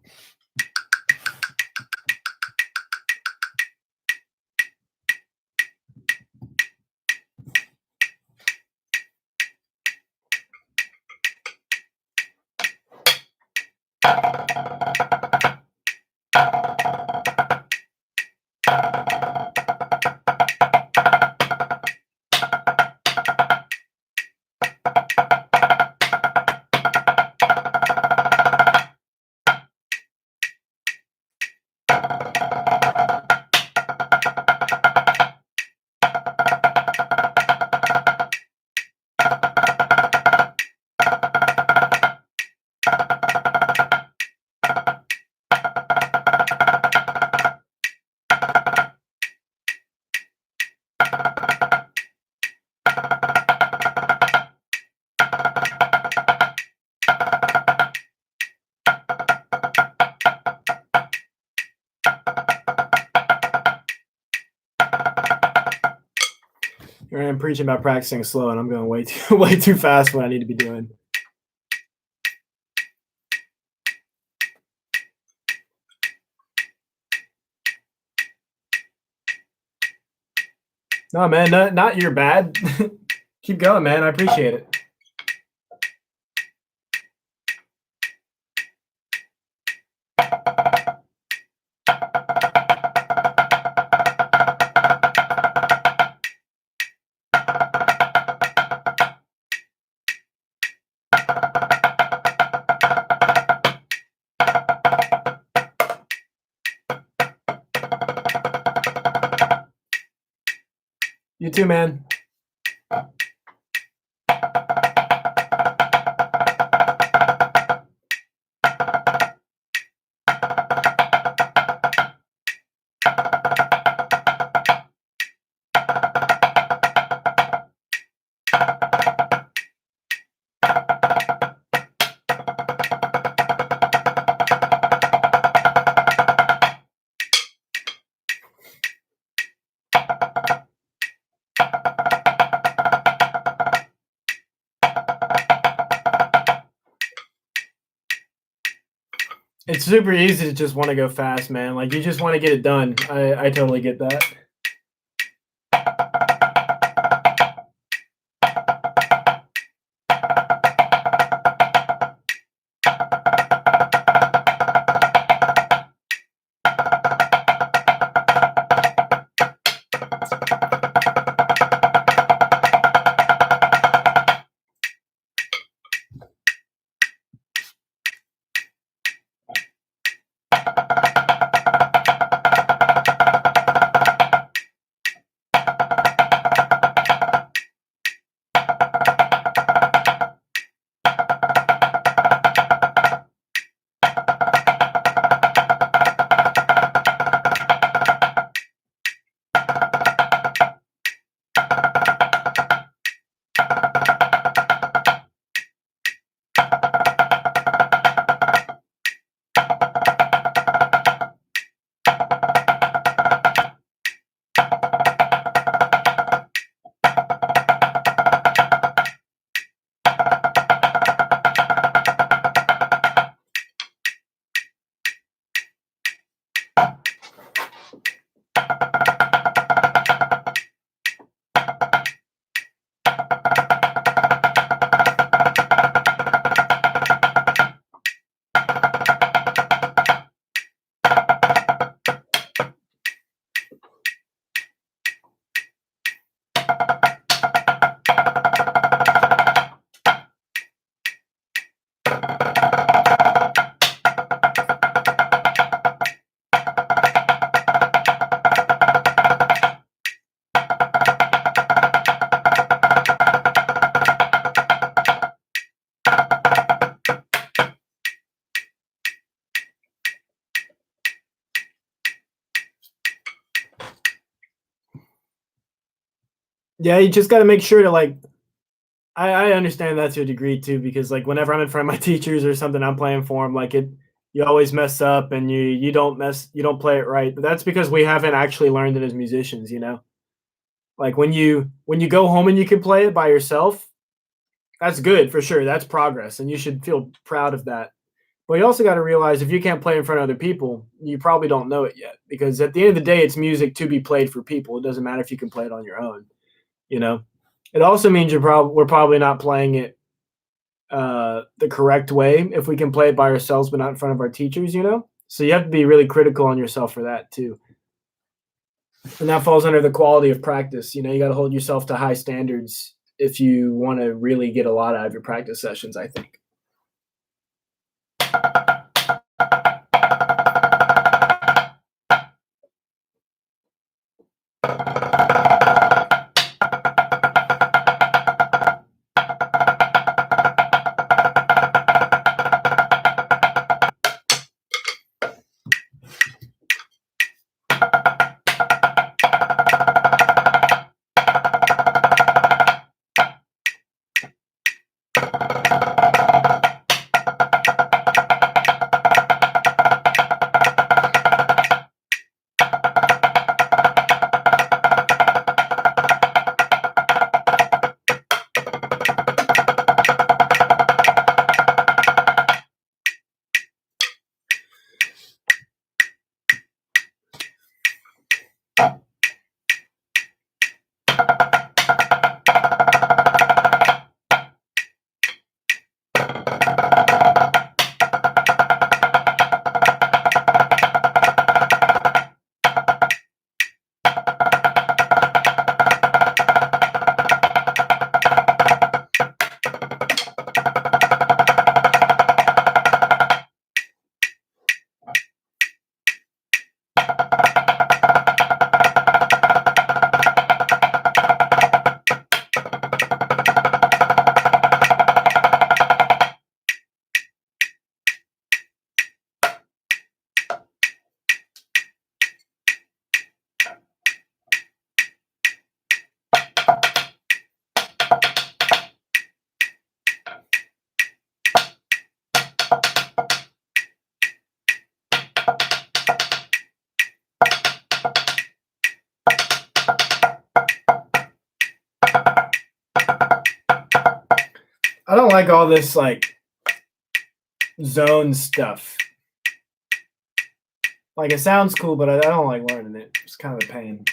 Here I am preaching about practicing slow, and I'm going way too way too fast what I need to be doing. No, man, not your bad. Keep going, man. I appreciate it. You too, man. It's super easy to just want to go fast, man. Like you just want to get it done. I totally get that. Yeah, you just got to make sure to like. I understand that to a degree too, because like whenever I'm in front of my teachers or something, I'm playing for them. Like it, you always mess up and you don't play it right. But that's because we haven't actually learned it as musicians. You know, like when you go home and you can play it by yourself, that's good for sure. That's progress, and you should feel proud of that. But you also got to realize if you can't play in front of other people, you probably don't know it yet. Because at the end of the day, it's music to be played for people. It doesn't matter if you can play it on your own. You know, it also means we're probably not playing it the correct way if we can play it by ourselves but not in front of our teachers. You know, so you have to be really critical on yourself for that too. And that falls under the quality of practice. You know, you got to hold yourself to high standards if you want to really get a lot out of your practice sessions. I think. I don't like all this like zone stuff. Like it sounds cool, but I don't like learning it. It's kind of a pain.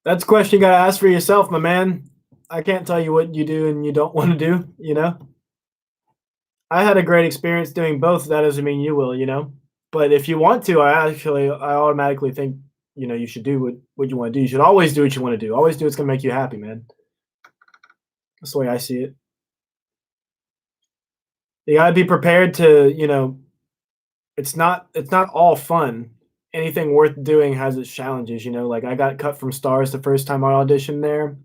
That's a question you gotta ask for yourself, my man. I can't tell you what you do and you don't want to do, you know? I had a great experience doing both. That doesn't mean you will, you know? But if you want to, I automatically think, you should do what you want to do. You should always do what you want to do. Always do what's gonna make you happy, man. That's the way I see it. You gotta be prepared to, it's not all fun. Anything worth doing has its challenges, like I got cut from Stars the first time I auditioned there.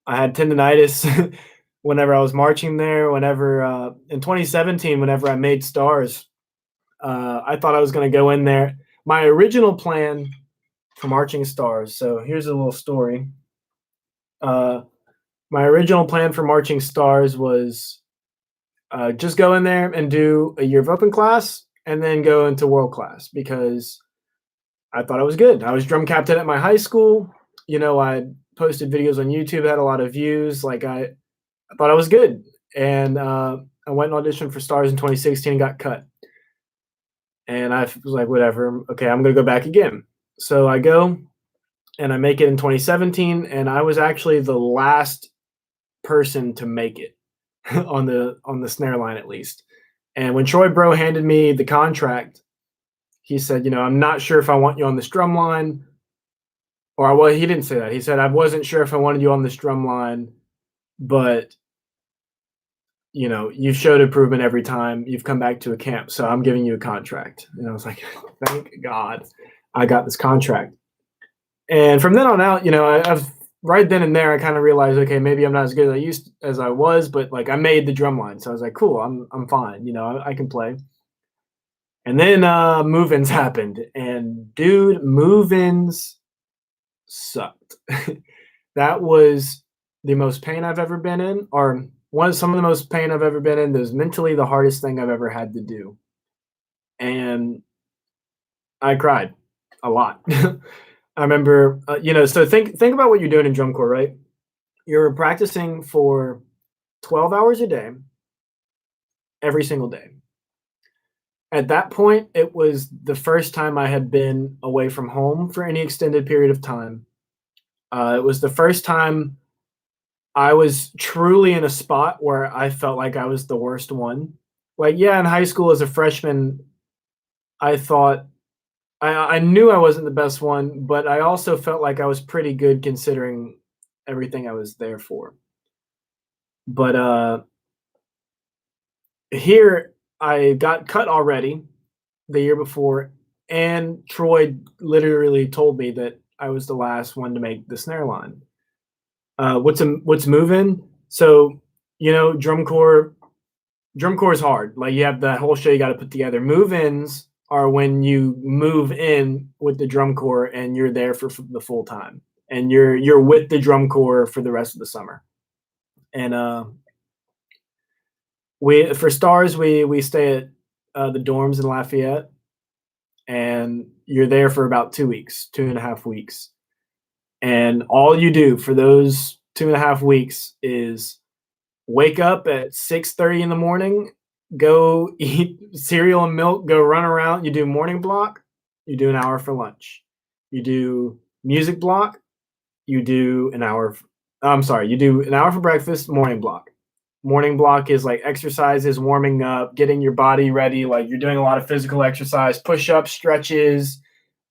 I had tendonitis whenever I was marching there. Whenever in 2017, whenever I made Stars, I thought I was going to go in there. My original plan for marching Stars. So here's a little story. Uh, my original plan for marching Stars was just go in there and do a year of open class and then go into world class because I thought I was good. I was drum captain at my high school. I posted videos on YouTube, had a lot of views. Like I thought I was good. And I went and auditioned for Stars in 2016 and got cut. And I was like, whatever. Okay, I'm going to go back again. So I go and I make it in 2017. And I was actually the last person to make it on the snare line, at least. And when Troy Bro handed me the contract, he said, I'm not sure if I want you on this drum line. Or, well, he didn't say that. He said, I wasn't sure if I wanted you on this drum line, but you've showed improvement every time you've come back to a camp, so I'm giving you a contract. And I was like, thank God I got this contract. And from then on out, I've right then and there, I kind of realized, okay, maybe I'm not as good as I was, but like I made the drum line. So I was like, cool, I'm fine. I can play. And then move-ins happened. And dude, move-ins sucked. That was the most pain I've ever been in, or some of the most pain I've ever been in. That was mentally the hardest thing I've ever had to do. And I cried a lot. I remember, so think about what you're doing in drum corps, right? You're practicing for 12 hours a day, every single day. At that point, it was the first time I had been away from home for any extended period of time. It was the first time I was truly in a spot where I felt like I was the worst one. Like, yeah, in high school as a freshman, I thought I knew I wasn't the best one, but I also felt like I was pretty good considering everything I was there for. But here I got cut already the year before, and Troy literally told me that I was the last one to make the snare line. What's moving? So, drum corps is hard. Like you have that whole show you got to put together. Move-ins are when you move in with the drum corps and you're there for the full time, and you're with the drum corps for the rest of the summer. And we for Stars we stay at the dorms in Lafayette, and you're there for about 2 weeks, 2.5 weeks, and all you do for those 2.5 weeks is wake up at 6:30 in the morning, go eat cereal and milk, go run around. You do morning block, you do an hour for lunch. You do music block, you do an hour. You do an hour for breakfast, morning block. Morning block is like exercises, warming up, getting your body ready. Like you're doing a lot of physical exercise, push-ups, stretches,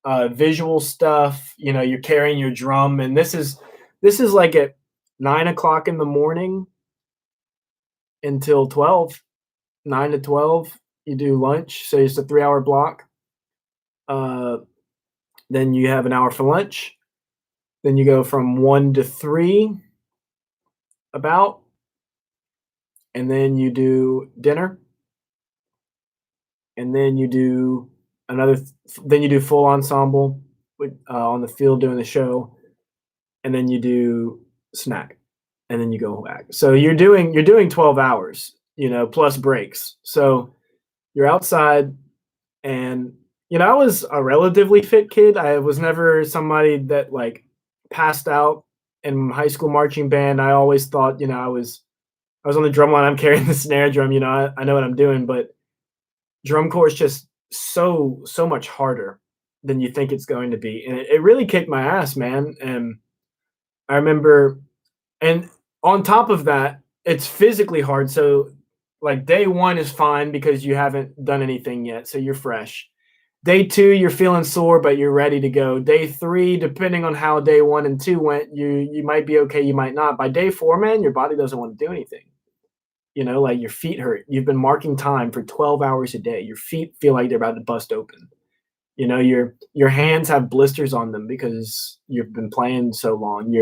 visual stuff. You're carrying your drum, and this is like at 9 o'clock in the morning until 12, 9 to 12. You do lunch, so it's a 3-hour block. Then you have an hour for lunch. Then you go from 1 to 3 about, and then you do dinner. And then you do then you do full ensemble on the field doing the show. And then you do snack, and then you go back. So you're doing 12 hours, plus breaks. So you're outside, and I was a relatively fit kid. I was never somebody that like passed out in high school marching band. I always thought, I was on the drum line, I'm carrying the snare drum, I know what I'm doing, but drum corps is just so much harder than you think it's going to be. And it really kicked my ass, man. And I remember, and on top of that, it's physically hard. So, like day one is fine because you haven't done anything yet, so you're fresh. Day two, you're feeling sore, but you're ready to go. Day three, depending on how day one and two went, you might be okay, you might not. By day four, man, your body doesn't want to do anything. Like your feet hurt. You've been marking time for 12 hours a day. Your feet feel like they're about to bust open. Your hands have blisters on them because you've been playing so long.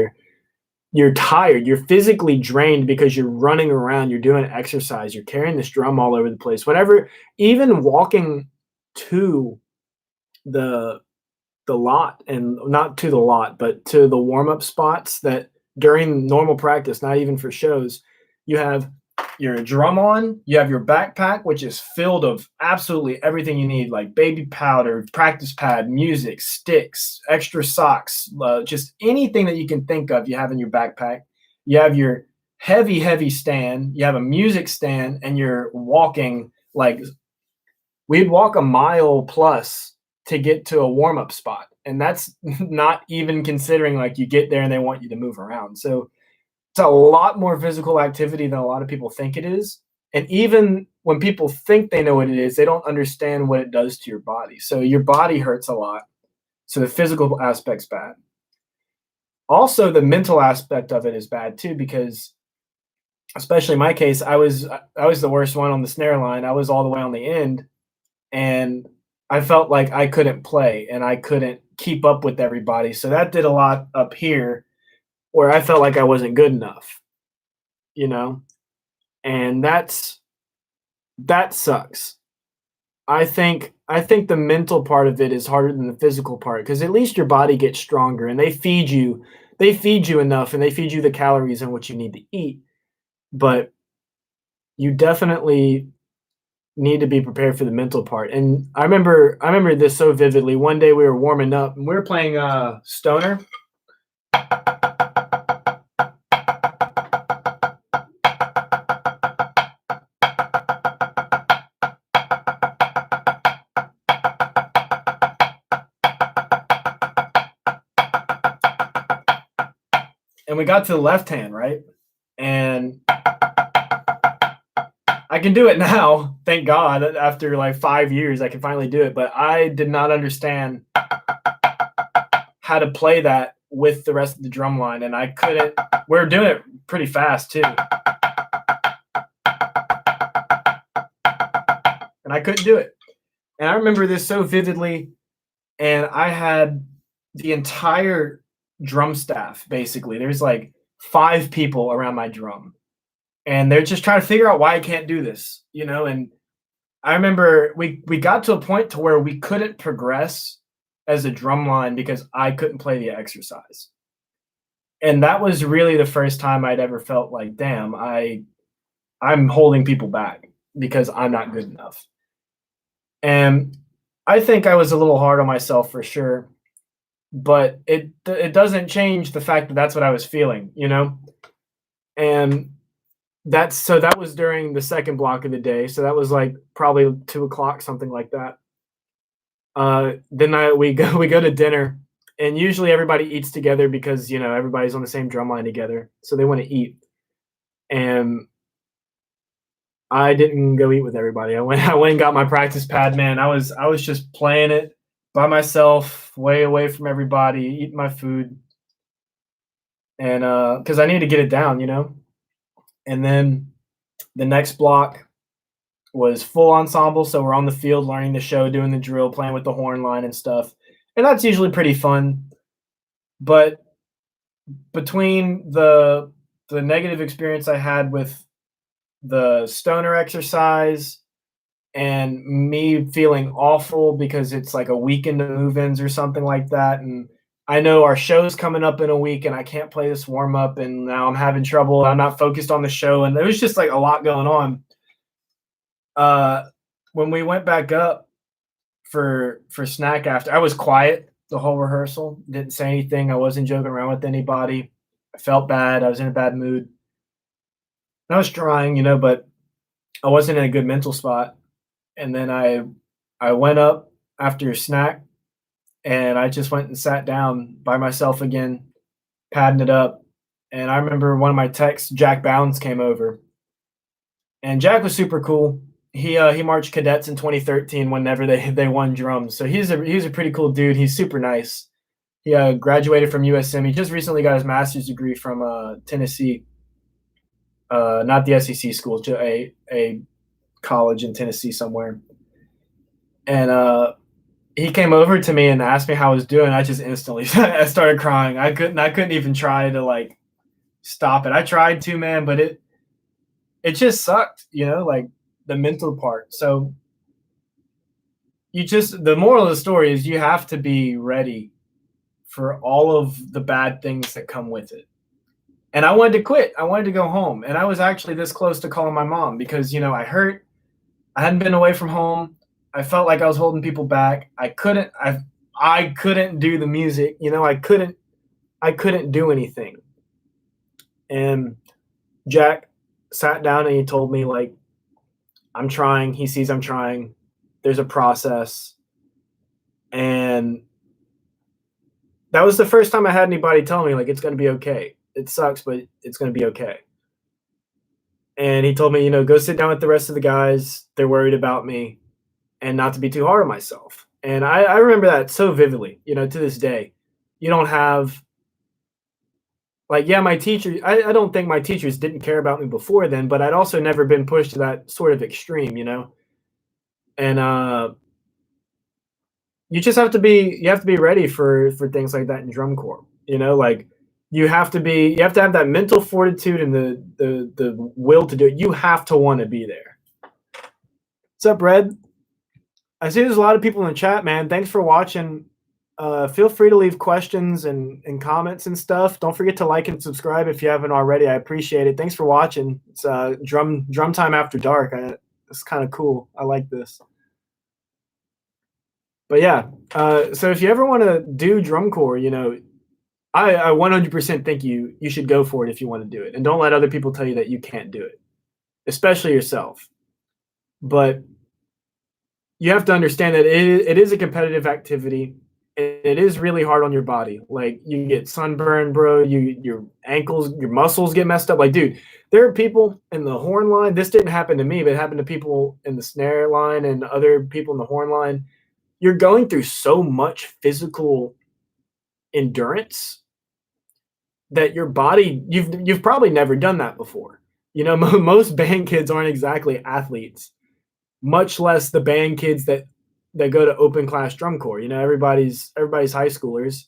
You're tired. You're physically drained because you're running around. You're doing exercise. You're carrying this drum all over the place. Whenever, even walking to the the lot, and not to the lot, but to the warm up spots that during normal practice, not even for shows, you have your drum on, you have your backpack, which is filled of absolutely everything you need, like baby powder, practice pad, music, sticks, extra socks, just anything that you can think of, you have in your backpack. You have your heavy, heavy stand, you have a music stand, and you're walking like we'd walk a mile plus to get to a warm up spot. And that's not even considering like you get there and they want you to move around. So it's a lot more physical activity than a lot of people think it is. And even when people think they know what it is, they don't understand what it does to your body. So your body hurts a lot. So the physical aspect's bad. Also, the mental aspect of it is bad too, because especially in my case, I was the worst one on the snare line. I was all the way on the end, and I felt like I couldn't play and I couldn't keep up with everybody. So that did a lot up here where I felt like I wasn't good enough, you know? And that sucks. I think the mental part of it is harder than the physical part because at least your body gets stronger and they feed you enough and they feed you the calories and what you need to eat. But you definitely need to be prepared for the mental part. And I remember this so vividly. One day we were warming up and we were playing stoner. And we got to the left hand, right? And I can do it now, thank God. After like 5 years, I can finally do it. But I did not understand how to play that with the rest of the drum line, and I couldn't. We were doing it pretty fast too, and I couldn't do it. And I remember this so vividly. And I had the entire drum staff basically. There's like 5 people around my drum, and they're just trying to figure out why I can't do this. And I remember we got to a point to where we couldn't progress as a drum line because I couldn't play the exercise. And that was really the first time I'd ever felt like, damn, I'm holding people back because I'm not good enough. And I think I was a little hard on myself for sure, but it doesn't change the fact that that's what I was feeling. And that was during the second block of the day. So that was like probably 2 o'clock, something like that. Then we go to dinner, and usually everybody eats together because everybody's on the same drum line together, so they want to eat. And I didn't go eat with everybody. I went and got my practice pad, man. I was just playing it by myself, way away from everybody, eating my food, and because I need to get it down. And then the next block was full ensemble, so we're on the field learning the show, doing the drill, playing with the horn line and stuff, and that's usually pretty fun. But between the negative experience I had with the stoner exercise and me feeling awful because it's like a weekend of move-ins or something like that, and I know our show's coming up in a week and I can't play this warm up, and now I'm having trouble. I'm not focused on the show, and there was just like a lot going on. Uh, when we went back up for snack after, I was quiet the whole rehearsal. Didn't say anything. I wasn't joking around with anybody. I felt bad. I was in a bad mood. I was trying, but I wasn't in a good mental spot. And then I went up after a snack, and I just went and sat down by myself again. padding it up. And I remember one of my techs, Jack Bounds, came over, and Jack was super cool. He marched cadets in 2013 whenever they won drums. So he's a pretty cool dude. He's super nice. He graduated from USM. He just recently got his master's degree from Tennessee, not the SEC school, just a college in Tennessee somewhere. And he came over to me and asked me how I was doing. I just instantly I started crying. I couldn't even try to like stop it. I tried to, man, but it just sucked, like the mental part. So the moral of the story is you have to be ready for all of the bad things that come with it. And I wanted to quit. I wanted to go home. And I was actually this close to calling my mom because, I hurt. I hadn't been away from home. I felt like I was holding people back. I couldn't do the music. I couldn't do anything. And Jack sat down and he told me, like, I'm trying. He sees I'm trying. There's a process. And that was the first time I had anybody tell me, like, it's going to be okay. It sucks, but it's going to be okay. And he told me, go sit down with the rest of the guys. They're worried about me, and not to be too hard on myself. And I remember that so vividly, to this day. You don't have, like, yeah, my teacher, I don't think my teachers didn't care about me before then, but I'd also never been pushed to that sort of extreme, And you just have to be ready for things like that in drum corps. Like you have to have that mental fortitude and the will to do it. You have to want to be there. What's up, Red? I see there's a lot of people in the chat, man. Thanks for watching. Feel free to leave questions and comments and stuff. Don't forget to like and subscribe if you haven't already. I appreciate it. Thanks for watching. It's drum time after dark. It's kind of cool. I like this. But yeah, so if you ever want to do drum corps, I 100% think you should go for it if you want to do it, and don't let other people tell you that you can't do it, especially yourself. But you have to understand that it is a competitive activity. It is really hard on your body. Like you get sunburn, bro. Your ankles, your muscles get messed up. Like, dude, there are people in the horn line. This didn't happen to me, but it happened to people in the snare line and other people in the horn line. You're going through so much physical endurance that your body, you've probably never done that before. Most band kids aren't exactly athletes, much less the band kids that go to open class drum corps. Everybody's high schoolers,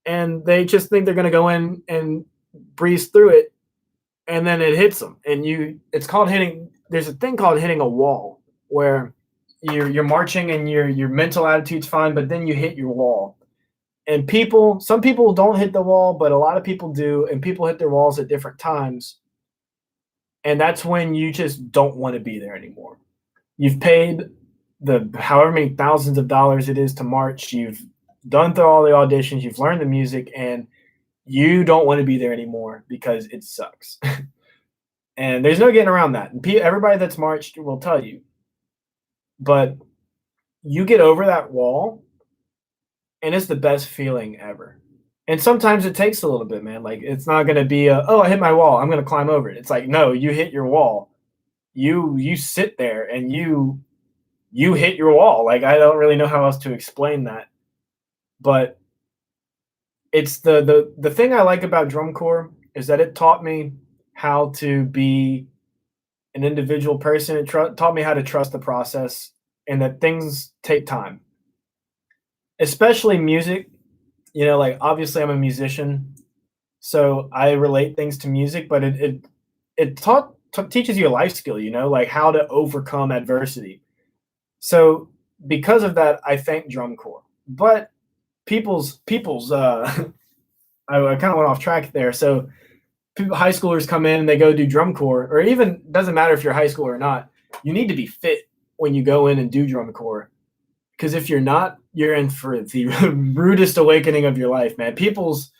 and they just think they're going to go in and breeze through it, and then it hits them. And it's called hitting. There's a thing called hitting a wall where you're marching and your mental attitude's fine, but then you hit your wall. And some people don't hit the wall, but a lot of people do, and people hit their walls at different times. And that's when you just don't want to be there anymore. You've paid the however many thousands of dollars it is to march. You've done through all the auditions. You've learned the music, and you don't want to be there anymore because it sucks. And there's no getting around that. And everybody that's marched will tell you. But you get over that wall, and it's the best feeling ever. And sometimes it takes a little bit, man. Like, it's not going to be I hit my wall, I'm going to climb over it. It's like, no, you hit your wall. You sit there and you hit your wall. Like, I don't really know how else to explain that. But it's the thing I like about drum corps is that it taught me how to be an individual person. It taught me how to trust the process and that things take time, especially music. Like, obviously I'm a musician, so I relate things to music, but it teaches you a life skill, like how to overcome adversity. So because of that, I thank drum corps. But people's I kind of went off track there. So high schoolers come in and they go do drum corps, or even doesn't matter if you're high school or not. You need to be fit when you go in and do drum corps, because if you're not, you're in for the rudest awakening of your life, man. People's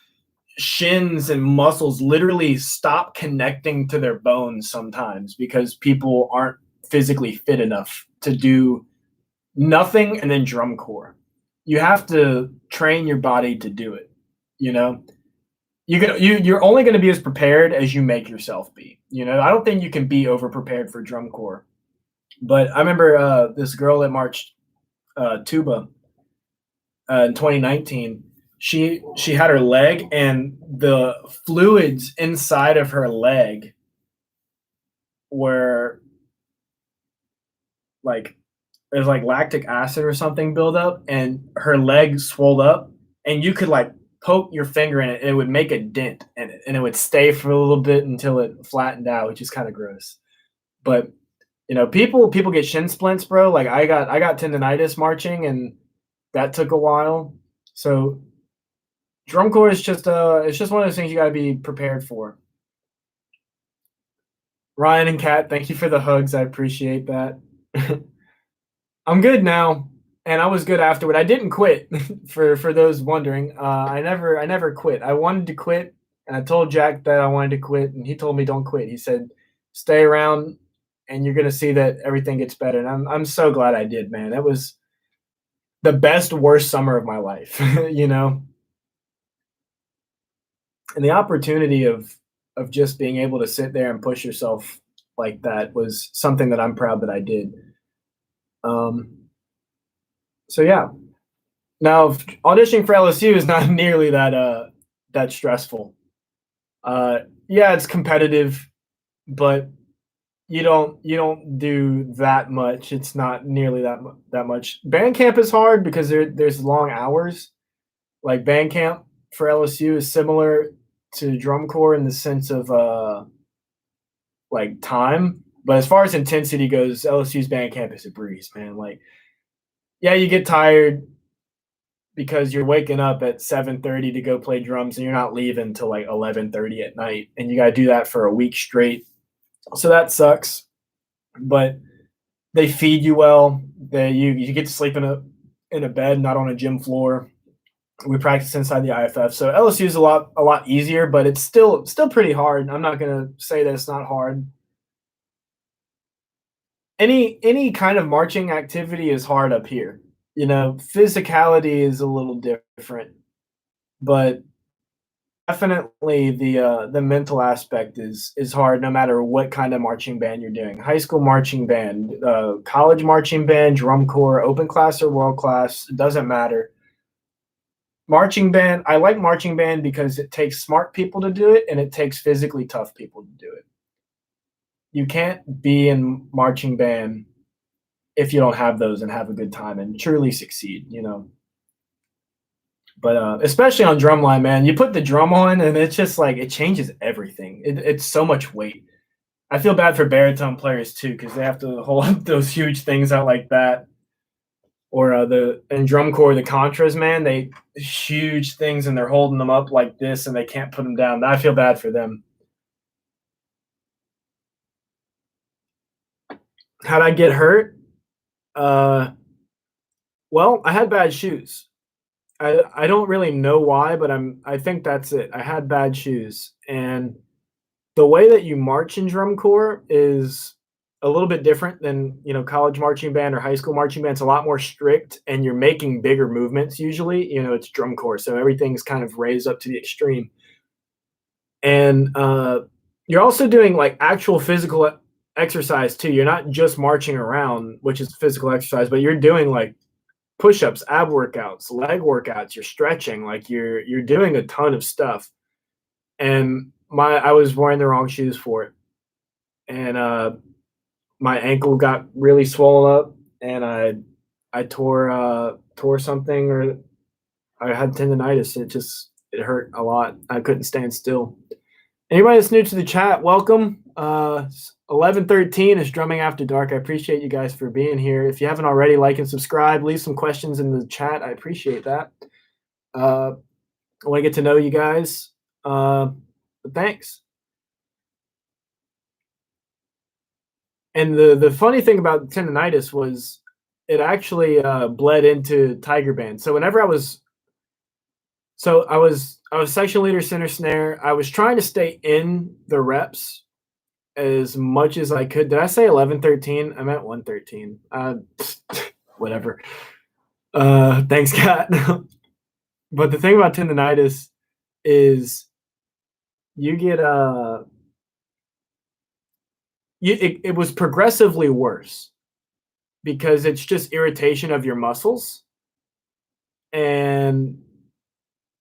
shins and muscles literally stop connecting to their bones sometimes because people aren't physically fit enough to do nothing and then drum corps. You have to train your body to do it. you're only going to be as prepared as you make yourself be. I don't think you can be over prepared for drum corps. But I remember this girl that marched tuba in 2019. She had her leg, and the fluids inside of her leg were like there's like lactic acid or something build up, and her leg swelled up, and you could like poke your finger in it, and it would make a dent, and it would stay for a little bit until it flattened out, which is kind of gross. But people get shin splints, bro. Like I got tendonitis marching, and that took a while. So drum corps is just it's just one of those things you got to be prepared for. Ryan and Kat, thank you for the hugs. I appreciate that. I'm good now, and I was good afterward. I didn't quit. for those wondering, I never quit. I wanted to quit, and I told Jack that I wanted to quit, and he told me don't quit. He said, "Stay around, and you're gonna see that everything gets better." And I'm so glad I did, man. That was the best worst summer of my life, And the opportunity of just being able to sit there and push yourself like that was something that I'm proud that I did. So yeah. Now auditioning for LSU is not nearly that stressful. Yeah, it's competitive, but you don't do that much. It's not nearly that much. Band camp is hard because there's long hours. Like band camp for LSU is similar to drum corps in the sense of like time, but as far as intensity goes, LSU's band camp is a breeze, man. Like, yeah, you get tired because you're waking up at 7:30 to go play drums, and you're not leaving until like 11:30 at night, and you got to do that for a week straight. So that sucks, but they feed you well. You get to sleep in a bed, not on a gym floor. We practice inside the IFF, so LSU is a lot easier, but it's still pretty hard. I'm not gonna say that it's not hard. Any kind of marching activity is hard up here. Physicality is a little different, but definitely the mental aspect is hard no matter what kind of marching band you're doing. High school marching band, college marching band, drum corps, open class or world class, it doesn't matter. Marching band, I like marching band because it takes smart people to do it, and it takes physically tough people to do it. You can't be in marching band if you don't have those and have a good time and truly succeed, But especially on drumline, man, you put the drum on, and it's just like it changes everything. It's so much weight. I feel bad for baritone players too, because they have to hold up those huge things out like that. Or in drum corps, the contras, man, they huge things, and they're holding them up like this, and they can't put them down. I feel bad for them. How'd I get hurt? Well, I had bad shoes. I don't really know why, but I think that's it. I had bad shoes, and the way that you march in drum corps is a little bit different than college marching band or high school marching band. It's a lot more strict, and you're making bigger movements usually. It's drum corps, so everything's kind of raised up to the extreme, and you're also doing like actual physical exercise too. You're not just marching around, which is physical exercise, but you're doing like push-ups, ab workouts, leg workouts. You're stretching, like you're doing a ton of stuff. And I was wearing the wrong shoes for it, and my ankle got really swollen up, and I tore something, or I had tendonitis. It hurt a lot. I couldn't stand still. Anybody that's new to the chat, welcome. 1113 is Drumming After Dark. I appreciate you guys for being here. If you haven't already, like and subscribe. Leave some questions in the chat. I appreciate that. I want to get to know you guys. But thanks. And the funny thing about tendonitis was it actually bled into Tiger Band. So whenever I was section leader, center snare. I was trying to stay in the reps as much as I could. Did I say 1113? I meant 113. Whatever. Thanks, Kat. But the thing about tendonitis is you get it was progressively worse because it's just irritation of your muscles. And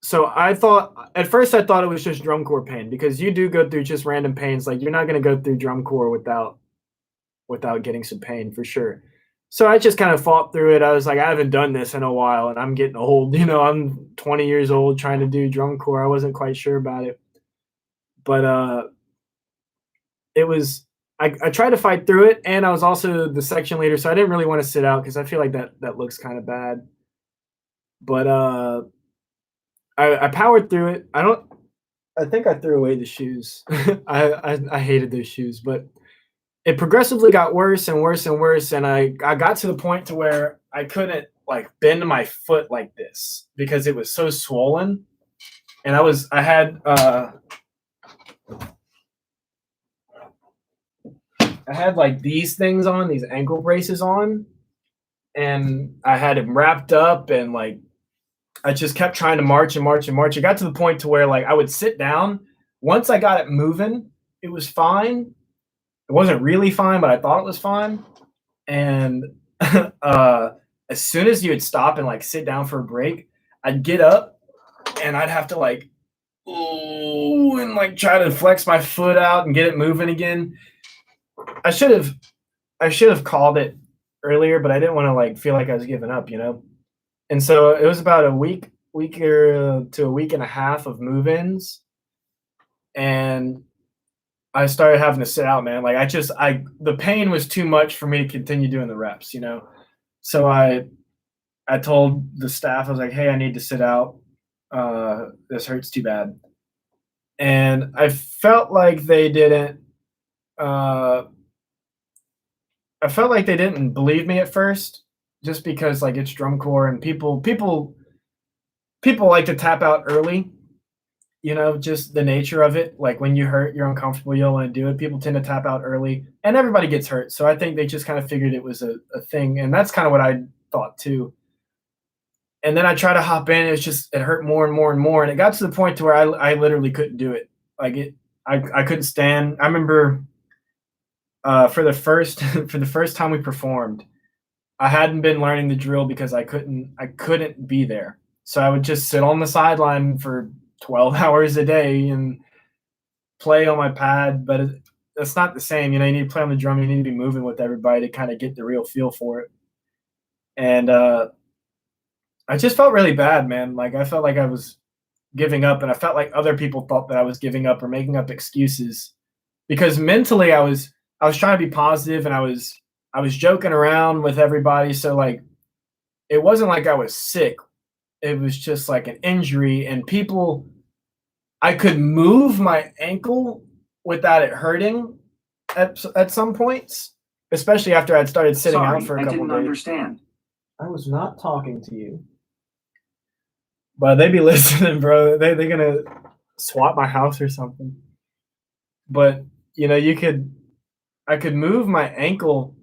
so I thought at first I thought it was just drum corps pain because you do go through just random pains. Like you're not going to go through drum corps without getting some pain for sure. So I just kind of fought through it. I was like, I haven't done this in a while and I'm getting old. I'm 20 years old trying to do drum corps. I wasn't quite sure about it. But it was I tried to fight through it, and I was also the section leader, so I didn't really want to sit out because I feel like that looks kind of bad. But I powered through it. I think I threw away the shoes. I hated those shoes, but it progressively got worse and worse and worse, and I got to the point to where I couldn't like bend my foot like this because it was so swollen, and I had like these things on, these ankle braces on, and I had him wrapped up, and like I just kept trying to march and march and march. It got to the point to where like I would sit down. Once I got it moving, it was fine. It wasn't really fine, but I thought it was fine. And as soon as you would stop and like sit down for a break, I'd get up and I'd have to like, ooh, and like try to flex my foot out and get it moving again. I should have called it earlier, but I didn't want to like feel like I was giving up, And so it was about a week or to a week and a half of move-ins, and I started having to sit out, man. Like the pain was too much for me to continue doing the reps, So I told the staff, I was like, hey, I need to sit out. This hurts too bad. And I felt like they didn't believe me at first, just because like it's drum corps and people like to tap out early, just the nature of it. Like when you hurt, you're uncomfortable, you don't want to do it. People tend to tap out early, and everybody gets hurt. So I think they just kind of figured it was a thing, and that's kind of what I thought too. And then I tried to hop in, it hurt more and more and more, and it got to the point to where I literally couldn't do it. Like I couldn't stand. I remember for the first time we performed, I hadn't been learning the drill because I couldn't be there. So I would just sit on the sideline for 12 hours a day and play on my pad, but it's not the same. You need to play on the drum. You need to be moving with everybody to kind of get the real feel for it. And I just felt really bad, man. Like I felt like I was giving up, and I felt like other people thought that I was giving up or making up excuses, because mentally I was trying to be positive, and I was joking around with everybody. So like, it wasn't like I was sick. It was just like an injury, and I could move my ankle without it hurting at some points, especially after I'd started sitting out for a couple days. I didn't understand. I was not talking to you. But they be listening, bro. They're gonna swap my house or something. But I could move my ankle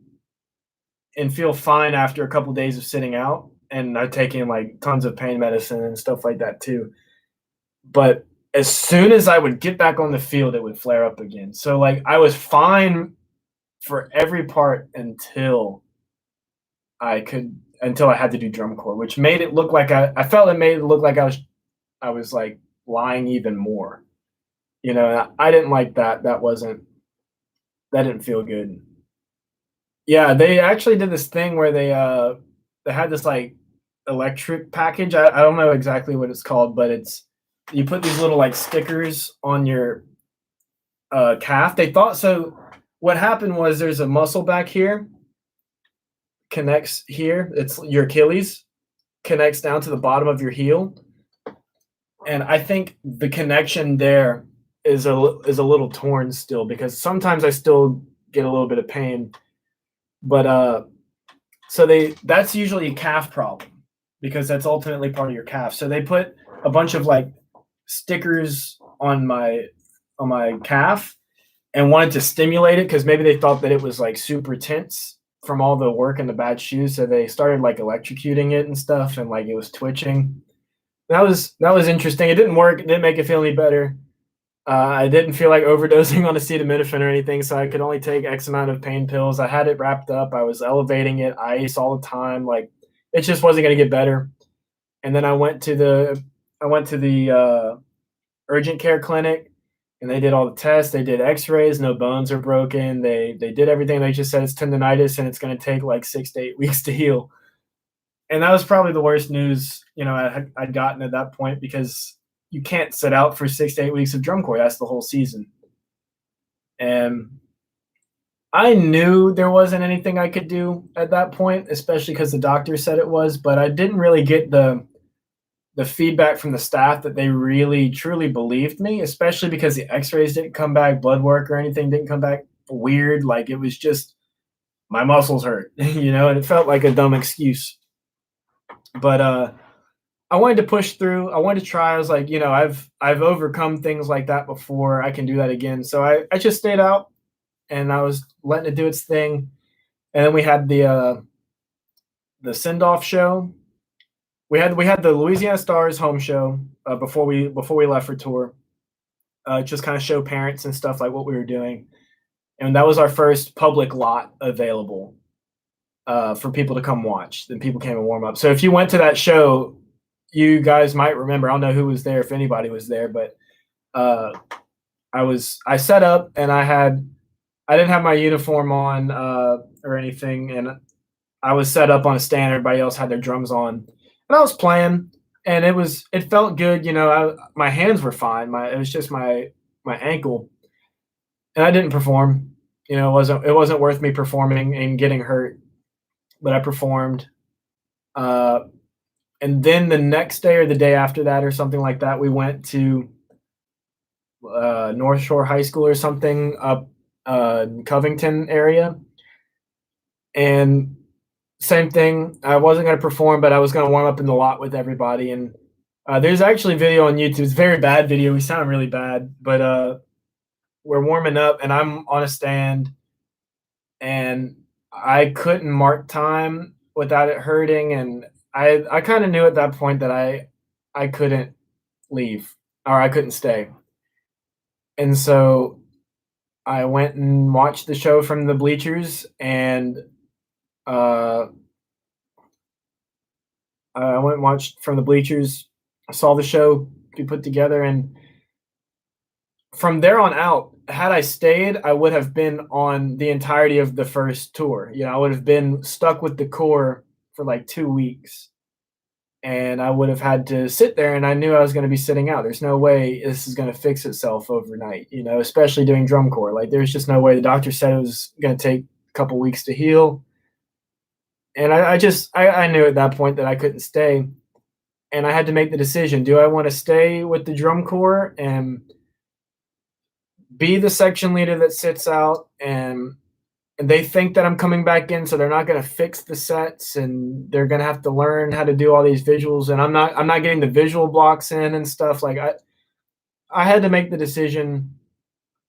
and feel fine after a couple days of sitting out, and I've taken like tons of pain medicine and stuff like that too. But as soon as I would get back on the field, it would flare up again. So like I was fine for every part until I had to do drum corps, which made it look like I was like lying even more. I didn't like that. That didn't feel good. Yeah, they actually did this thing where they had this like electric package. I don't know exactly what it's called, but you put these little like stickers on your calf. They thought so. What happened was there's a muscle back here, connects here. It's your Achilles, connects down to the bottom of your heel, and I think the connection there is a little torn still, because sometimes I still get a little bit of pain. But so that's usually a calf problem, because that's ultimately part of your calf. So they put a bunch of like stickers on my calf and wanted to stimulate it, because maybe they thought that it was like super tense from all the work and the bad shoes. So they started like electrocuting it and stuff, and like it was twitching. That was interesting. It didn't work. It didn't make it feel any better. I didn't feel like overdosing on acetaminophen or anything, so I could only take X amount of pain pills. I had it wrapped up. I was elevating it, ice all the time. Like it just wasn't going to get better. And then I went to the urgent care clinic, and they did all the tests. They did X-rays. No bones are broken. They did everything. They just said it's tendonitis, and it's going to take like 6 to 8 weeks to heal. And that was probably the worst news I'd gotten at that point, because you can't sit out for 6 to 8 weeks of drum corps. That's the whole season. And I knew there wasn't anything I could do at that point, especially because the doctor said it was, but I didn't really get the feedback from the staff that they really truly believed me, especially because the X-rays didn't come back, blood work or anything didn't come back weird. Like it was just my muscles hurt, and it felt like a dumb excuse. But I wanted to push through. I wanted to try. I was like, I've overcome things like that before. I can do that again. So I just stayed out, and I was letting it do its thing. And then we had the send off show. We had the Louisiana Stars home show before we left for tour. Just kind of show parents and stuff like what we were doing, and that was our first public lot available for people to come watch. Then people came and warm up. So if you went to that show, you guys might remember. I don't know who was there, if anybody was there, but uh, I set up, and I didn't have my uniform on or anything, and I was set up on a stand. Everybody else had their drums on, and I was playing, and it felt good. My hands were fine. It was just my ankle, and I didn't perform. It wasn't worth me performing and getting hurt, but I performed. Uh, and then the next day or the day after that or something like that, we went to North Shore High School or something up Covington area, and same thing. I wasn't going to perform, but I was going to warm up in the lot with everybody. And there's actually video on YouTube. It's a very bad video. We sound really bad, but we're warming up, and I'm on a stand, and I couldn't mark time without it hurting. And I kind of knew at that point that I couldn't leave, or I couldn't stay. And so I went and watched the show from the bleachers, and uh, I went and watched from the bleachers. I saw the show be put together, and from there on out, had I stayed, I would have been on the entirety of the first tour. I would have been stuck with the Corps for like 2 weeks, and I would have had to sit there, and I knew I was going to be sitting out. There's no way this is going to fix itself overnight, especially doing drum corps. Like, there's just no way. The doctor said it was going to take a couple weeks to heal. And I knew at that point that I couldn't stay. And I had to make the decision. Do I want to stay with the drum corps and be the section leader that sits out, and they think that I'm coming back in, so they're not going to fix the sets, and they're going to have to learn how to do all these visuals, and I'm not getting the visual blocks in and stuff. Like, I had to make the decision,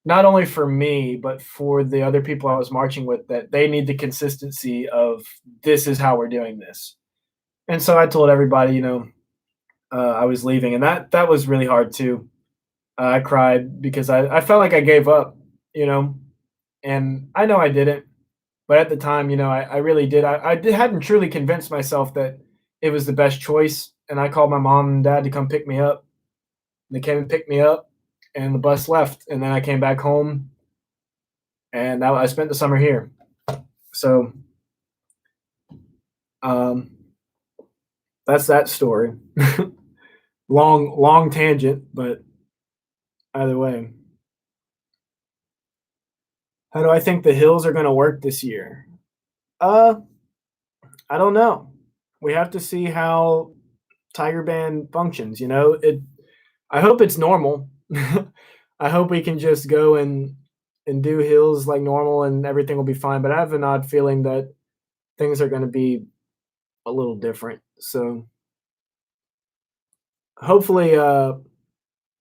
not only for me, but for the other people I was marching with, that they need the consistency of, this is how we're doing this. And so I told everybody, I was leaving, and that was really hard too. I cried because I felt like I gave up, and I know I didn't, but at the time, I really did. Hadn't truly convinced myself that it was the best choice, and I called my mom and dad to come pick me up. They came and picked me up, and the bus left, and then I came back home, and I spent the summer here. So, that's that story. Long tangent, but either way. How do I think the hills are going to work this year? Uh, I don't know. We have to see how Tiger Band functions. I hope it's normal. I hope we can just go and do hills like normal, and everything will be fine. But I have an odd feeling that things are going to be a little different. So hopefully,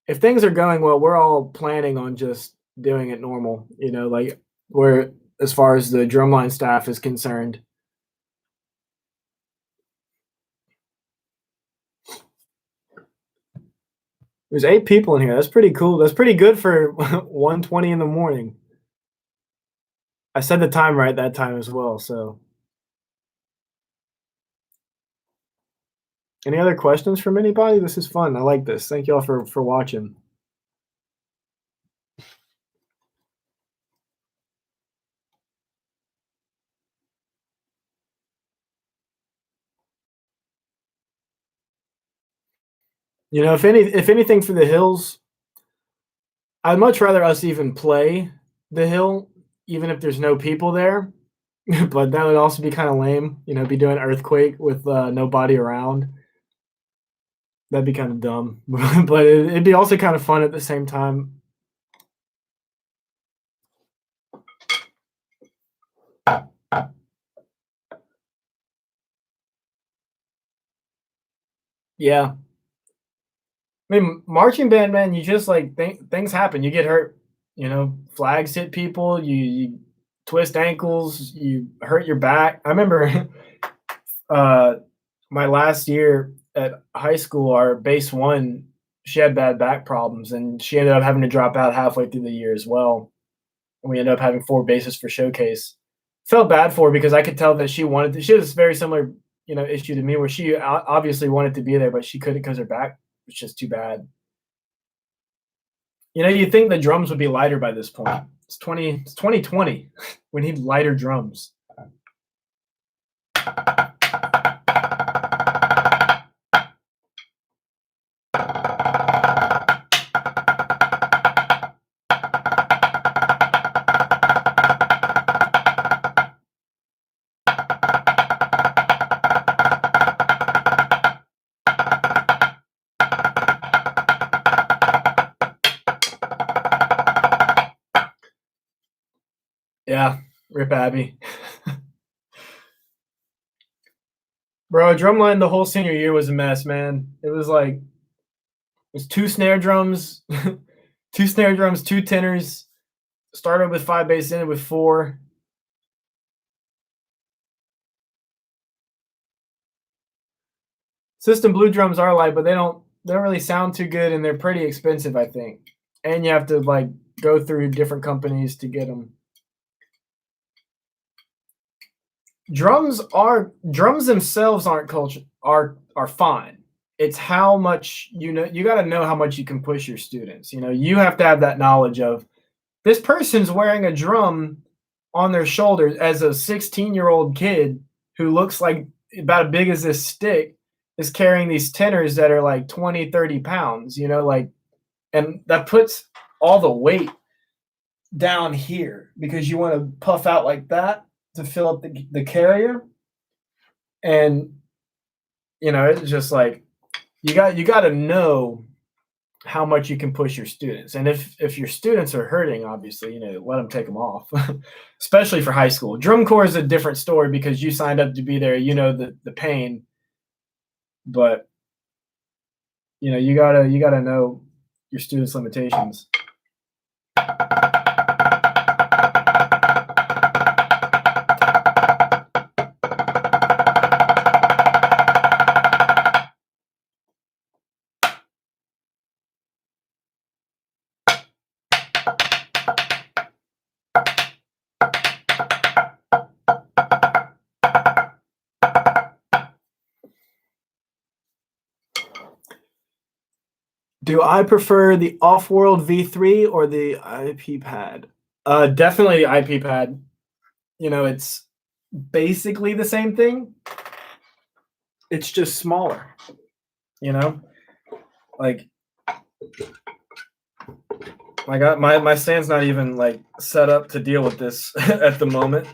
if things are going well, we're all planning on just doing it normal. Like, we're, as far as the drumline staff is concerned. There's 8 people in here. That's pretty cool. That's pretty good for 1:20 in the morning. I said the time right that time as well, so any other questions from anybody? This is fun. I like this. Thank y'all for watching. You know, if anything for the hills, I'd much rather us even play the hill, even if there's no people there. But that would also be kinda lame, you know, be doing Earthquake with, nobody around. That'd be kinda dumb. But it'd be also kinda fun at the same time. Yeah. I mean, marching band, man, you just like things happen. You get hurt, you know, flags hit people, you twist ankles, you hurt your back. I remember uh my last year at high school, our base one, she had bad back problems and she ended up having to drop out halfway through the year as well. And we ended up having four bases for showcase. Felt bad for her because I could tell that she wanted to, she has a very similar, you know, issue to me where she obviously wanted to be there, but she couldn't because her back was just too bad. You know, you'd think the drums would be lighter by this point. It's 2020. We need lighter drums. Yeah, rip Abby. Bro, drumline the whole senior year was a mess, man. It was like it was two snare drums, two snare drums, two tenors. Started with five bass, ended with four. System Blue drums are light, but they don't really sound too good, and they're pretty expensive, I think. And you have to like go through different companies to get them. Drums themselves aren't culture are fine. It's how much you know. You got to know how much you can push your students. You know, you have to have that knowledge of this person's wearing a drum on their shoulders as a 16-year-old kid who looks like about as big as this stick is carrying these tenors that are like 20, 30 pounds, you know, like, and that puts all the weight down here because you want to puff out like that to fill up the carrier. And, you know, it's just like, you got to know how much you can push your students. And if your students are hurting, obviously, you know, let them take them off, especially for high school. Drum corps is a different story because you signed up to be there. You know the pain, but you know you gotta know your students' limitations. Do I prefer the Off-World V3 or the IP pad? Definitely the IP pad. You know, it's basically the same thing. It's just smaller. You know, like my stand's not even like set up to deal with this at the moment.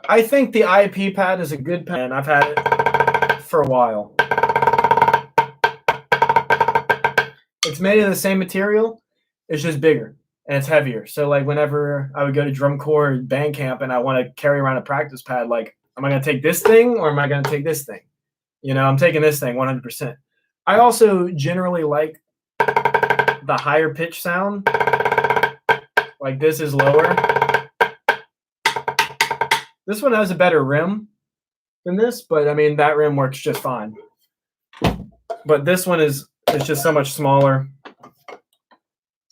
I think the IP pad is a good pad, and I've had it for a while. It's made of the same material, it's just bigger and it's heavier. So like whenever I would go to drum corps band camp and I want to carry around a practice pad, like, am I gonna take this thing or am I gonna take this thing? You know, I'm taking this thing 100%. I also generally like the higher pitch sound. Like this is lower. This one has a better rim than this, but I mean that rim works just fine. but this one is just so much smaller,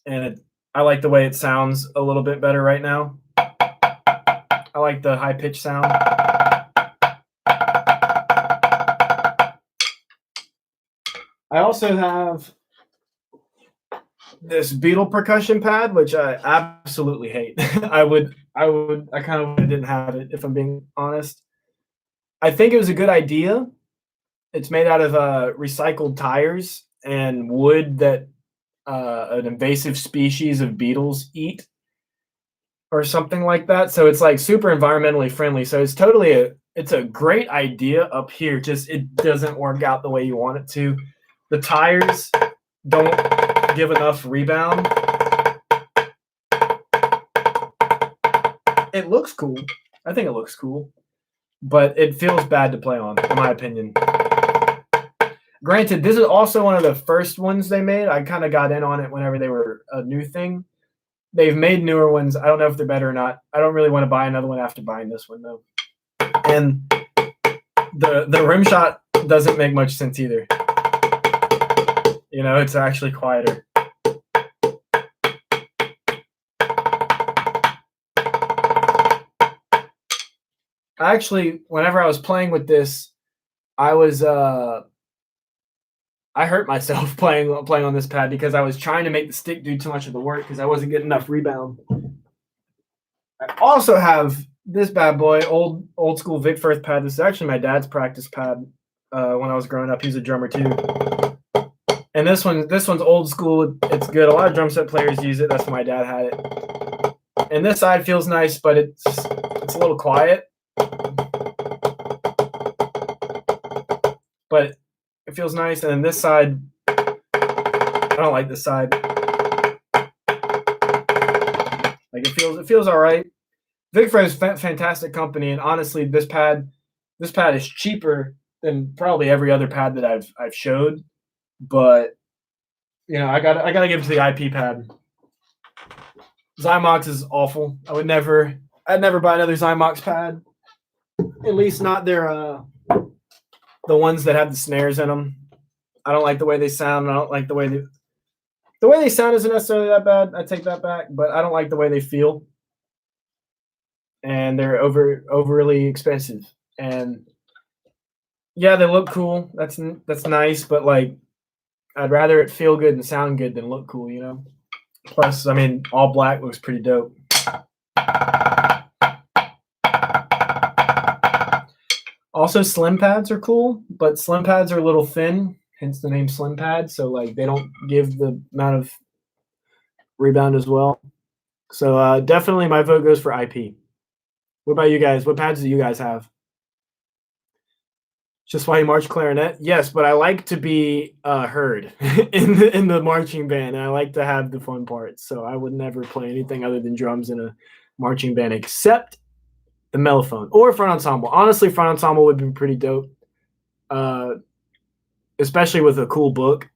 and I like the way it sounds a little bit better right now. I like the high pitch sound. I also have this Beetle percussion pad, which I absolutely hate. I kind of didn't have it, if I'm being honest. I think it was a good idea. It's made out of recycled tires and wood that an invasive species of beetles eat, or something like that. So it's like super environmentally friendly. So it's a great idea up here. Just it doesn't work out the way you want it to. The tires don't give enough rebound. It looks cool. I think it looks cool, but it feels bad to play on, in my opinion. Granted, this is also one of the first ones they made. I kind of got in on it whenever they were a new thing. They've made newer ones. I don't know if they're better or not. I don't really want to buy another one after buying this one though. And the rim shot doesn't make much sense either. You know, it's actually quieter. Actually, whenever I was playing with this, I hurt myself playing on this pad because I was trying to make the stick do too much of the work because I wasn't getting enough rebound. I also have this bad boy, old school Vic Firth pad. This is actually my dad's practice pad when I was growing up. He's a drummer too. And this one's old school. It's good. A lot of drum set players use it. That's why my dad had it. And this side feels nice, but it's a little quiet. But it feels nice. And then this side, I don't like this side. Like it feels all right. Vic Firth is fantastic company, and honestly, this pad is cheaper than probably every other pad that I've showed. But you know, I gotta give it to the IP pad. Zymox is awful. I'd never buy another Zymox pad. At least not their the ones that have the snares in them. I don't like the way they sound. I don't like the way they sound isn't necessarily that bad. I take that back, but I don't like the way they feel. And they're overly expensive. And yeah, they look cool. That's nice, but like I'd rather it feel good and sound good than look cool, you know? Plus, I mean, all black looks pretty dope. Also, slim pads are cool, but slim pads are a little thin, hence the name slim pad. So like they don't give the amount of rebound as well. So definitely my vote goes for IP. What about you guys? What pads do you guys have? Just why you march clarinet? Yes, but I like to be heard in the marching band, and I like to have the fun parts. So I would never play anything other than drums in a marching band, except the mellophone or front ensemble. Honestly, front ensemble would be pretty dope, especially with a cool book.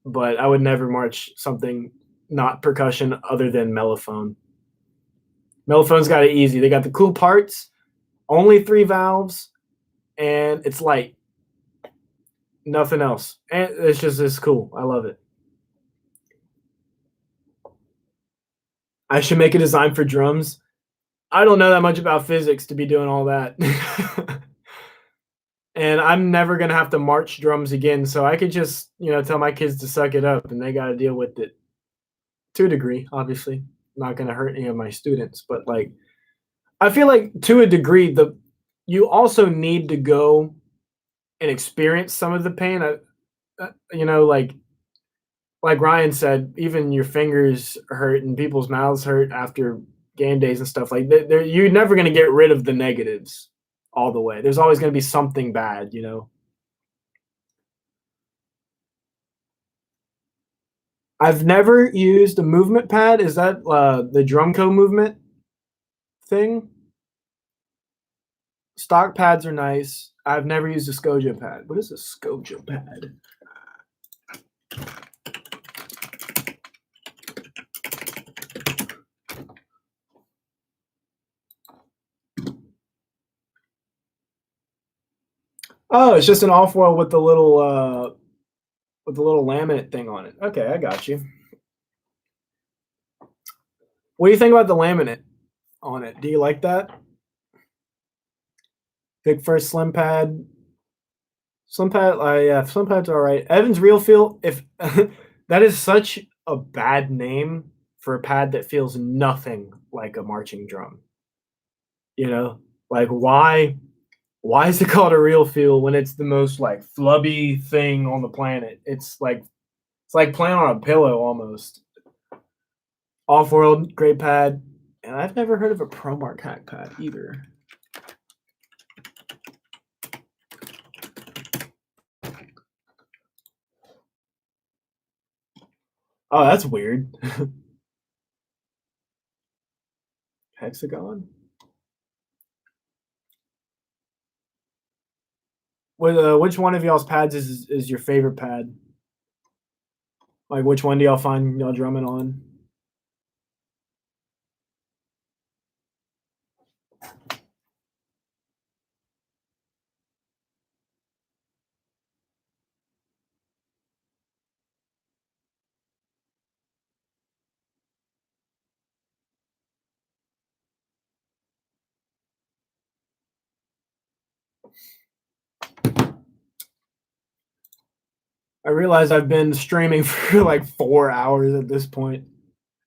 But I would never march something not percussion other than mellophone. Mellophone's got it easy. They got the cool parts, only 3 valves, and it's light. Nothing else. And it's cool. I love it. I should make a design for drums. I don't know that much about physics to be doing all that. And I'm never going to have to march drums again. So I could just, tell my kids to suck it up and they got to deal with it to a degree, obviously. Not going to hurt any of my students. But like, I feel like to a degree, you also need to go and experience some of the pain. Like Ryan said, even your fingers hurt and people's mouths hurt after game days and stuff. Like you're never going to get rid of the negatives all the way. There's always going to be something bad, I've never used a movement pad. Is that the Drumco movement thing? Stock pads are nice. I've never used a Scojo pad. What is a Scojo pad? Oh, it's just an off-wheel with the little with the little laminate thing on it. Okay, I got you. What do you think about the laminate on it? Do you like that? Big first slim pad. Slim pad, yeah, slim pad's all right. Evans Real Feel, if that is such a bad name for a pad that feels nothing like a marching drum. You know, like why is it called a real feel when it's the most like flubby thing on the planet? It's like playing on a pillow almost. Off world, great pad, and I've never heard of a ProMark hack pad either. Oh, that's weird. Hexagon. Which one of y'all's pads is your favorite pad? Like, which one do y'all find y'all drumming on? I realize I've been streaming for like 4 hours at this point.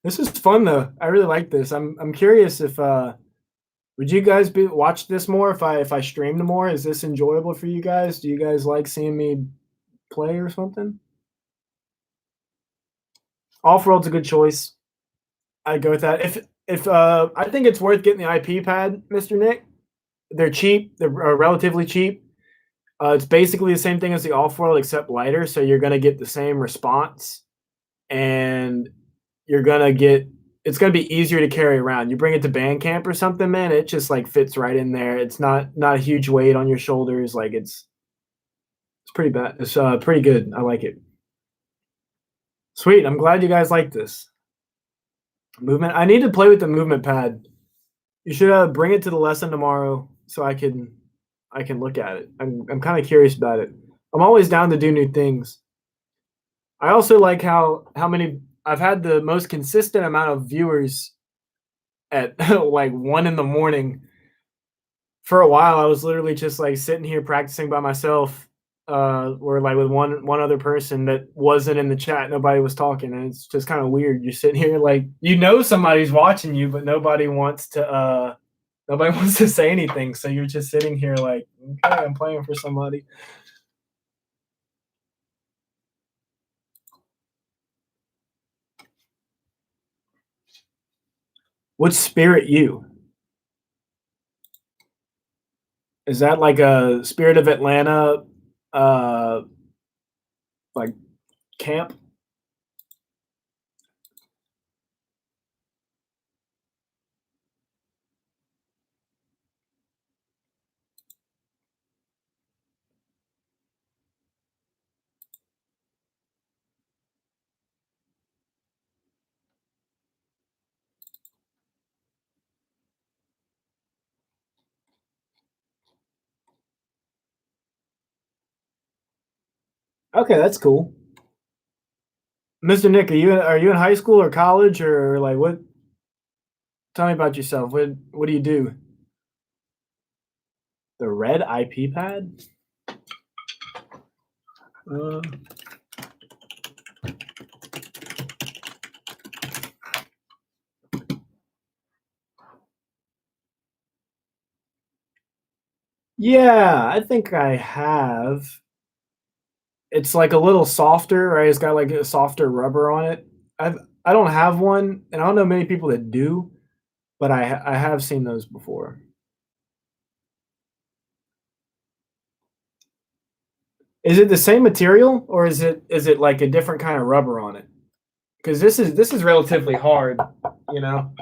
This is fun though. I really like this. I'm curious if would you guys be watch this more if I streamed more? Is this enjoyable for you guys? Do you guys like seeing me play or something? Off world's a good choice. I'd go with that. If I think it's worth getting the IP pad, Mr. Nick. They're cheap. They're relatively cheap. It's basically the same thing as the off world except lighter, so you're gonna get the same response, and you're gonna get. It's gonna be easier to carry around. You bring it to band camp or something, man. It just like fits right in there. It's not a huge weight on your shoulders. Like it's pretty bad. It's pretty good. I like it. Sweet. I'm glad you guys like this movement. I need to play with the movement pad. You should bring it to the lesson tomorrow so I can look at it. I'm kind of curious about it. I'm always down to do new things. I also like how many I've had the most consistent amount of viewers at like 1 in the morning. For a while, I was literally just like sitting here practicing by myself, or like with one other person that wasn't in the chat. Nobody was talking, and it's just kind of weird. You're sitting here like somebody's watching you, but nobody wants to say anything. So you're just sitting here like, okay, I'm playing for somebody. What's Spirit U? Is that like a Spirit of Atlanta uh like camp? Okay, that's cool. Mr. Nick, are you in high school or college or like what? Tell me about yourself. What do you do? The red IP pad? Uh, yeah, I think I have. It's like a little softer, right? It's got like a softer rubber on it. I don't have one, and I don't know many people that do, but I have seen those before. Is it the same material or is it like a different kind of rubber on it? Because this is relatively hard, you know.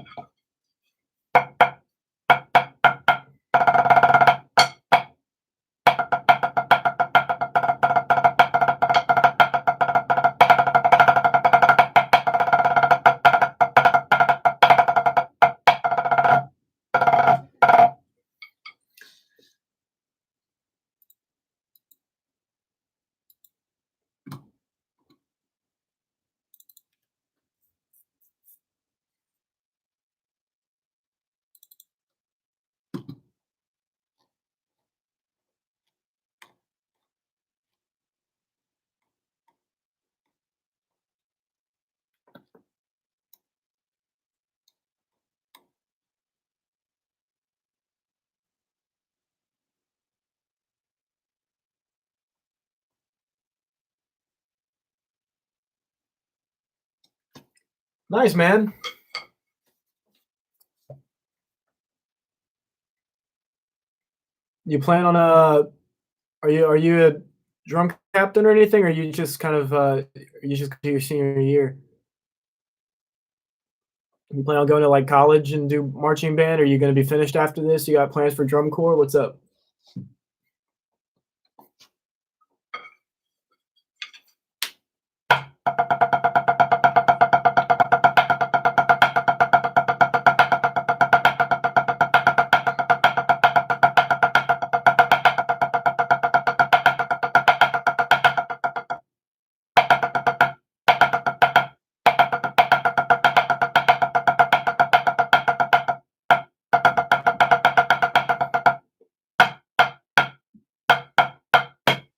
Nice, man. You plan on are you a drum captain or anything, or you just kind of you just do your senior year? You plan on going to like college and do marching band? Or are you going to be finished after this? You got plans for drum corps? What's up?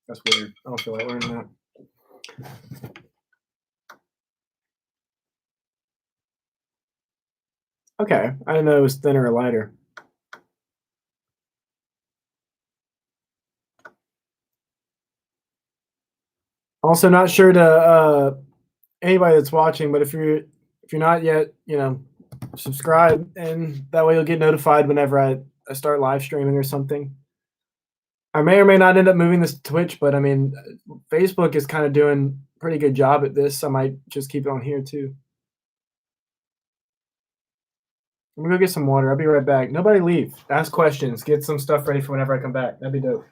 That's weird. I don't feel like learning that. Okay, I didn't know it was thinner or lighter. Also, not sure to anybody that's watching, but if you're not yet, subscribe, and that way you'll get notified whenever I start live streaming or something. I may or may not end up moving this to Twitch, but I mean, Facebook is kind of doing a pretty good job at this. I might just keep it on here too. I'm gonna go get some water. I'll be right back. Nobody leave. Ask questions. Get some stuff ready for whenever I come back. That'd be dope.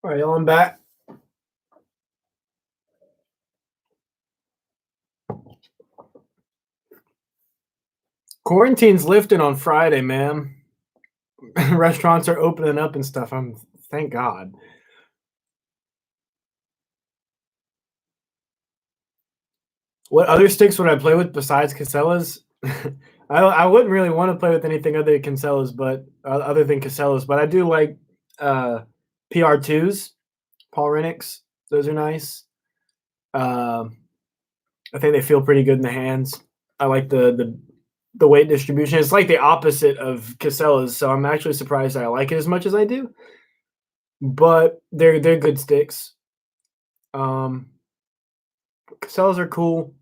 All right, y'all. I'm back. Quarantine's lifting on Friday, man. Restaurants are opening up and stuff. Thank God. What other sticks would I play with besides Casellas? I wouldn't really want to play with anything other than Casellas, but I do like PR2s, Paul Rennick's. Those are nice. I think they feel pretty good in the hands. I like the weight distribution. It's like the opposite of Casellas, so I'm actually surprised I like it as much as I do. But they're good sticks. Casellas are cool.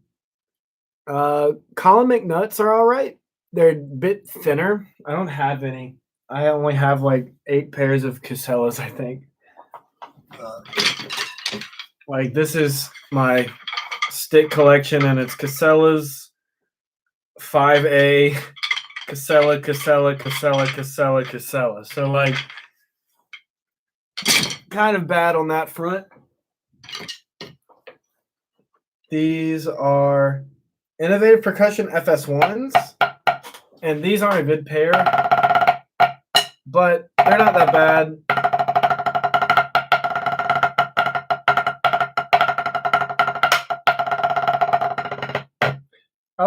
Colin McNuts are all right. They're a bit thinner. I don't have any. I only have like 8 pairs of Casellas, I think. Like this is my stick collection, and it's Casellas 5A, Casella, Casella, Casella, Casella, Casella. So like kind of bad on that front. These are Innovative Percussion FS1s, and these aren't a good pair, but they're not that bad.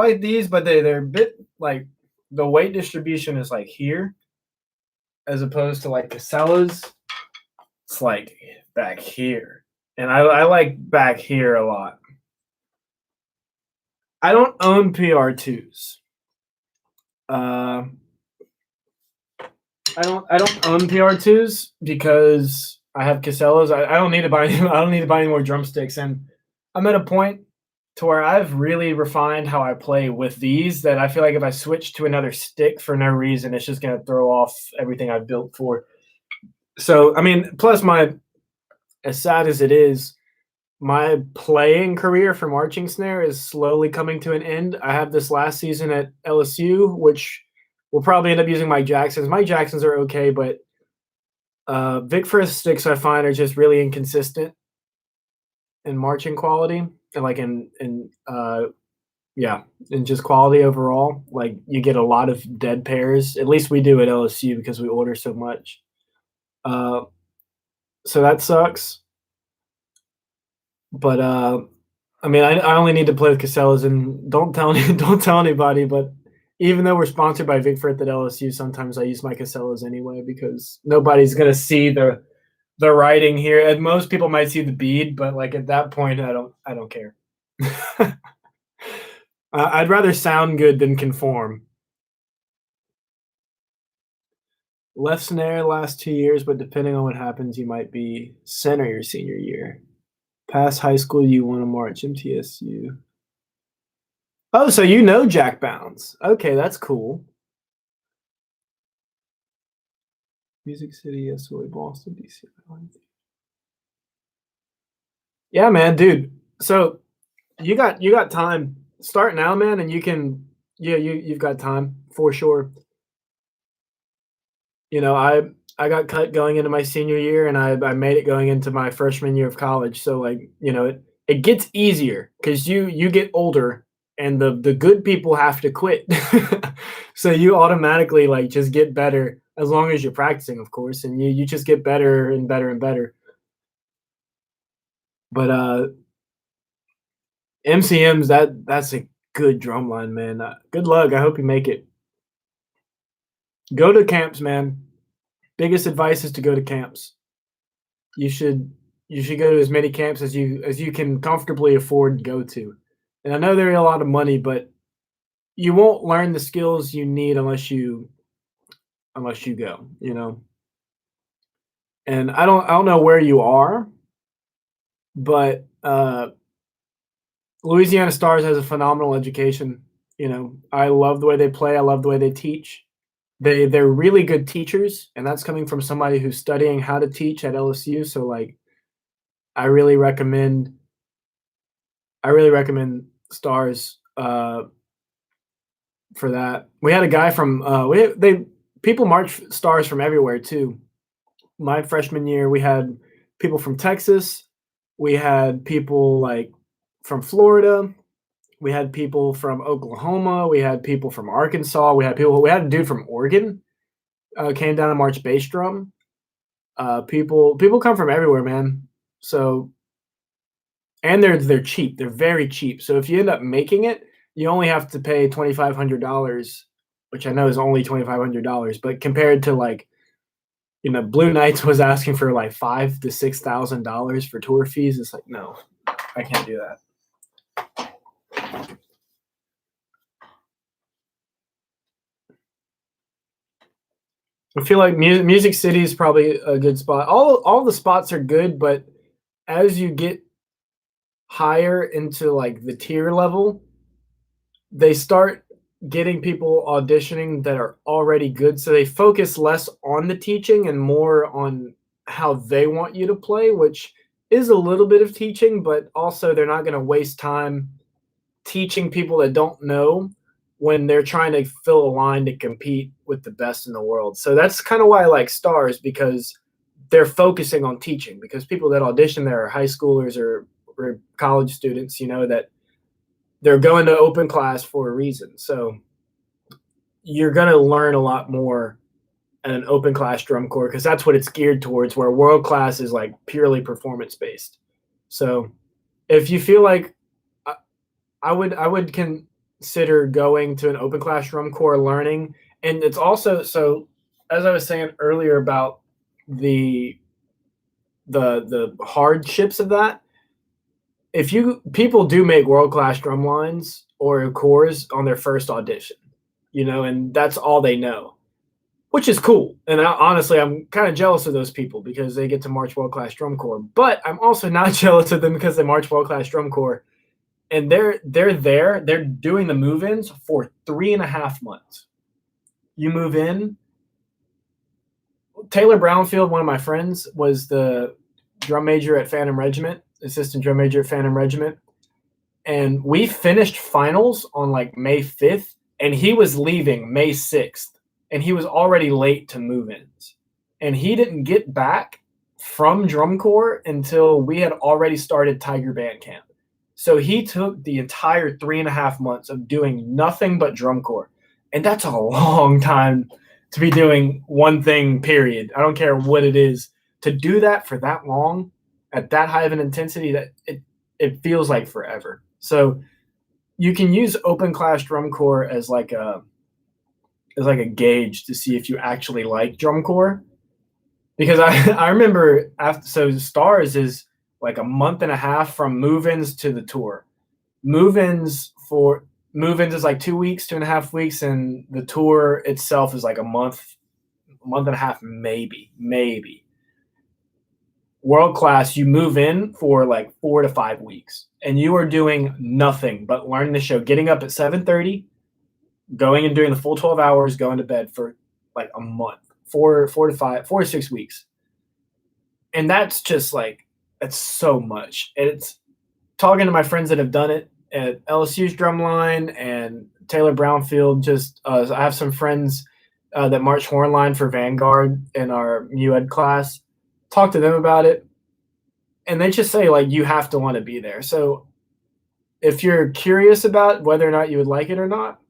like these, but they're a bit like the weight distribution is like here, as opposed to like Casella's. It's like back here, and I like back here a lot. I don't own PR2s. Uh, I don't own PR2s because I have Casellas. I don't need to buy I don't need to buy any more drumsticks, and I'm at a point to where I've really refined how I play with these that I feel like if I switch to another stick for no reason, it's just gonna throw off everything I've built for. So I mean, plus my as sad as it is, my playing career for marching snare is slowly coming to an end. I have this last season at LSU, which will probably end up using Mike Jackson's. Mike Jackson's are okay, but Vic Firth sticks I find are just really inconsistent in marching quality and like yeah, in just quality overall. Like you get a lot of dead pairs. At least we do at LSU because we order so much. So that sucks. But I mean, I only need to play with Casellas, and don't tell anybody. But even though we're sponsored by Vic Firth at LSU, sometimes I use my Casellas anyway because nobody's gonna see the writing here. And most people might see the bead, but like at that point, I don't care. I'd rather sound good than conform. Left snare last 2 years, but depending on what happens, you might be center your senior year. Past high school, you want to march MTSU. Oh, so you know Jack Bounds. Okay, that's cool. Music City, SOA, Boston, DC. Yeah, man, dude. So you got time. Start now, man, and you can. Yeah, you've got time for sure. You know, I got cut going into my senior year, and I made it going into my freshman year of college. So like, you know, it gets easier because you get older, and the good people have to quit. So you automatically like just get better as long as you're practicing, of course, and you just get better and better and better. But MCM's that's a good drum line, man. Good luck. I hope you make it. Go to camps, man. Biggest advice is to go to camps. You should go to as many camps as you can comfortably afford to go to. And I know they're a lot of money, but you won't learn the skills you need unless you go, you know. And I don't know where you are, but Louisiana Stars has a phenomenal education. You know, I love the way they play. I love the way they teach. They're really good teachers, and that's coming from somebody who's studying how to teach at LSU. So like, I really recommend Stars for that. We had a guy from people march Stars from everywhere too. My freshman year, we had people from Texas. We had people like from Florida. We had people from Oklahoma. We had people from Arkansas. We had a dude from Oregon came down to march bass drum. People come from everywhere, man. So, and they're cheap. They're very cheap. So if you end up making it, you only have to pay $2,500, which I know is only $2,500, but compared to like, you know, Blue Knights was asking for like $5,000 to $6,000 for tour fees. It's like, no, I can't do that. I feel like Music City is probably a good spot. All the spots are good, but as you get higher into like the tier level, they start getting people auditioning that are already good. So they focus less on the teaching and more on how they want you to play, which is a little bit of teaching, but also they're not going to waste time teaching people that don't know when they're trying to fill a line to compete with the best in the world. So that's kind of why I like Stars, because they're focusing on teaching, because people that audition there are high schoolers or college students, you know, that they're going to open class for a reason. So you're going to learn a lot more at an open class drum corps because that's what it's geared towards, where world class is like purely performance based. So if you feel like I would consider going to an open class drum corps learning. And it's also so, as I was saying earlier about the the hardships of that, if you people do make world class drum lines or corps on their first audition, and that's all they know, which is cool. And honestly, I'm kind of jealous of those people because they get to march world class drum corps. But I'm also not jealous of them because they march world class drum corps, and they're doing the move-ins for 3.5 months. You move in. Taylor Brownfield, one of my friends, was the drum major at Phantom Regiment, assistant drum major at Phantom Regiment, and we finished finals on like May 5th, and he was leaving May 6th, and he was already late to move-ins, and he didn't get back from drum corps until we had already started Tiger Band Camp. So he took the entire 3.5 months of doing nothing but drum corps, and that's a long time to be doing one thing, period. I don't care what it is. To do that for that long at that high of an intensity, that it feels like forever. So you can use open class drum corps as like a gauge to see if you actually like drum corps. Because I remember Stars is like a month and a half from move-ins to the tour. Move-ins is like 2 weeks, 2.5 weeks, and the tour itself is like a month and a half, maybe. World class, you move in for like 4 to 5 weeks, and you are doing nothing but learning the show, getting up at 7:30, going and doing the full 12 hours, going to bed for like a month, 4 to 6 weeks. And that's just like, that's so much. And it's talking to my friends that have done it at LSU's drumline and Taylor Brownfield. I have some friends that march hornline for Vanguard in our MUED class. Talk to them about it, and they just say like you have to want to be there. So if you're curious about whether or not you would like it or not,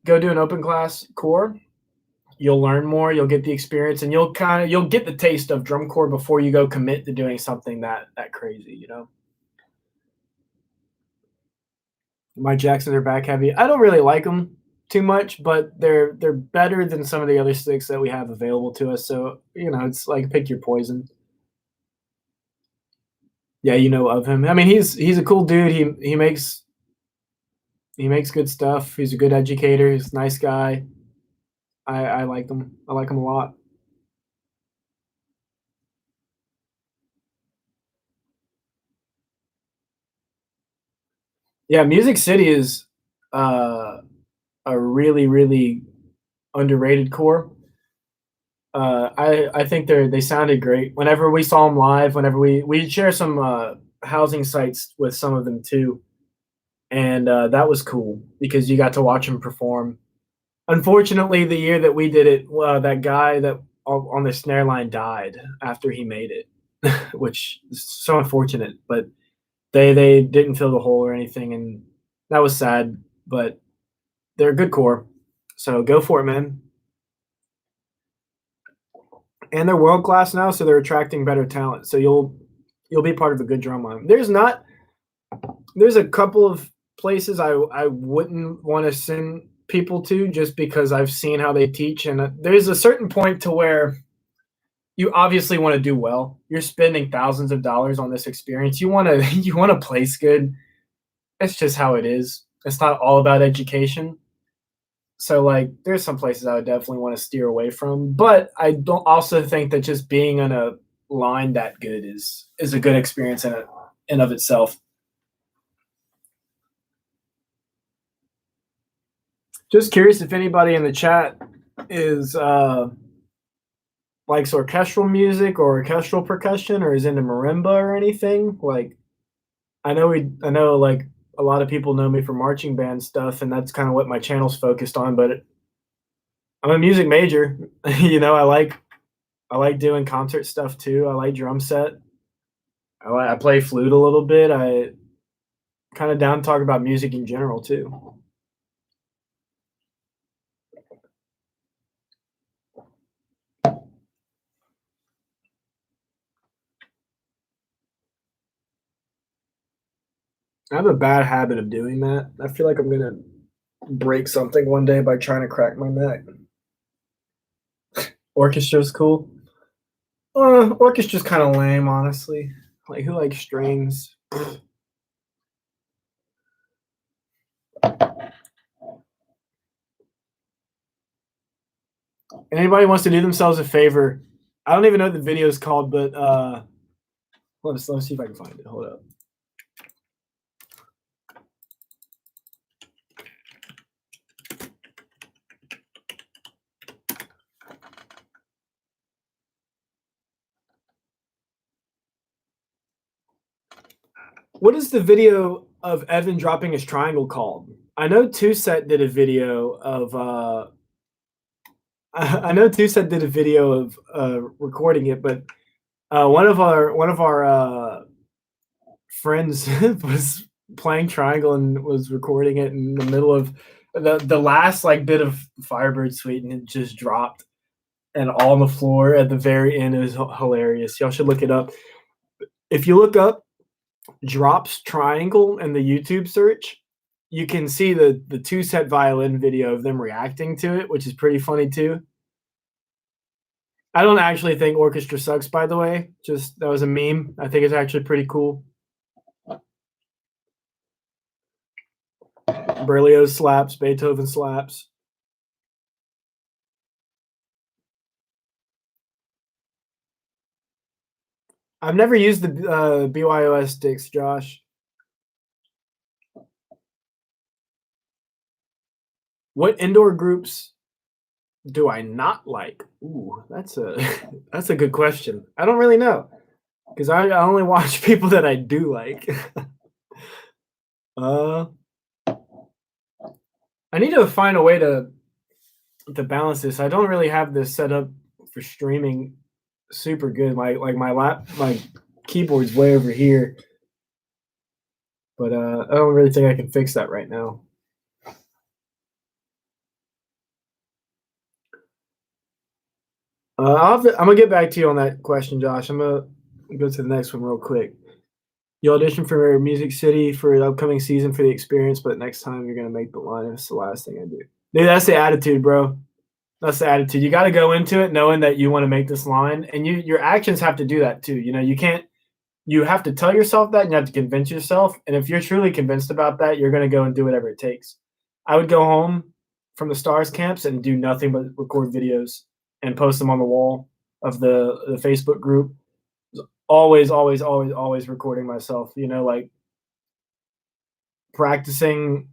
go do an open class corps. You'll learn more, you'll get the experience, and you'll get the taste of drum corps before you go commit to doing something that crazy. My Jacksons are back heavy. I don't really like them too much, but they're better than some of the other sticks that we have available to us. So it's like pick your poison. Yeah, you know of him. I mean, he's a cool dude. He makes good stuff. He's a good educator. He's a nice guy. I like him. I like him a lot. Yeah, Music City is uh, a really, really underrated corps. I think they sounded great. Whenever we saw them live, whenever we share some housing sites with some of them too, and that was cool because you got to watch them perform. Unfortunately, the year that we did it, that guy that on the snare line died after he made it, which is so unfortunate. But they didn't fill the hole or anything, and that was sad. But they're a good corps, so go for it, man. And they're world class now, so they're attracting better talent. So you'll be part of a good drum line. There's a couple of places I wouldn't want to send people to just because I've seen how they teach, and there's a certain point to where you obviously want to do well. You're spending thousands of dollars on this experience. You want to you want to place good. It's just how it is. It's not all about education. So like there's some places I would definitely want to steer away from, but I don't also think that just being on a line that good is a good experience in of itself. Just curious if anybody in the chat is likes orchestral music or orchestral percussion or is into marimba or anything. Like I know like a lot of people know me for marching band stuff, and that's kind of what my channel's focused on, but I'm a music major. I like doing concert stuff too. I like drum set. I play flute a little bit. I kind of down to talk about music in general too. I have a bad habit of doing that. I feel like I'm gonna break something one day by trying to crack my neck. Orchestra's cool. Orchestra's kind of lame, honestly. Like, who likes strings? Anybody wants to do themselves a favor? I don't even know what the video is called, but let's see if I can find it. Hold up. What is the video of Evan dropping his triangle called? I know Two Set did a video of I know Two Set did a video of recording it, but one of our friends was playing triangle and was recording it in the middle of the last like bit of Firebird Suite, and it just dropped and all on the floor at the very end. It was hilarious. Y'all should look it up. If you look up drops triangle in the YouTube search, you can see the Two Set violin video of them reacting to it, which is pretty funny too. I don't actually think Orchestra sucks, by the way. Just that was a meme. I think it's actually pretty cool. Berlioz slaps, Beethoven slaps. I've never used the BYOS sticks, Josh. What indoor groups do I not like? Ooh, that's a that's a good question. I don't really know because I only watch people that I do like. uh, I need to find a way to balance this. I don't really have this set up for streaming super good. My keyboard's way over here, but I don't really think I can fix that right now. I'm gonna get back to you on that question, Josh. I'm gonna go to the next one real quick. You audition for Music City for the upcoming season for the experience, but next time you're gonna make the line. It's the last thing I do. Dude, that's the attitude, bro. That's the attitude. You got to go into it knowing that you want to make this line, and your actions have to do that too. You know, you can't. You have to tell yourself that, and you have to convince yourself. And if you're truly convinced about that, you're gonna go and do whatever it takes. I would go home from the stars camps and do nothing but record videos and post them on the wall of the Facebook group. Always, always, always, always recording myself. You know, like practicing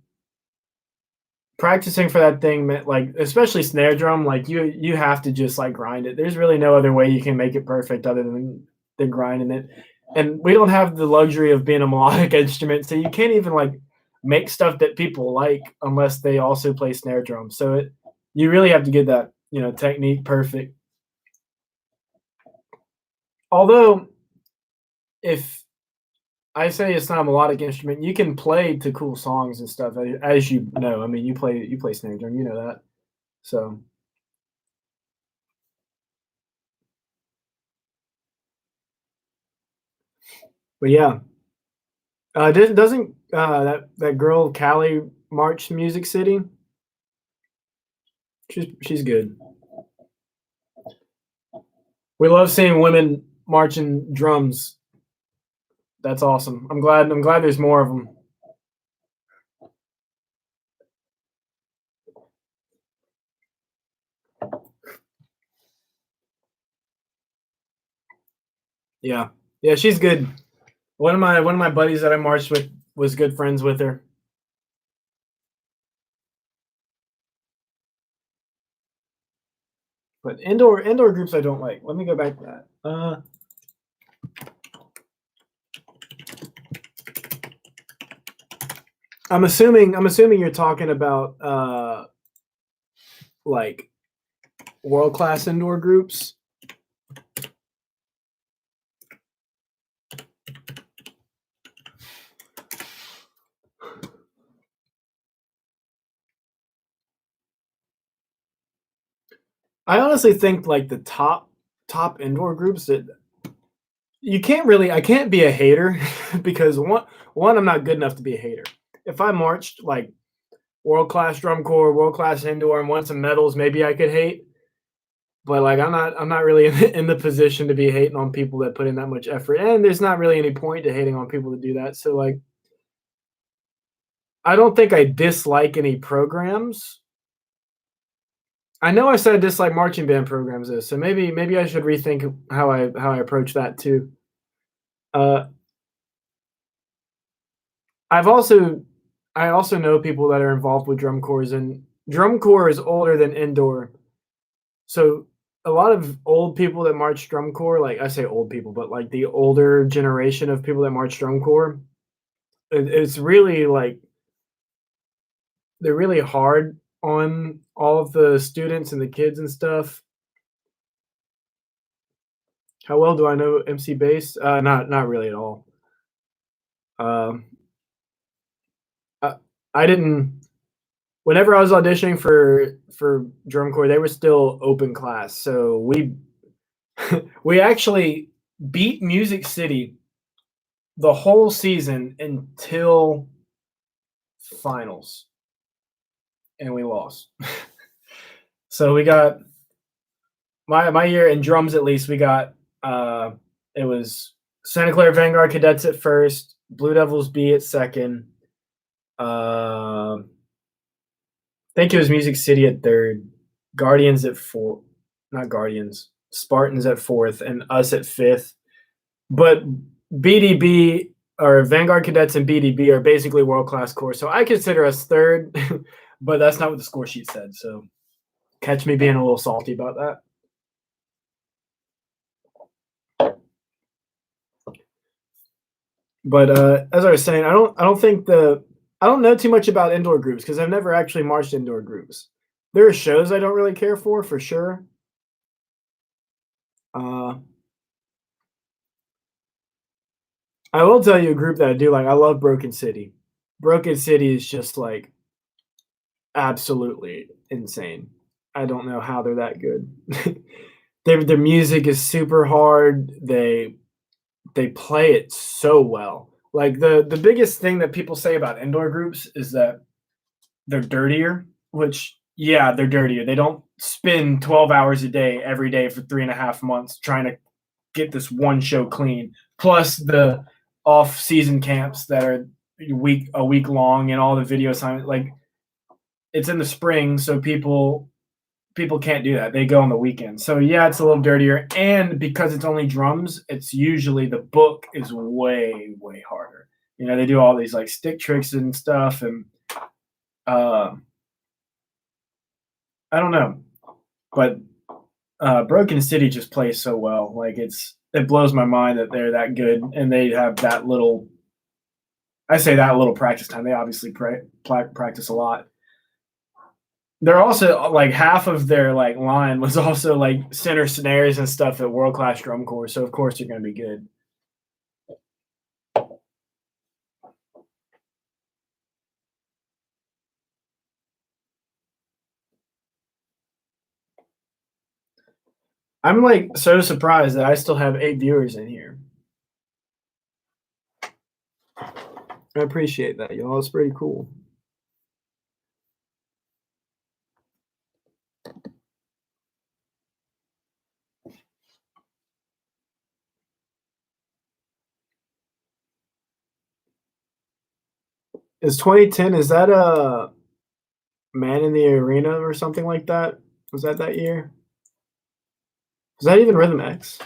practicing for that thing, like especially snare drum, like you have to just like grind it. There's really no other way you can make it perfect other than grinding it. And we don't have the luxury of being a melodic instrument, so you can't even like make stuff that people like unless they also play snare drum. So you really have to get that, technique perfect. Although if I say it's not a melodic instrument, you can play to cool songs and stuff, as you know. I mean, you play snare drum, you know that. So, but yeah, doesn't that girl Callie march Music City? She's good. We love seeing women marching drums. That's awesome. I'm glad there's more of them. Yeah, yeah, she's good. One of my buddies that I marched with was good friends with her. But indoor groups I don't like. Let me go back to that. I'm assuming you're talking about like world class indoor groups. I honestly think like the top indoor groups that you can't really I can't be a hater because one I'm not good enough to be a hater. If I marched like world class drum corps, world class indoor, and won some medals, maybe I could hate. But like I'm not really in the position to be hating on people that put in that much effort, and there's not really any point to hating on people that do that. So like I don't think I dislike any programs. I know I said I dislike marching band programs though, so maybe I should rethink how I approach that too. Uh, I've also I also know people that are involved with drum corps, and drum corps is older than indoor. So a lot of old people that march drum corps, like I say old people, but like the older generation of people that march drum corps, it's really like they're really hard on all of the students and the kids and stuff. How well do I know MC Bass? Not really at all. Um, I, I didn't. Whenever I was auditioning for drum corps, they were still open class, so we actually beat Music City the whole season until finals, and we lost. So we got my year in drums at least. We got it was Santa Clara Vanguard Cadets at first, Blue Devils B at second. I think it was Music City at third, Guardians at four, not Guardians, Spartans at fourth, and us at fifth. But BDB or Vanguard Cadets and BDB are basically world class corps, so I consider us third, but that's not what the score sheet said. So catch me being a little salty about that. But as I was saying, I don't know too much about indoor groups because I've never actually marched indoor groups. There are shows I don't really care for sure. Uh, I will tell you a group that I do like. I love Broken City. Broken City is just like absolutely insane. I don't know how they're that good. Their music is super hard. They play it so well. Like the biggest thing that people say about indoor groups is that they're dirtier, which yeah, they're dirtier. They don't spend 12 hours a day every day for 3.5 months trying to get this one show clean. Plus the off season camps that are a week long and all the video assignments. Like it's in the spring, so people can't do that. They go on the weekend. So yeah, it's a little dirtier. And because it's only drums, it's usually the book is way harder. You know, they do all these like stick tricks and stuff, and uh, I don't know, but Broken City just plays so well. Like it blows my mind that they're that good and they have that little. I say that little practice time. They obviously practice a lot. They're also like half of their like line was also like center snares and stuff at world class drum corps. So of course they're going to be good. I'm like so surprised that I still have 8 viewers in here. I appreciate that, y'all. It's pretty cool. Is 2010? Is that a Man in the Arena or something like that? Was that year? Was that even Rhythm X?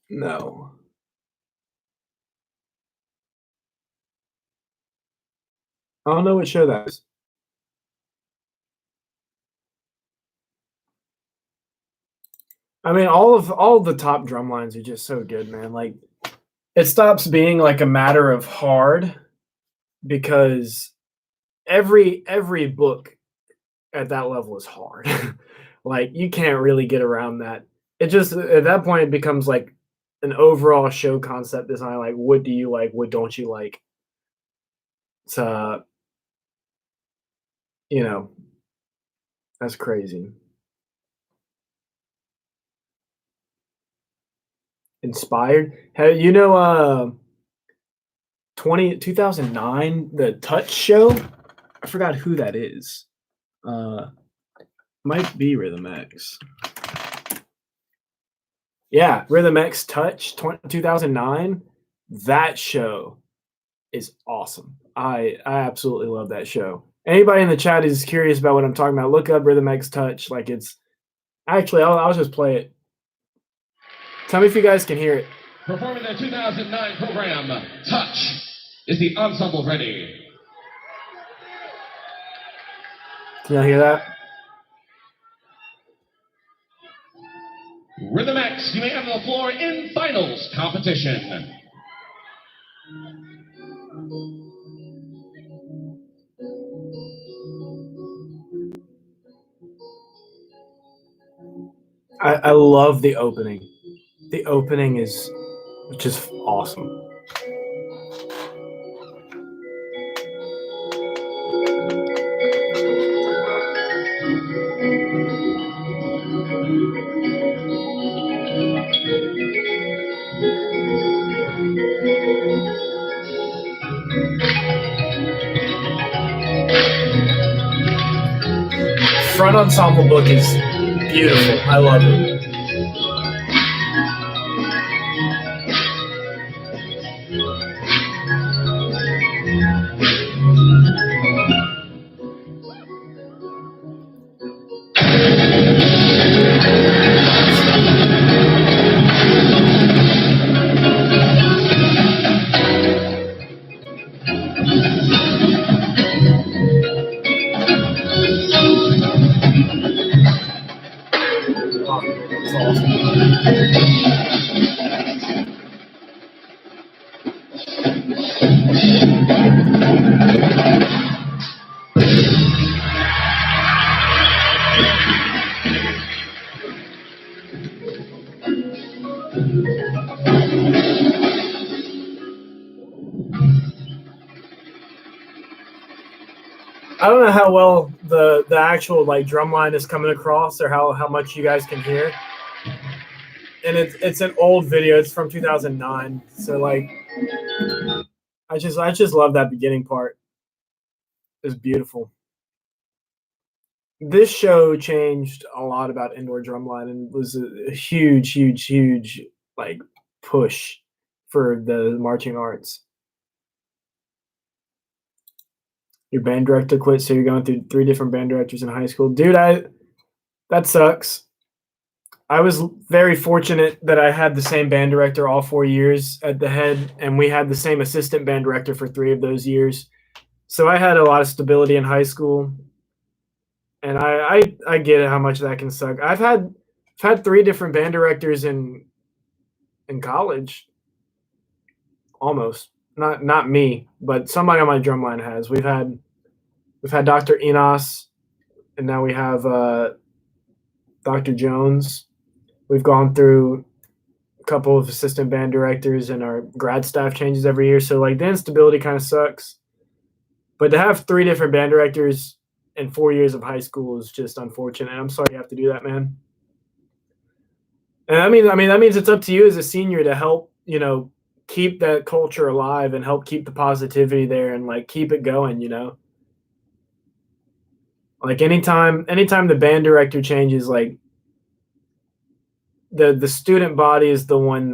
No. I don't know what show that is. I mean, all of the top drum lines are just so good, man. Like it stops being like a matter of hard because every book at that level is hard. Like you can't really get around that. It just at that point it becomes like an overall show concept design. Like what do you like? What don't you like? It's You know, that's crazy. Inspired? Hey, 2009, the Touch Show? I forgot who that is. Uh, might be Rhythm X. Yeah, Rhythm X Touch 2009. That show is awesome. I absolutely love that show. Anybody in the chat is curious about what I'm talking about, look up Rhythm X Touch. Like it's actually, I'll just play it. Tell me if you guys can hear it. Performing their 2009 program, Touch, is the ensemble ready. Can y'all hear that? Rhythm X, you may have the floor in finals competition. I love the opening. The opening is just awesome. Front ensemble book is beautiful. I love it. It's awesome. I don't know how well the actual like drum line is coming across, or how much you guys can hear. And it's an old video. It's from 2009. So like, I just love that beginning part. It's beautiful. This show changed a lot about indoor drumline and was a huge like push for the marching arts. Your band director quit, so you're going through 3 different band directors in high school. Dude, that sucks. I was very fortunate that I had the same band director all 4 years at the head, and we had the same assistant band director for 3 of those years. So I had a lot of stability in high school, and I get how much that can suck. I've had 3 different band directors in college, almost. Not me, but somebody on my drumline has. We've had Dr. Enos, and now we have Dr. Jones. We've gone through a couple of assistant band directors, and our grad staff changes every year. So like the instability kind of sucks. But to have 3 different band directors in 4 years of high school is just unfortunate. I'm sorry you have to do that, man. And I mean that means it's up to you as a senior to help, keep that culture alive and help keep the positivity there and like keep it going, Like anytime the band director changes, like the student body is the one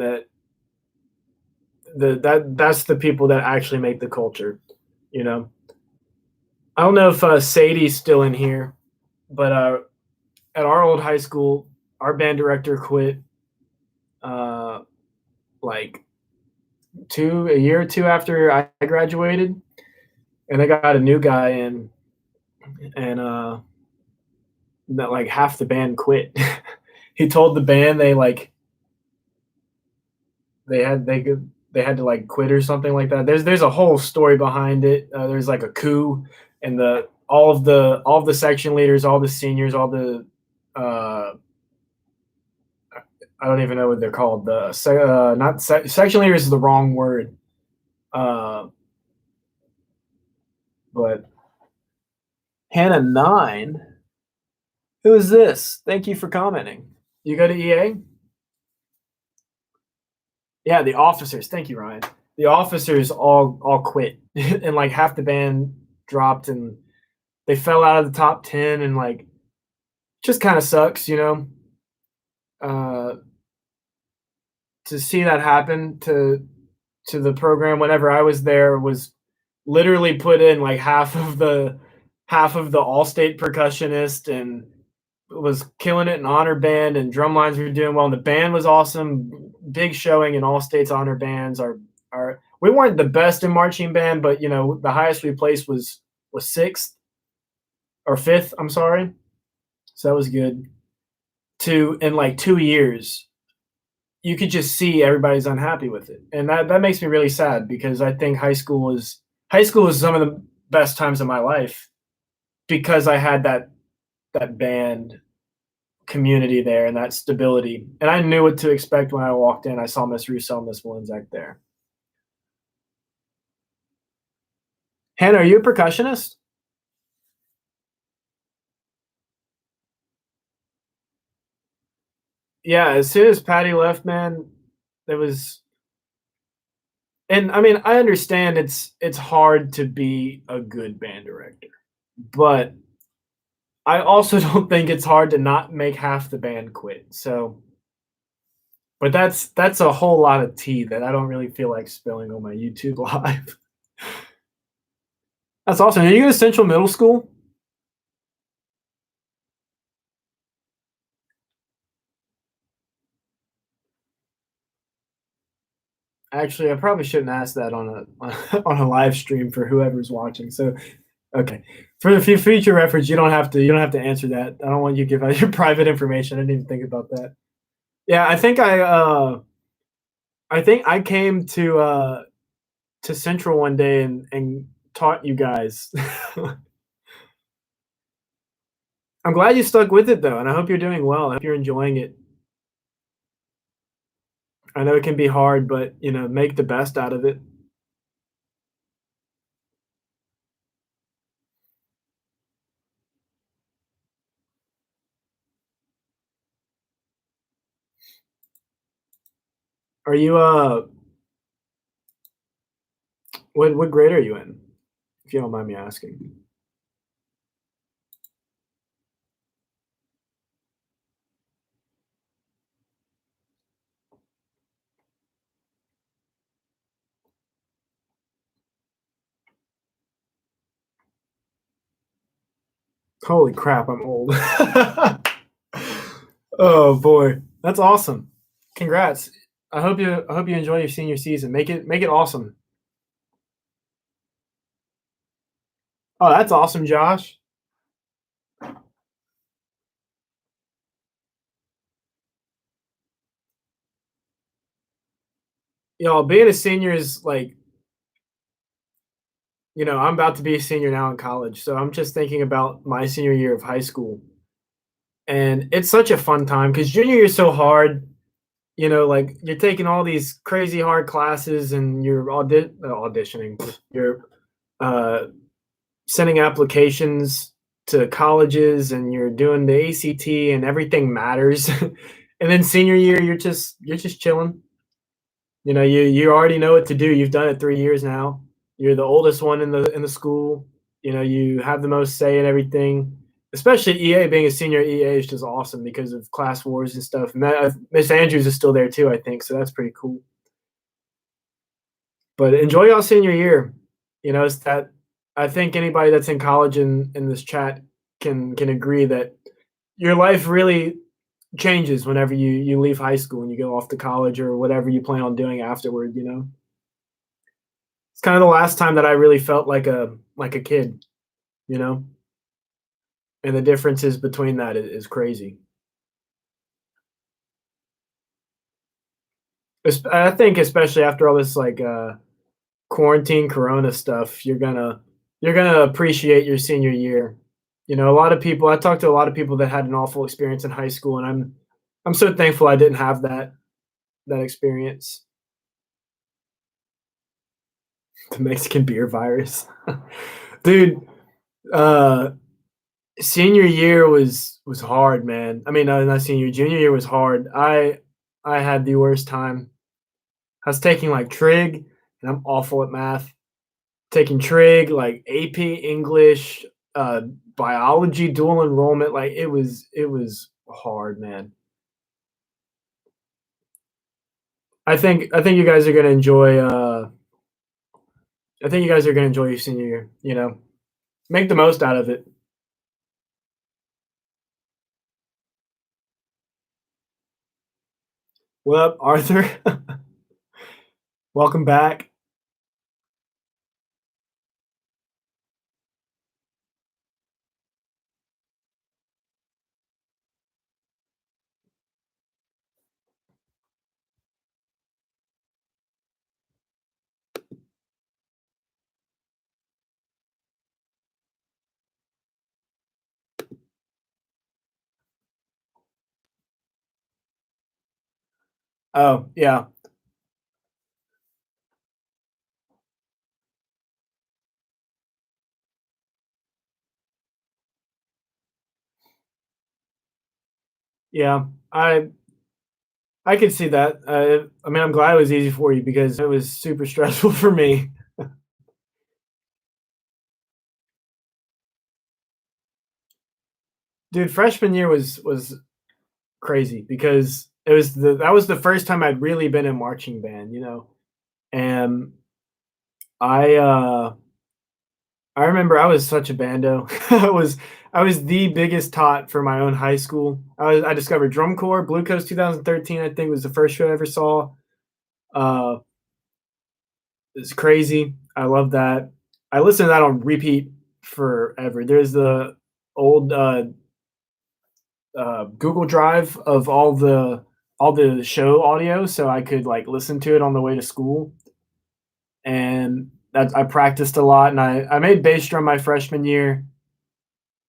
that's the people that actually make the culture, I don't know if Sadie's still in here, but at our old high school, our band director quit like a year or 2 after I graduated, and they got a new guy in, and that like half the band quit. He told the band they had to like quit or something like that. There's a whole story behind it. There's like a coup, and all of the section leaders, all the seniors, all the I don't even know what they're called. Section leaders is the wrong word, but Hannah9. Who is this? Thank you for commenting. You go to EA? Yeah, the officers. Thank you, Ryan. The officers all quit, and like half the band dropped, and they fell out of the top 10, and like just kind of sucks, you know. To see that happen to the program whenever I was there was literally put in like half of the all-state percussionist and was killing it in honor band, and drum lines were doing well, and the band was awesome. Big showing in all states honor bands. Our we weren't the best in marching band, but you know the highest we placed was sixth or fifth. I'm sorry, so that was good. In like 2 years, you could just see everybody's unhappy with it, and that makes me really sad because I think high school was some of the best times of my life because I had that band community there and that stability. And I knew what to expect when I walked in. I saw Miss Russo and Miss Walenzak there. Hannah, are you a percussionist? Yeah, as soon as Patty left, man, there was and I mean, I understand it's hard to be a good band director, but I also don't think it's hard to not make half the band quit. So, but that's a whole lot of tea that I don't really feel like spilling on my YouTube live. That's awesome. Are you go to Central Middle School? Actually, I probably shouldn't ask that on a on a live stream for whoever's watching. So, okay, for the future reference, you don't have to answer that. I don't want you to give out your private information. I didn't even think about that. Yeah, I think I came to Central one day and taught you guys. I'm glad you stuck with it though, and I hope you're doing well. I hope you're enjoying it. I know it can be hard, but you know, make the best out of it. Are you what grade are you in? If you don't mind me asking. Holy crap, I'm old. Oh boy, that's awesome. Congrats. I hope you enjoy your senior season. Make it awesome. Oh, that's awesome, Josh. You know, being a senior is like, you know, I'm about to be a senior now in college, so I'm just thinking about my senior year of high school. And it's such a fun time because junior year is so hard. You know, like you're taking all these crazy hard classes and you're auditioning. You're uh, sending applications to colleges and you're doing the ACT and everything matters. And then senior year, you're just chilling. You know, you already know what to do. You've done it 3 years now. You're the oldest one in the school. You know, you have the most say in everything. Especially EA being a senior, EA is just awesome because of class wars and stuff. Miss Andrews is still there too, I think. So that's pretty cool. But enjoy y'all senior year. You know, it's that I think anybody that's in college in this chat can agree that your life really changes whenever you leave high school and you go off to college or whatever you plan on doing afterward, you know. It's kind of the last time that I really felt like a kid, you know. And the differences between that is crazy. I think especially after all this like quarantine corona stuff, you're gonna appreciate your senior year. You know, a lot of people I talked to a lot of people that had an awful experience in high school, and I'm so thankful I didn't have that experience. The Mexican beer virus. Dude, uh Senior year was hard, man. I mean, no, not senior, junior year was hard. I had the worst time. I was taking like trig, and I'm awful at math. Taking trig, like AP English, uh, biology, dual enrollment. Like it was hard, man. I think you guys are gonna enjoy. I think you guys are gonna enjoy your senior year. Make the most out of it. What up, Arthur? Welcome back. Oh yeah, yeah. I can see that. I mean, I'm glad it was easy for you because it was super stressful for me. Dude, freshman year was crazy because that was the first time I'd really been in marching band. And I uh I remember I was such a bando. I was the biggest tot for my own high school. I discovered drum corps, Blue Coast 2013, I think was the first show I ever saw. Uh it's crazy. I love that. I listen to that on repeat forever. There's the old Google Drive of all the show audio, so I could like listen to it on the way to school. And that I practiced a lot, and I made bass drum my freshman year,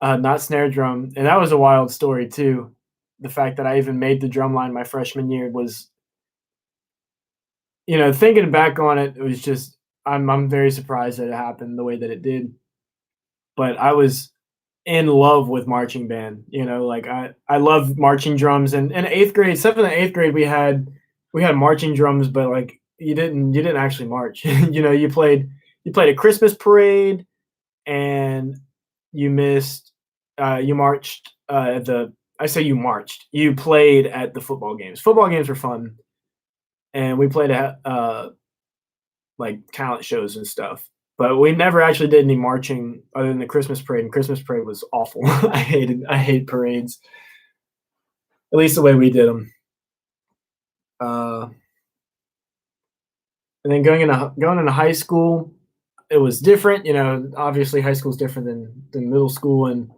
not snare drum, and that was a wild story too. The fact that I even made the drum line my freshman year was, thinking back on it, it was just I'm very surprised that it happened the way that it did. But I was in love with marching band. Like I love marching drums. And in eighth grade, seventh and eighth grade, we had marching drums, but like you didn't actually march. You played a Christmas parade, and you marched at the. I say you marched. You played at the football games. Football games were fun, and we played at like talent shows and stuff. But we never actually did any marching other than the Christmas parade, and Christmas parade was awful. I hate parades, at least the way we did them. Uh, and then going into high school, it was different. Obviously high school is different than middle school, and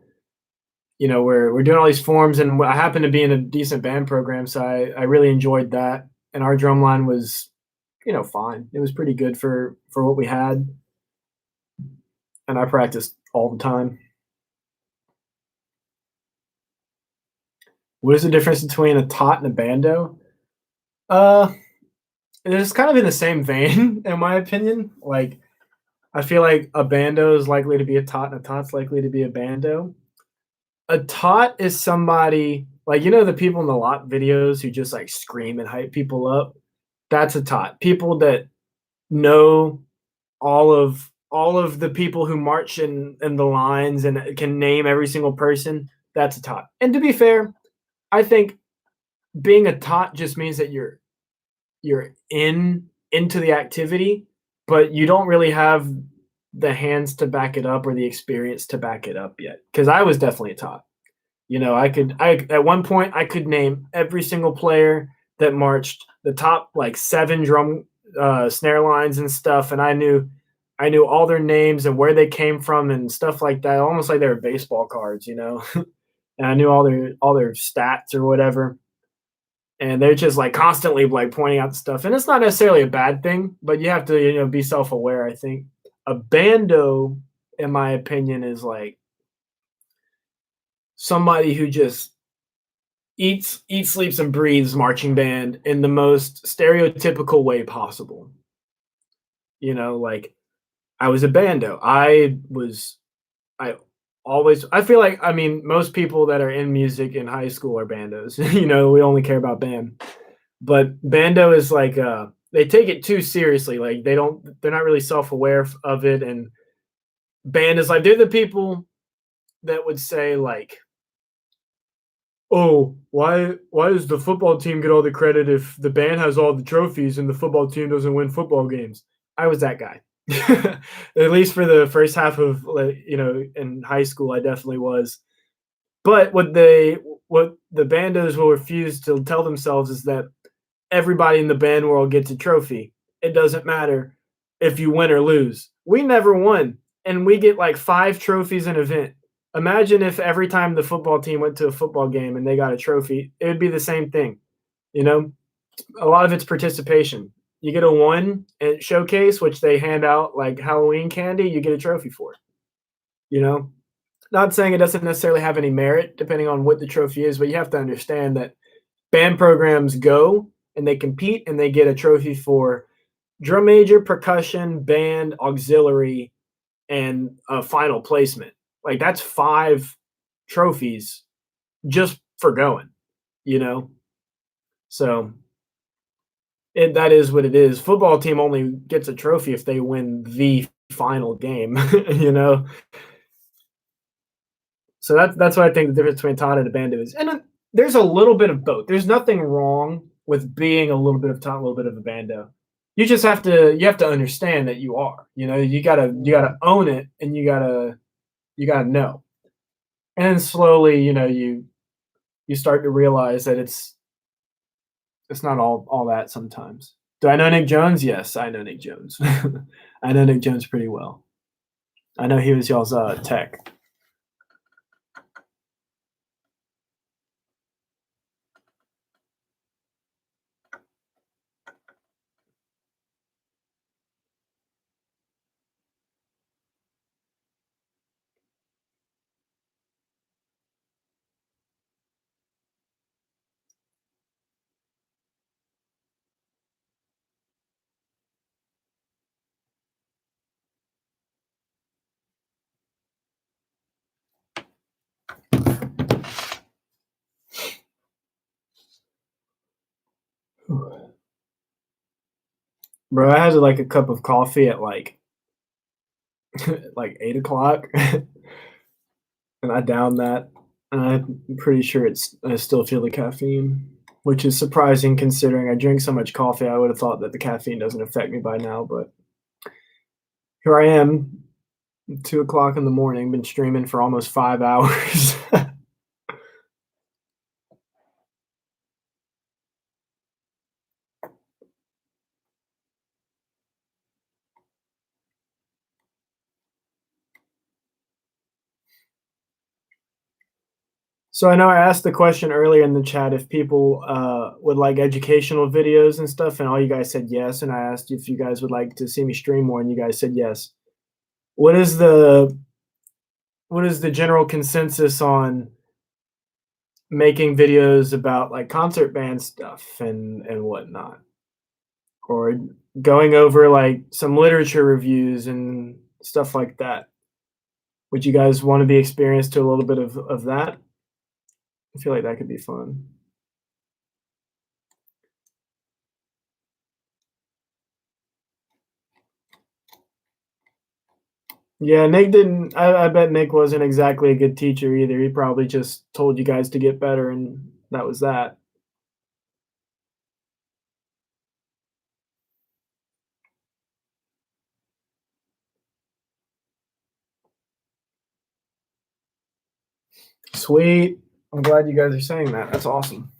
we're doing all these forms, and I happened to be in a decent band program, so I really enjoyed that. And our drum line was, fine. It was pretty good for what we had, and I practiced all the time. What is the difference between a tot and a bando? Uh, it's kind of in the same vein, in my opinion. Like, I feel like a bando is likely to be a tot, and a tot's likely to be a bando. A tot is somebody like the people in the lot videos who just like scream and hype people up. That's a tot. People that know all of the people who march in the lines and can name every single person. That's a tot. And to be fair, I think being a tot just means that you're into the activity, but you don't really have the hands to back it up or the experience to back it up yet. Because I was definitely taught. I at one point I could name every single player that marched the top like seven drum snare lines and stuff, and I knew all their names and where they came from and stuff like that, almost like they were baseball cards. And I knew all their stats or whatever, and they're just like constantly like pointing out stuff, and it's not necessarily a bad thing, but you have to be self-aware. I think a bando, in my opinion, is like somebody who just eats, sleeps, and breathes marching band in the most stereotypical way possible. Like I was a bando. I always. I feel like, I mean, most people that are in music in high school are bandos. We only care about band. But bando is like they take it too seriously. Like they're not really self-aware of it. And band is like they're the people that would say like, oh, why does the football team get all the credit if the band has all the trophies and the football team doesn't win football games? I was that guy. At least for the first half of in high school, I definitely was. But what the bandos will refuse to tell themselves is that everybody in the band world gets a trophy. It doesn't matter if you win or lose. We never won, and we get like 5 trophies an event. Imagine if every time the football team went to a football game and they got a trophy, it would be the same thing. A lot of it's participation. You get a 1 and showcase, which they hand out like Halloween candy, you get a trophy for it. Not saying it doesn't necessarily have any merit depending on what the trophy is, but you have to understand that band programs go and they compete and they get a trophy for drum major, percussion, band, auxiliary, and a final placement. Like that's 5 trophies just for going, So that is what it is. Football team only gets a trophy if they win the final game, So that's what I think the difference between Todd and a bando is. And there's a little bit of both. There's nothing wrong with being a little bit of Todd, a little bit of a bando. You just have to understand that you are. You gotta own it, and you gotta know. And then slowly, you start to realize that it's not all that sometimes. Do I know Nick Jones? Yes, I know Nick Jones. I know Nick Jones pretty well. I know he was y'all's tech. Bro, I had like a cup of coffee at like 8 o'clock, and I downed that. And I'm pretty sure I still feel the caffeine, which is surprising considering I drink so much coffee. I would have thought that the caffeine doesn't affect me by now, but here I am, 2 o'clock in the morning, been streaming for almost 5 hours. So I know I asked the question earlier in the chat if people would like educational videos and stuff, and all you guys said yes. And I asked if you guys would like to see me stream more, and you guys said yes. What is the general consensus on making videos about like concert band stuff and whatnot, or going over like some literature reviews and stuff like that? Would you guys want to be experienced to a little bit of that? I feel like that could be fun. Yeah, Nick didn't. I bet Nick wasn't exactly a good teacher either. He probably just told you guys to get better, and that was that. Sweet. I'm glad you guys are saying that. That's awesome.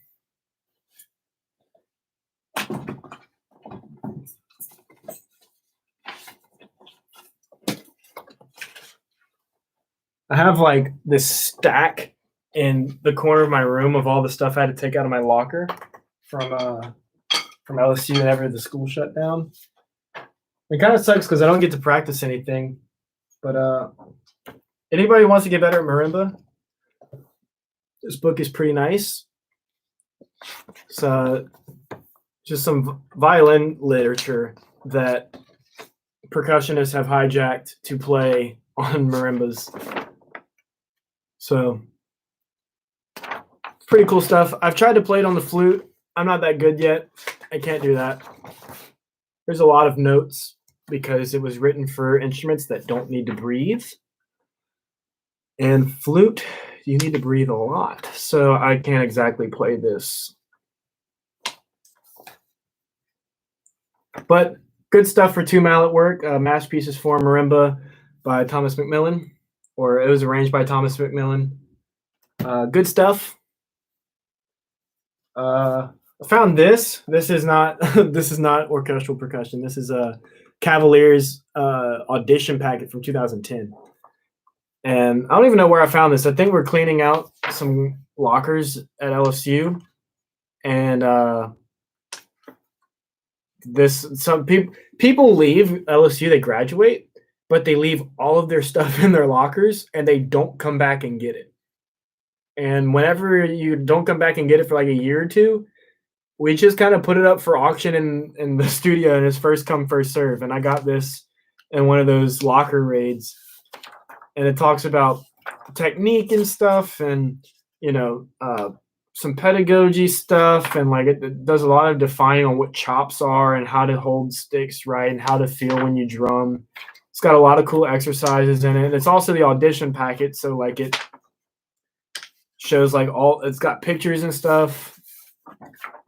I have like this stack in the corner of my room of all the stuff I had to take out of my locker from LSU whenever the school shut down. It kind of sucks because I don't get to practice anything. But anybody who wants to get better at marimba, this book is pretty nice. It's just some violin literature that percussionists have hijacked to play on marimbas. So pretty cool stuff. I've tried to play it on the flute. I'm not that good yet. I can't do that. There's a lot of notes because it was written for instruments that don't need to breathe. And flute, you need to breathe a lot. So I can't exactly play this. But good stuff for 2 mallet work. Masterpieces for Marimba by Thomas McMillan, or it was arranged by Thomas McMillan. Good stuff. I found this. This is not this is not orchestral percussion. This is a Cavaliers audition packet from 2010. And I don't even know where I found this. I think we're cleaning out some lockers at LSU, and some people leave LSU. They graduate, but they leave all of their stuff in their lockers, and they don't come back and get it. And whenever you don't come back and get it for like a year or two, we just kind of put it up for auction in the studio, and it's first come, first serve. And I got this in one of those locker raids, and it talks about technique and stuff, and some pedagogy stuff, and like it does a lot of defining on what chops are and how to hold sticks right and how to feel when you drum. It's got a lot of cool exercises in it, and it's also the audition packet, so like it shows like it's got pictures and stuff.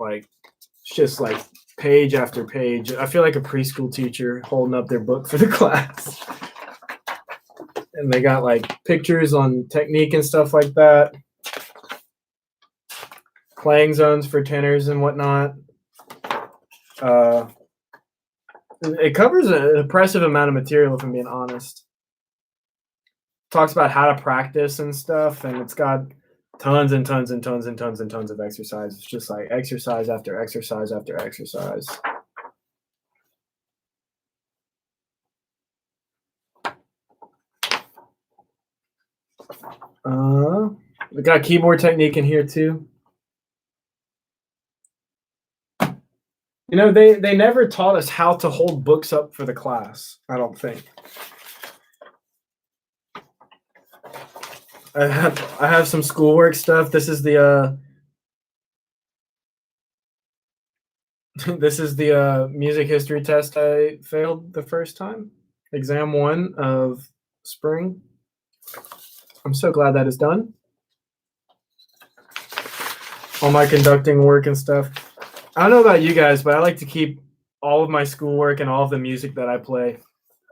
Like it's just like page after page. I feel like a preschool teacher holding up their book for the class. And they got like pictures on technique and stuff like that. Playing zones for tenors and whatnot. It covers an impressive amount of material, if I'm being honest. Talks about how to practice and stuff, and it's got tons and tons and tons and tons and tons of exercise. It's just like exercise after exercise after exercise. We got keyboard technique in here too. They never taught us how to hold books up for the class, I don't think. I have some schoolwork stuff. This is the music history test I failed the first time. Exam 1 of spring. I'm so glad that is done. All my conducting work and stuff. I don't know about you guys, but I like to keep all of my schoolwork and all of the music that I play.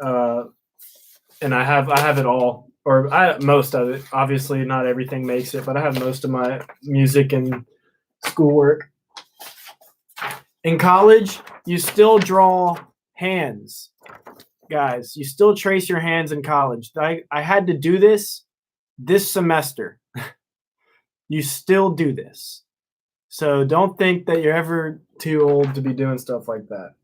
And I have it all, or most of it. Obviously, not everything makes it, but I have most of my music and schoolwork. In college, you still draw hands, guys. You still trace your hands in college. I had to do this semester. You still do this. So don't think that you're ever too old to be doing stuff like that.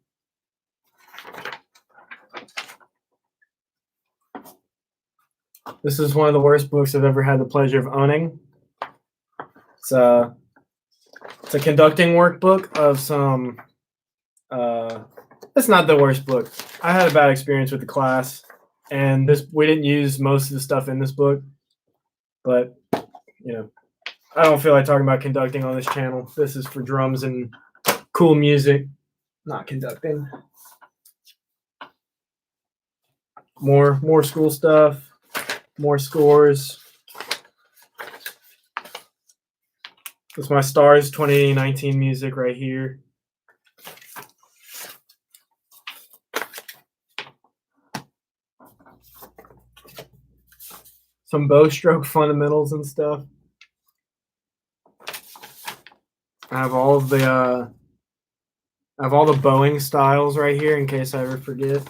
This is one of the worst books I've ever had the pleasure of owning. It's a conducting workbook of some. It's not the worst book. I had a bad experience with the class, and we didn't use most of the stuff in this book. But I don't feel like talking about conducting on this channel. This is for drums and cool music, not conducting. More school stuff, more scores. This is my Stars 2019 music right here. Some bow stroke fundamentals and stuff. I have all the bowing styles right here in case I ever forget.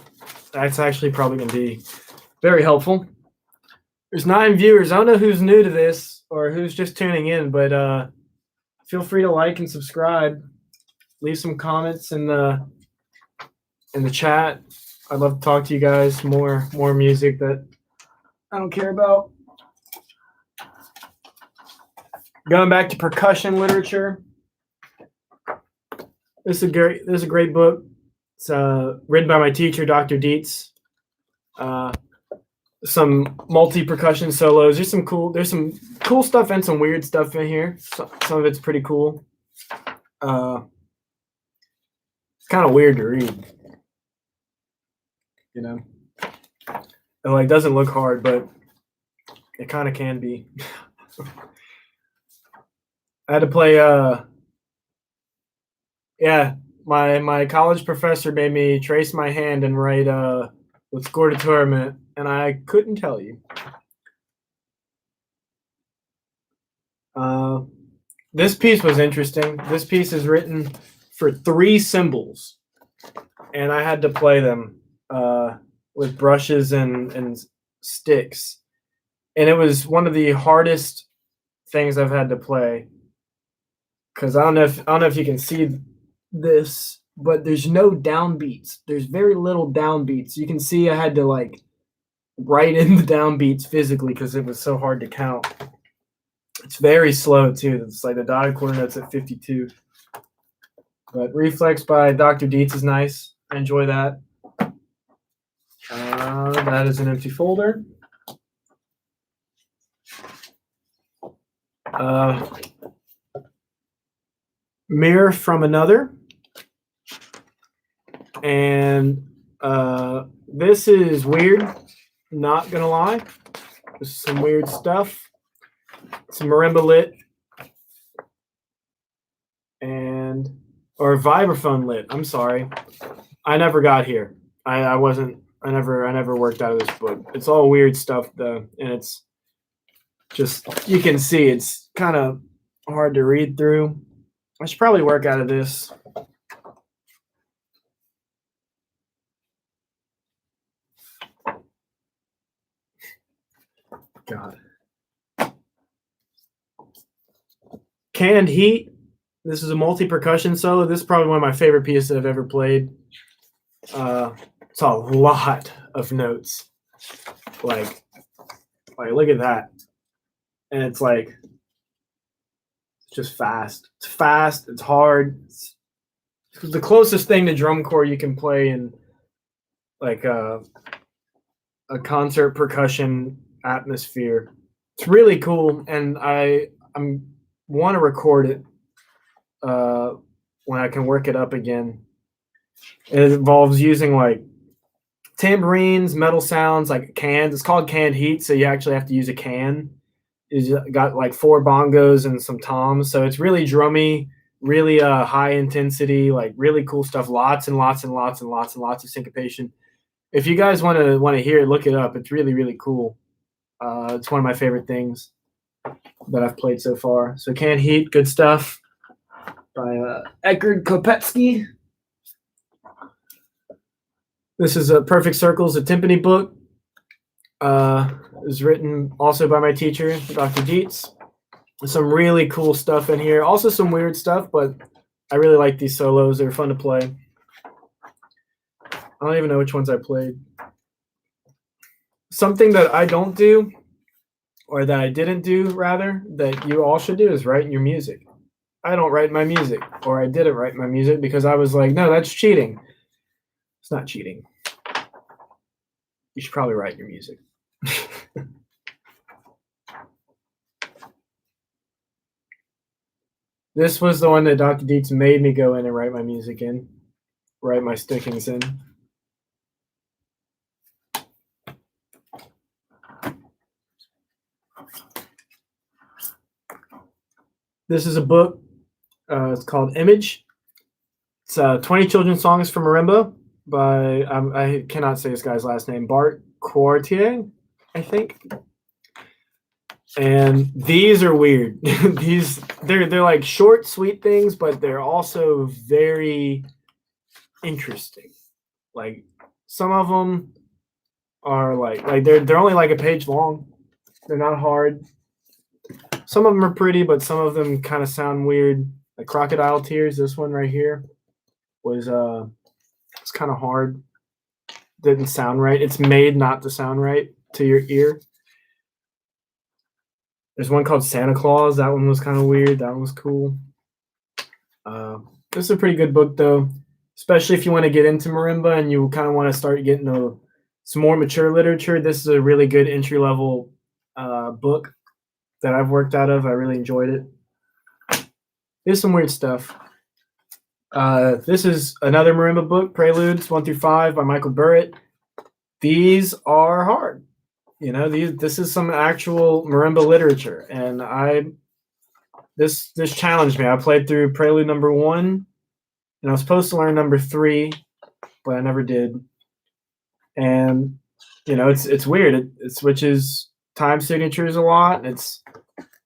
That's actually probably going to be very helpful. There's 9 viewers. I don't know who's new to this or who's just tuning in, but feel free to like and subscribe. Leave some comments in the chat. I'd love to talk to you guys. More music that I don't care about. Going back to percussion literature. This is a great book. It's written by my teacher, Dr. Dietz. some multi percussion solos. There's some cool stuff and some weird stuff in here. Some of it's pretty cool. It's kind of weird to read, you know. It like doesn't look hard, but it kind of can be. I had to play. Yeah, my college professor made me trace my hand and write what scored a tournament, and I couldn't tell you. This piece was interesting. This piece is written for 3 cymbals, and I had to play them with brushes and sticks, and it was one of the hardest things I've had to play. Because I don't know if you can see this, but there's no downbeats. There's very little downbeats. You can see I had to like write in the downbeats physically because it was so hard to count. It's very slow too. It's like the dotted quarter notes at 52. But Reflex by Dr. Dietz is nice. I enjoy that. That is an empty folder. Mirror from Another. And this is weird. Not gonna lie. This is some weird stuff. Some marimba lit or vibraphone lit. I'm sorry. I never got here. I never worked out of this book. It's all weird stuff though, and it's just, you can see it's kind of hard to read through. I should probably work out of this. God. Canned Heat. This is a multi-percussion solo. This is probably one of my favorite pieces I've ever played. It's a lot of notes. Like look at that. And it's like, it's just fast. It's fast. It's hard. It's the closest thing to drum corps you can play in like a concert percussion atmosphere. It's really cool, and I want to record it when I can work it up again. It involves using like tambourines, metal sounds, like cans. It's called Canned Heat, so you actually have to use a can. It's got like 4 bongos and some toms, so it's really drummy, really high intensity, like really cool stuff. Lots and lots and lots and lots and lots of syncopation. If you guys want to hear it, look it up. It's really, really cool. It's one of my favorite things that I've played so far. So Canned Heat, good stuff by Edgar Kopetsky. This is a Perfect Circles, a timpani book. It was written also by my teacher, Dr. Dietz. Some really cool stuff in here. Also some weird stuff, but I really like these solos. They're fun to play. I don't even know which ones I played. Something that I don't do, or that I didn't do, rather, that you all should do is write your music. I don't write my music, or I didn't write my music because I was like, no, that's cheating. It's not cheating. You should probably write your music. This was the one that Dr. Dietz made me go in and write my music in, write my stickings in. This is a book. It's called Image. It's 20 children's songs for marimba by, I cannot say this guy's last name, Bart Quartier, I think. And these are weird. They're like short, sweet things, but they're also very interesting. Like some of them are like they're only like a page long. They're not hard. Some of them are pretty, but some of them kind of sound weird. Like Crocodile Tears, this one right here was it's kind of hard. Didn't sound right. It's made not to sound right to your ear. There's one called Santa Claus. That one was kind of weird. That one was cool. This is a pretty good book, though, especially if you want to get into marimba and you kind of want to start getting some more mature literature, this is a really good entry level book that I've worked out of. I really enjoyed it. There's some weird stuff. This is another marimba book, Preludes 1 through 5 by Michael Burritt. These are hard. This is some actual marimba literature, and this challenged me. I played through Prelude number 1, and I was supposed to learn number 3, but I never did. And it's weird. It switches time signatures a lot. It's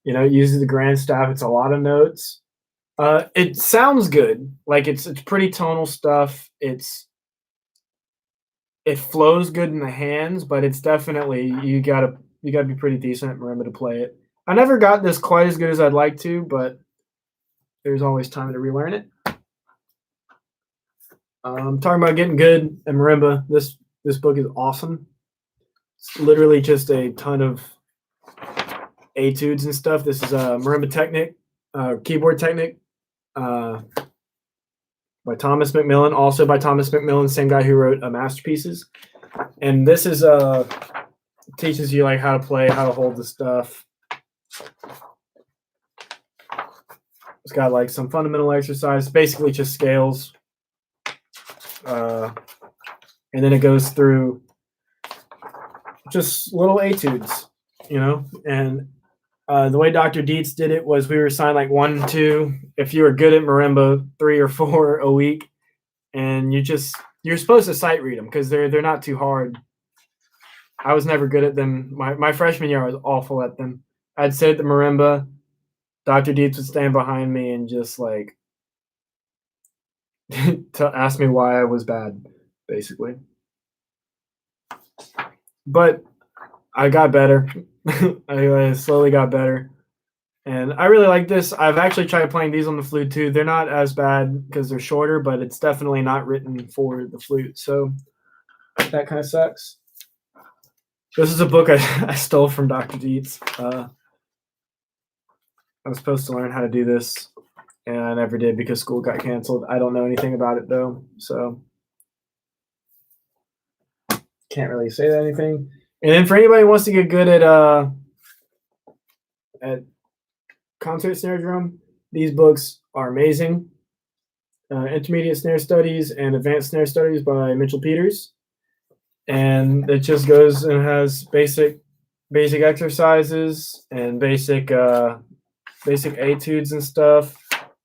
it uses the grand staff. It's a lot of notes. It sounds good. Like it's pretty tonal stuff. It flows good in the hands, but it's definitely you gotta be pretty decent at marimba to play it. I never got this quite as good as I'd like to, but there's always time to relearn it. Talking about getting good at marimba. This book is awesome. It's literally just a ton of etudes and stuff. This is a Marimba Technic, keyboard technic by Thomas McMillan, also by Thomas McMillan, same guy who wrote Masterpieces. And this is teaches you like how to play, how to hold the stuff. It's got like some fundamental exercise, basically just scales. And then it goes through just little etudes, and the way Dr. Dietz did it was we were assigned like 1, 2. If you were good at marimba, 3 or 4 a week, and you're supposed to sight read them because they're not too hard. I was never good at them. My freshman year, I was awful at them. I'd sit at the marimba. Dr. Dietz would stand behind me and just like to ask me why I was bad, basically. But I got better. I slowly got better. And I really like this. I've actually tried playing these on the flute too. They're not as bad because they're shorter, but it's definitely not written for the flute. So that kind of sucks. This is a book I stole from Dr. Dietz. I was supposed to learn how to do this, and I never did because school got canceled. I don't know anything about it though, so can't really say anything. And then for anybody who wants to get good at concert snare drum, these books are amazing. Intermediate Snare Studies and Advanced Snare Studies by Mitchell Peters. And it just goes and has basic exercises and basic etudes and stuff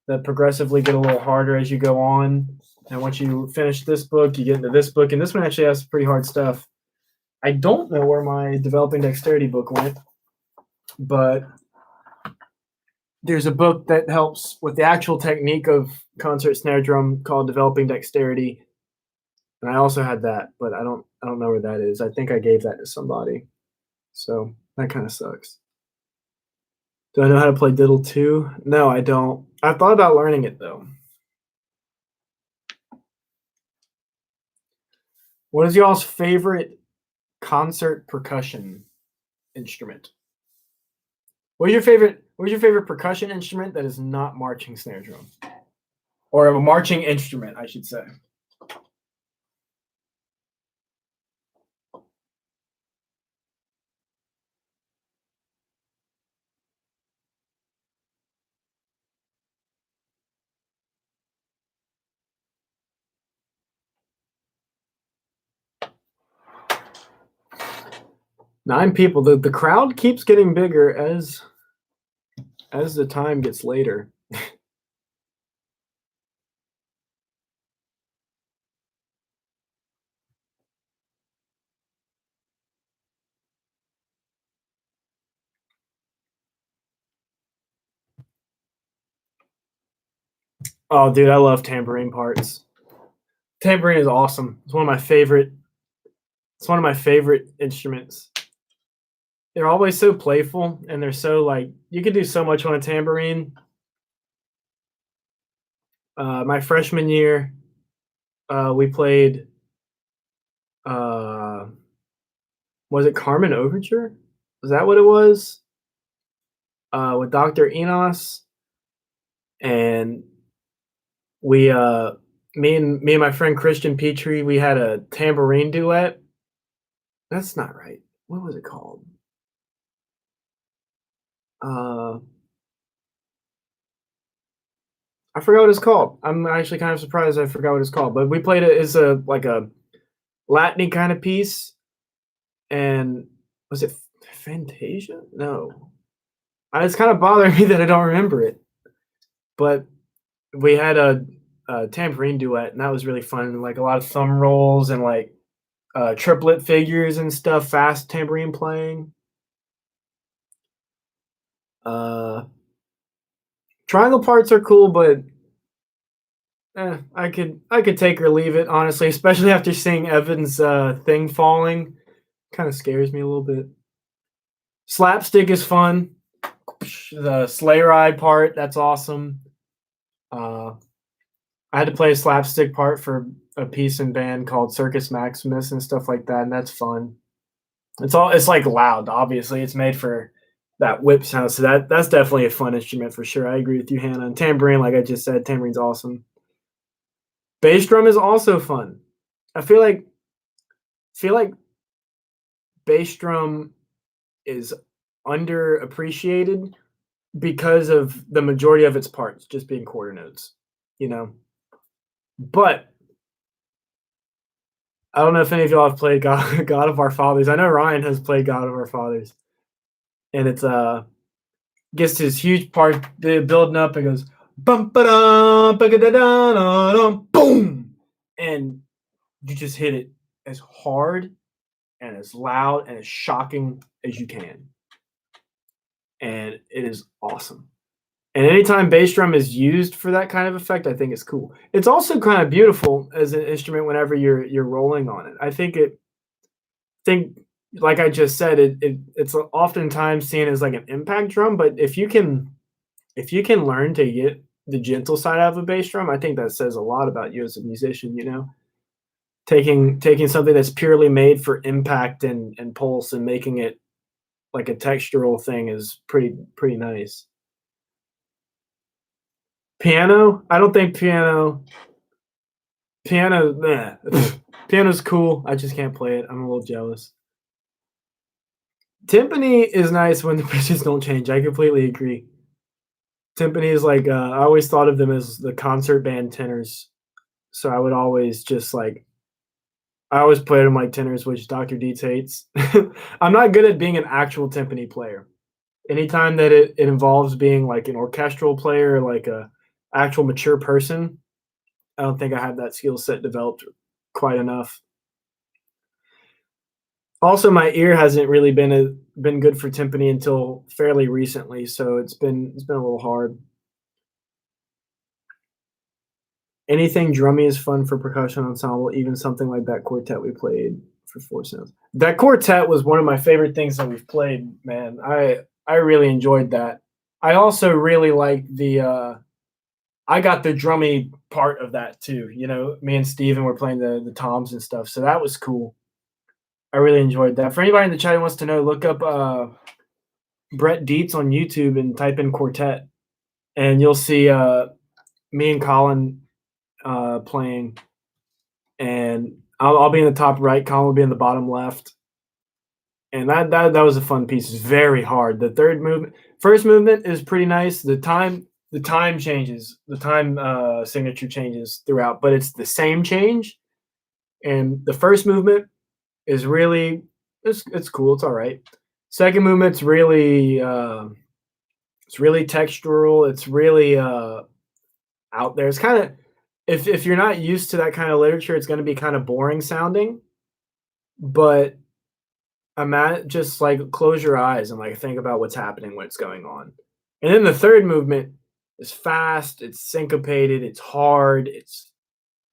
that progressively get a little harder as you go on. And once you finish this book, you get into this book. And this one actually has pretty hard stuff. I don't know where my Developing Dexterity book went, but there's a book that helps with the actual technique of concert snare drum called Developing Dexterity. And I also had that, but I don't know where that is. I think I gave that to somebody. So that kind of sucks. Do I know how to play Diddle 2? No, I don't. I thought about learning it though. What is y'all's favorite concert percussion instrument? What's your favorite percussion instrument that is not marching snare drum? Or a marching instrument, I should say. Nine people. The crowd keeps getting bigger as the time gets later. Oh, dude, I love tambourine parts. Tambourine is awesome. It's one of my favorite. It's one of my favorite instruments. They're always so playful, and they're so like you could do so much on a tambourine. My freshman year, we played. Was it Carmen Overture? Was that what it was? With Dr. Enos, and we me and my friend Christian Petrie, we had a tambourine duet, That's not right. What was it called? Uh, I forgot what it's called. I'm actually kind of surprised I forgot what it's called. But we played it as a like a Latin kind of piece, and was it Fantasia? No, it's kind of bothering me that I don't remember it. But we had a tambourine duet, and that was really fun. Like a lot of thumb rolls and like triplet figures and stuff. Fast tambourine playing. Uh, Triangle parts are cool, but I could take or leave it honestly, especially after seeing Evan's thing falling. Kind of scares me a little bit. Slapstick is fun. The sleigh ride part, that's awesome. Uh, I had to play a slapstick part for a piece in band called Circus Maximus and stuff like that, and that's fun. It's like loud, obviously. It's made for that whip sound, so that's definitely a fun instrument for sure. I agree with you, Hannah. And tambourine, like I just said, tambourine's awesome. Bass drum is also fun. I feel like bass drum is underappreciated because of the majority of its parts just being quarter notes, you know. But I don't know if any of y'all have played God, God of Our Fathers. I know Ryan has played God of Our Fathers, and it's gets to this huge part building up. It goes bum ba dum ba da dum boom, and you just hit it as hard and as loud and as shocking as you can, and it is awesome. And anytime bass drum is used for that kind of effect, I think it's cool. It's also kind of beautiful as an instrument whenever you're rolling on it. I think like I just said, it's oftentimes seen as like an impact drum, but if you can learn to get the gentle side out of a bass drum, I think that says a lot about you as a musician, you know? Taking something that's purely made for impact and pulse and making it like a textural thing is pretty nice. Piano? I don't think piano meh. Piano's cool. I just can't play it. I'm a little jealous. Timpani is nice when the pitches don't change. I completely agree. Timpani is like I always thought of them as the concert band tenors. So I would always just like I always played them like tenors, which Dr. Dietz hates. I'm not good at being an actual timpani player. Anytime that it involves being like an orchestral player or like a actual mature person, I don't think I have that skill set developed quite enough. Also, my ear hasn't really been good for timpani until fairly recently, so it's been a little hard. Anything drummy is fun for percussion ensemble, even something like that quartet we played for four sounds. That quartet was one of my favorite things that we've played, man. I really enjoyed that. I also really like the I got the drummy part of that too. You know, me and Steven were playing the toms and stuff, so that was cool. I really enjoyed that. For anybody in the chat who wants to know, look up Brett Dietz on YouTube and type in quartet, and you'll see me and Colin playing, and I'll be in the top right. Colin will be in the bottom left, and that was a fun piece. It's very hard. The first movement is pretty nice. The time changes. The time signature changes throughout, but it's the same change. And the first movement is really it's cool. It's all right. Second movement's really it's really textural. It's really out there. It's kind of if you're not used to that kind of literature, it's going to be kind of boring sounding. But just like close your eyes and like think about what's happening, what's going on. And then the third movement is fast. It's syncopated. It's hard.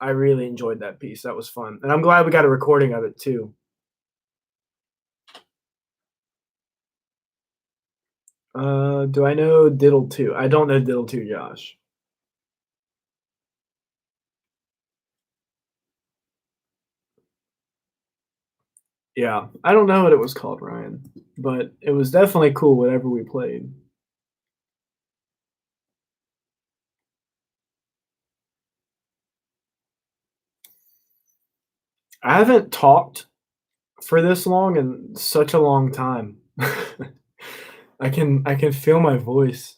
I really enjoyed that piece. That was fun, and I'm glad we got a recording of it too. Do I know Diddle 2? I don't know Diddle 2, Josh. Yeah, I don't know what it was called, Ryan, but it was definitely cool whatever we played. I haven't talked for this long in such a long time. I can feel my voice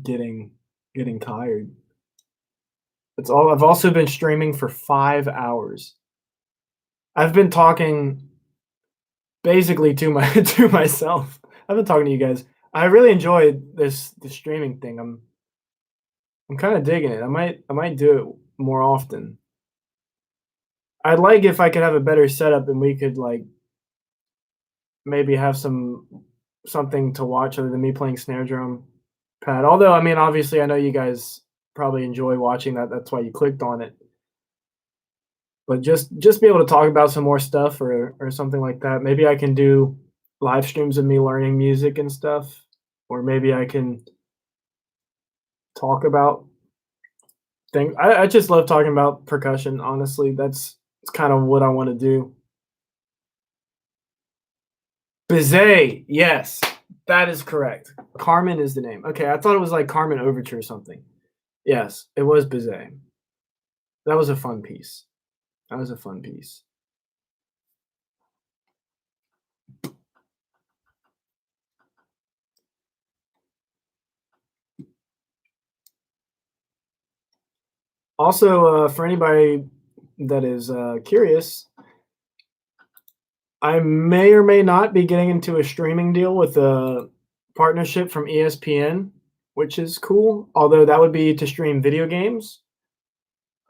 getting getting tired. It's all I've also been streaming for 5 hours. I've been talking basically to my to myself. I've been talking to you guys. I really enjoyed the streaming thing. I'm kinda digging it. I might do it more often. I'd like if I could have a better setup and we could, like, maybe have something to watch other than me playing snare drum pad. Although, I mean, obviously, I know you guys probably enjoy watching that. That's why you clicked on it. But just be able to talk about some more stuff or something like that. Maybe I can do live streams of me learning music and stuff, or maybe I can talk about things. I just love talking about percussion. Honestly, it's kind of what I want to do. Bizet, yes, that is correct. Carmen is the name. Okay, I thought it was like Carmen Overture or something. Yes, it was Bizet. That was a fun piece. That was a fun piece. Also, for anybody that is curious, I may or may not be getting into a streaming deal with a partnership from ESPN, which is cool. Although that would be to stream video games.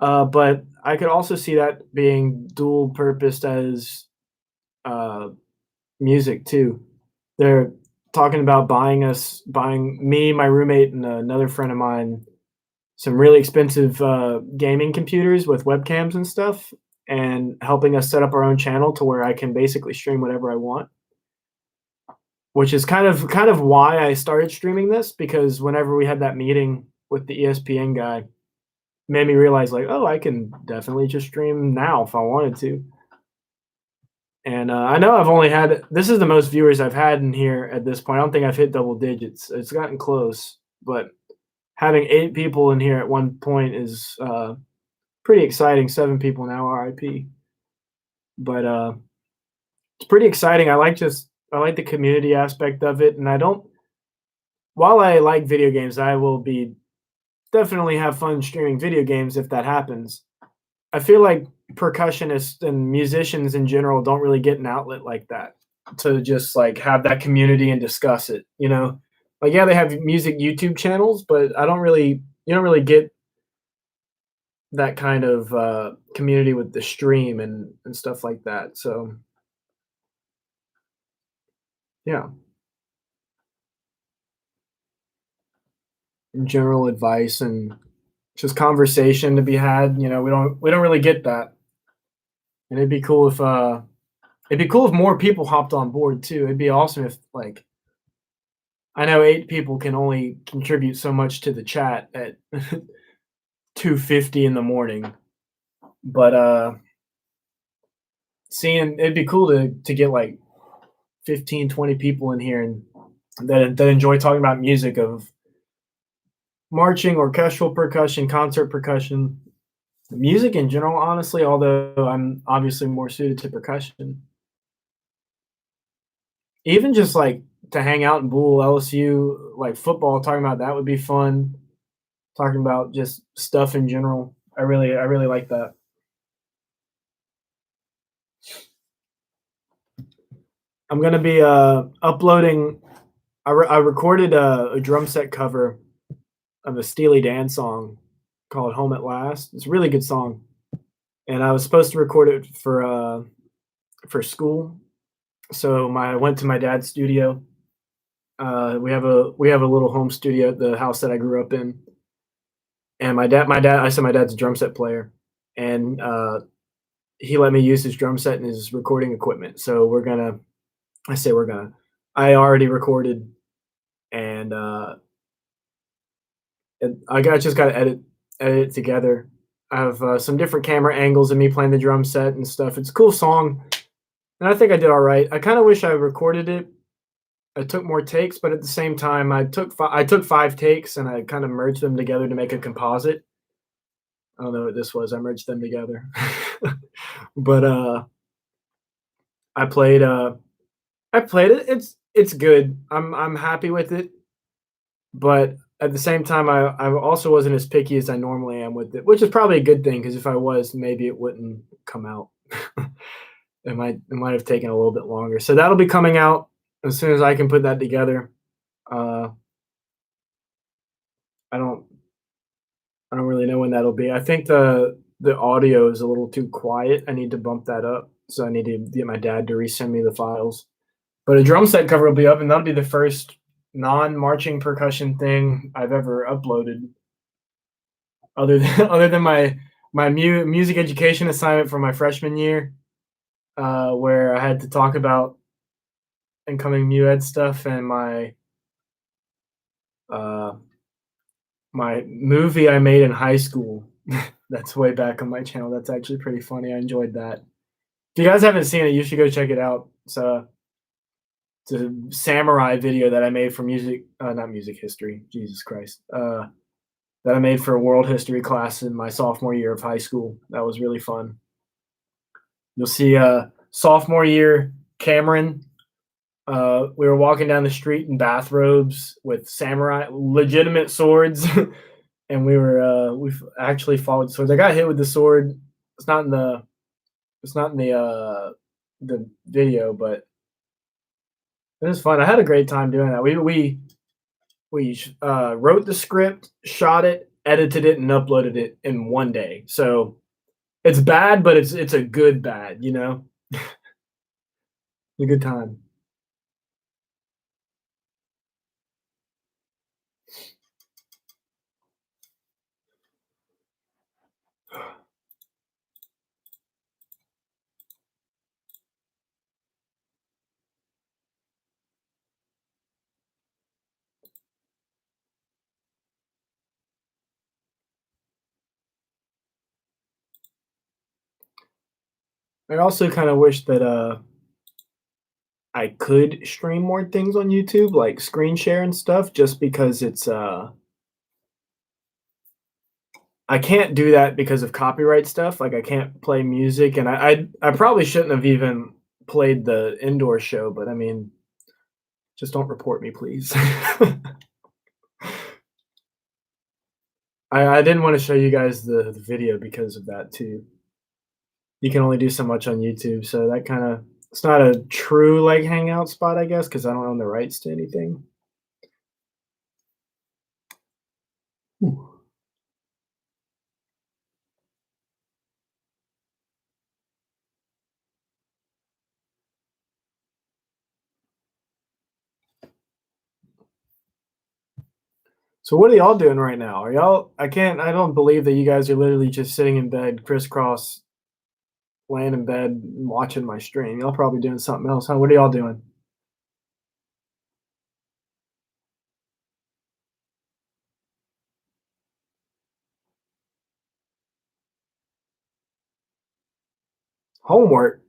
But I could also see that being dual purposed as uh, music too. They're talking about buying me, my roommate, and another friend of mine some really expensive gaming computers with webcams and stuff, and helping us set up our own channel to where I can basically stream whatever I want. Which is kind of why I started streaming this because whenever we had that meeting with the ESPN guy, made me realize like, oh, I can definitely just stream now if I wanted to. And I know I've only had this is the most viewers I've had in here at this point. I don't think I've hit double digits. It's gotten close, but having 8 people in here at one point is pretty exciting. 7 people now, RIP. But it's pretty exciting. I like the community aspect of it, and I don't. While I like video games, I will be definitely have fun streaming video games if that happens. I feel like percussionists and musicians in general don't really get an outlet like that to just like have that community and discuss it, you know? Like yeah, they have music YouTube channels, but I don't really you don't really get that kind of community with the stream and stuff like that. So, yeah, general advice and just conversation to be had, you know, we don't really get that. And it'd be cool if more people hopped on board too. It'd be awesome if like I know 8 people can only contribute so much to the chat at 2:50 in the morning, but seeing it'd be cool to get like 15, 20 people in here and that enjoy talking about music of marching, orchestral percussion, concert percussion, music in general, honestly, although I'm obviously more suited to percussion. Even just like to hang out in Boole, LSU, like football, talking about that would be fun. Talking about just stuff in general. I really like that. I'm gonna be uploading. I recorded a drum set cover of a Steely Dan song called "Home at Last." It's a really good song, and I was supposed to record it for school. So I went to my dad's studio. We have a little home studio at the house that I grew up in, and I said my dad's a drum set player, and he let me use his drum set and his recording equipment. So I say we're gonna. I already recorded, and just got to edit it together. I have some different camera angles of me playing the drum set and stuff. It's a cool song, and I think I did all right. I kind of wish I recorded it. I took more takes, but at the same time, I took 5 takes and I kind of merged them together to make a composite. I don't know what this was. I merged them together, but I played it. It's good. I'm happy with it, but at the same time, I also wasn't as picky as I normally am with it, which is probably a good thing because if I was, maybe it wouldn't come out. It might have taken a little bit longer. So that'll be coming out as soon as I can put that together. Uh, I don't I don't really know when that'll be. I think the audio is a little too quiet. I need to bump that up. So I need to get my dad to resend me the files. But a drum set cover will be up, and that'll be the first non-marching percussion thing I've ever uploaded, other than other than my music education assignment from my freshman year, where I had to talk about incoming mu ed stuff, and uh, my movie I made in high school. That's way back on my channel. That's actually pretty funny. I enjoyed that. If you guys haven't seen it, you should go check it out. It's a samurai video that I made for music, not music history. Jesus Christ. That I made for a world history class in my sophomore year of high school. That was really fun. You'll see sophomore year Cameron. We were walking down the street in bathrobes with samurai legitimate swords, and we've actually followed swords. I got hit with the sword. It's not in the video, but it was fun. I had a great time doing that. We wrote the script, shot it, edited it, and uploaded it in one day. So it's bad, but it's a good bad, you know? A good time. I also kind of wish that I could stream more things on YouTube, like screen share and stuff, just because it's I can't do that because of copyright stuff. Like I can't play music, and I probably shouldn't have even played the indoor show, but I mean, just don't report me, please. I didn't want to show you guys the video because of that too. You can only do so much on YouTube, so that kind of it's not a true like hangout spot, I guess, because I don't own the rights to anything. Ooh. So what are y'all doing right now? Are y'all? I don't believe that you guys are literally just sitting in bed, crisscross, laying in bed, watching my stream. Y'all probably doing something else, huh? What are y'all doing? Homework.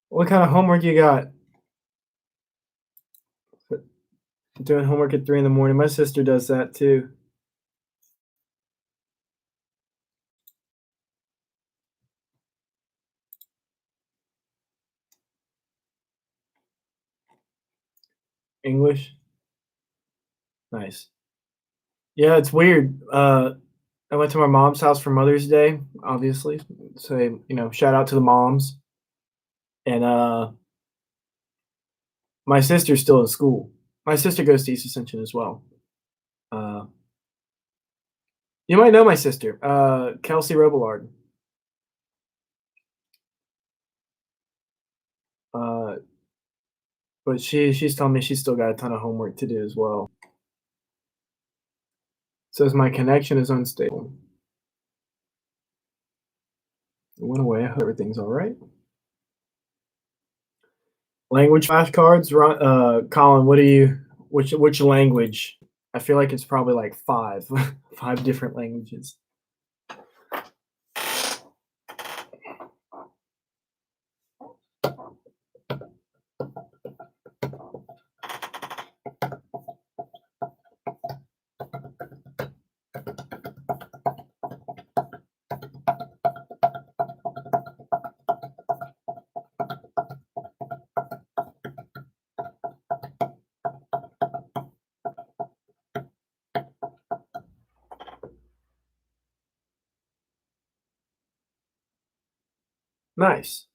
What kind of homework you got? Doing homework at 3 in the morning. My sister does that too. English. Nice. Yeah, it's weird. I went to my mom's house for Mother's Day, obviously. So, shout out to the moms. And my sister's still in school. My sister goes to East Ascension as well. Uh, you might know my sister, Kelsey Robillard. Uh, but she's telling me she's still got a ton of homework to do as well. Says my connection is unstable. It went away. I hope everything's all right. Language flashcards, Colin. Which language? I feel like it's probably like five, five different languages. Nice.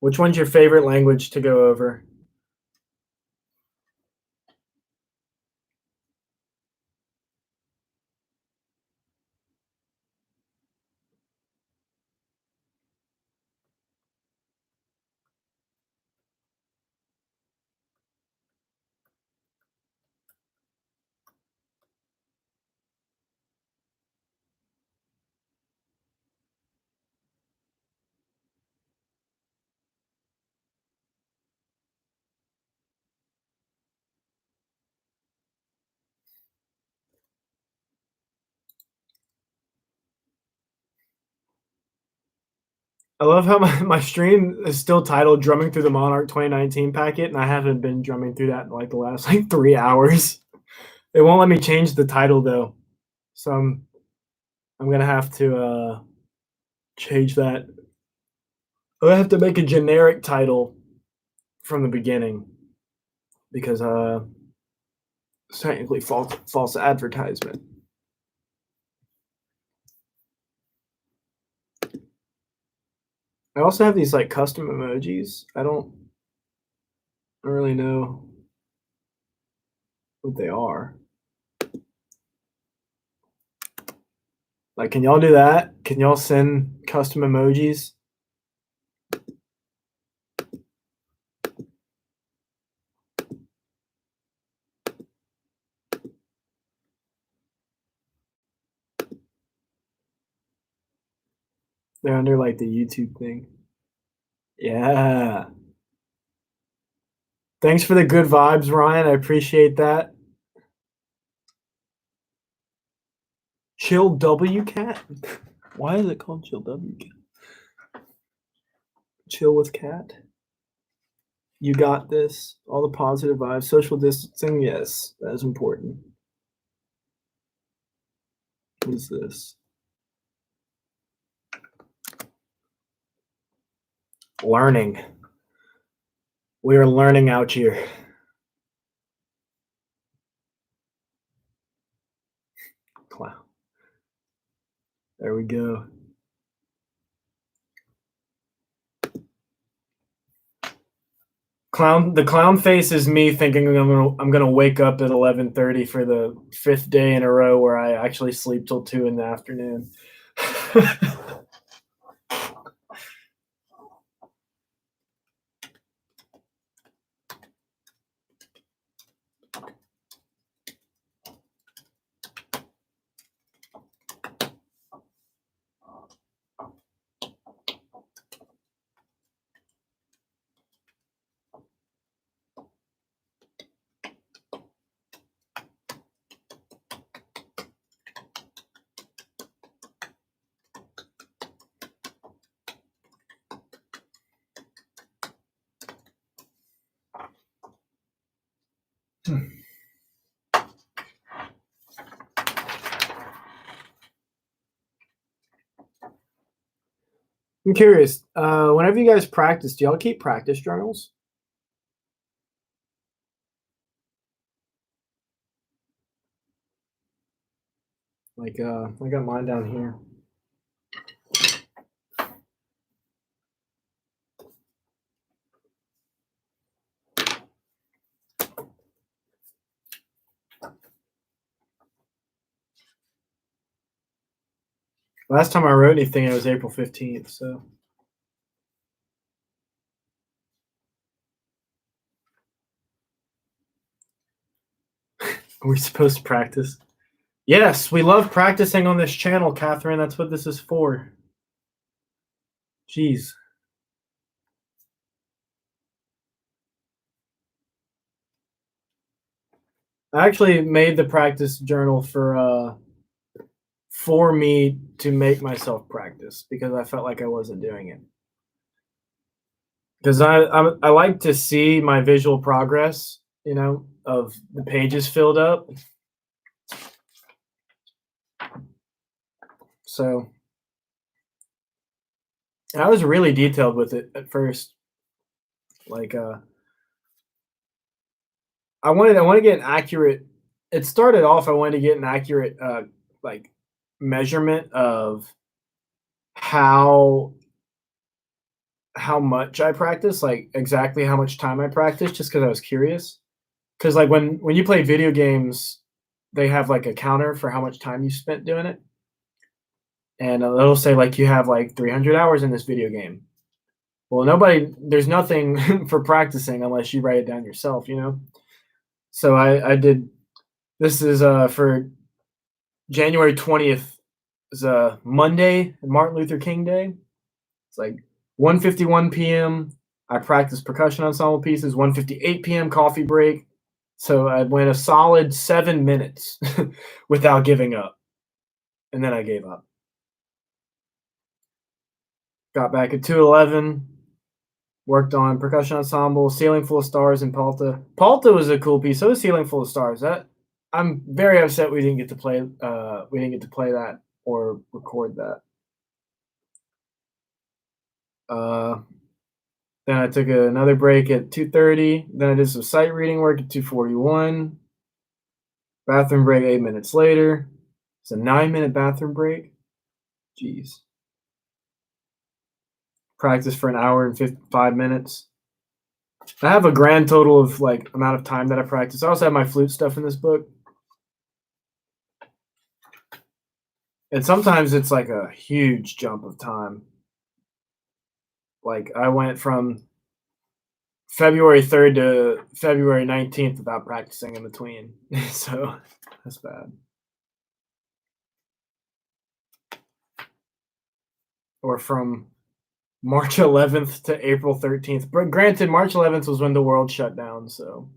Which one's your favorite language to go over? I love how my stream is still titled "Drumming Through the Monarch 2019 Packet," and I haven't been drumming through that in like the last like 3 hours. It won't let me change the title though, so I'm gonna have to change that. I have to make a generic title from the beginning because it's technically false advertisement. I also have these like custom emojis. I don't really know what they are. Like, can y'all do that? Can y'all send custom emojis? They're under like the YouTube thing. Yeah. Thanks for the good vibes, Ryan. I appreciate that. Chill W Cat? Why is it called Chill W Cat? Chill with Cat. You got this. All the positive vibes. Social distancing, yes, that is important. What is this? Learning. We are learning out here. Clown. There we go. The clown face is me thinking I'm gonna wake up at 11:30 for the 5th day in a row where I actually sleep till 2 in the afternoon. I'm curious. Whenever you guys practice, do y'all keep practice journals? Like, I got mine down here. Last time I wrote anything, it was April 15th. So, are we supposed to practice? Yes, we love practicing on this channel, Catherine. That's what this is for. Jeez. I actually made the practice journal for me to make myself practice because I felt like I wasn't doing it. Because I like to see my visual progress, you know, of the pages filled up. So I was really detailed with it at first. Like I wanted to get an accurate. It started off I wanted to get an accurate like measurement of how much I practice, like exactly how much time I practice, just because I was curious. Because like when you play video games, they have like a counter for how much time you spent doing it, and it'll say like you have like 300 hours in this video game. Well, there's nothing for practicing unless you write it down yourself, you know. So I did. This is for January 20th. Is Monday, Martin Luther King Day. It's like 1:51 p.m. I practiced percussion ensemble pieces. 1:58 p.m. coffee break. So I went a solid 7 minutes without giving up, and then I gave up. Got back at 2:11. Worked on percussion ensemble, Ceiling Full of Stars, and Palta. Palta was a cool piece. So was Ceiling Full of Stars. That I'm very upset we didn't get to play. We didn't get to play that or record that. Then I took another break at 2:30. Then I did some sight reading work at 2:41. Bathroom break 8 minutes later. It's a 9-minute bathroom break. Jeez. Practice for an hour and 55 minutes. I have a grand total of like amount of time that I practice. I also have my flute stuff in this book. And sometimes it's like a huge jump of time. Like I went from February 3rd to February 19th without practicing in between. So that's bad. Or from March 11th to April 13th. But granted, March 11th was when the world shut down, so.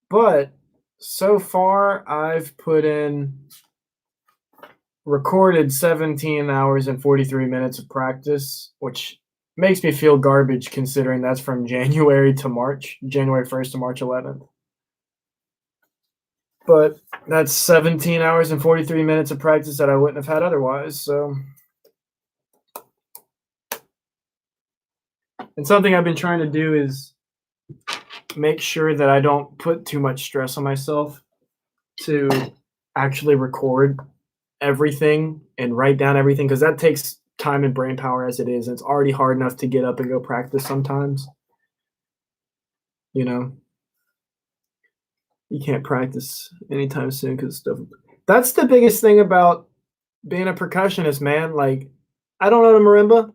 But so far, I've recorded 17 hours and 43 minutes of practice, which makes me feel garbage considering that's from January 1st to March 11th. But that's 17 hours and 43 minutes of practice that I wouldn't have had otherwise, so. And something I've been trying to do is make sure that I don't put too much stress on myself to actually record everything and write down everything, because that takes time and brain power as it is. And it's already hard enough to get up and go practice sometimes. You know, you can't practice anytime soon because stuff. That's the biggest thing about being a percussionist, man. Like, I don't own a marimba,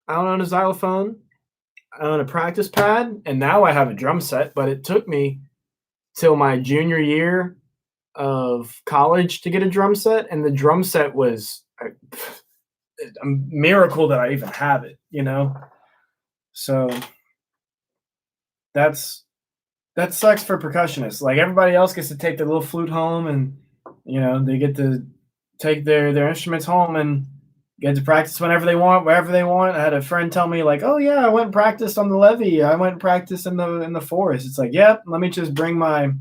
I don't own a xylophone, I own a practice pad, and now I have a drum set. But it took me till my junior year of college to get a drum set, and the drum set was a miracle that I even have it, you know? So that sucks for percussionists. Like everybody else gets to take their little flute home, and you know, they get to take their instruments home and get to practice whenever they want, wherever they want. I had a friend tell me like, "Oh yeah, I went and practiced on the levee. I went and practiced in the forest." It's like, "Yep, let me just bring my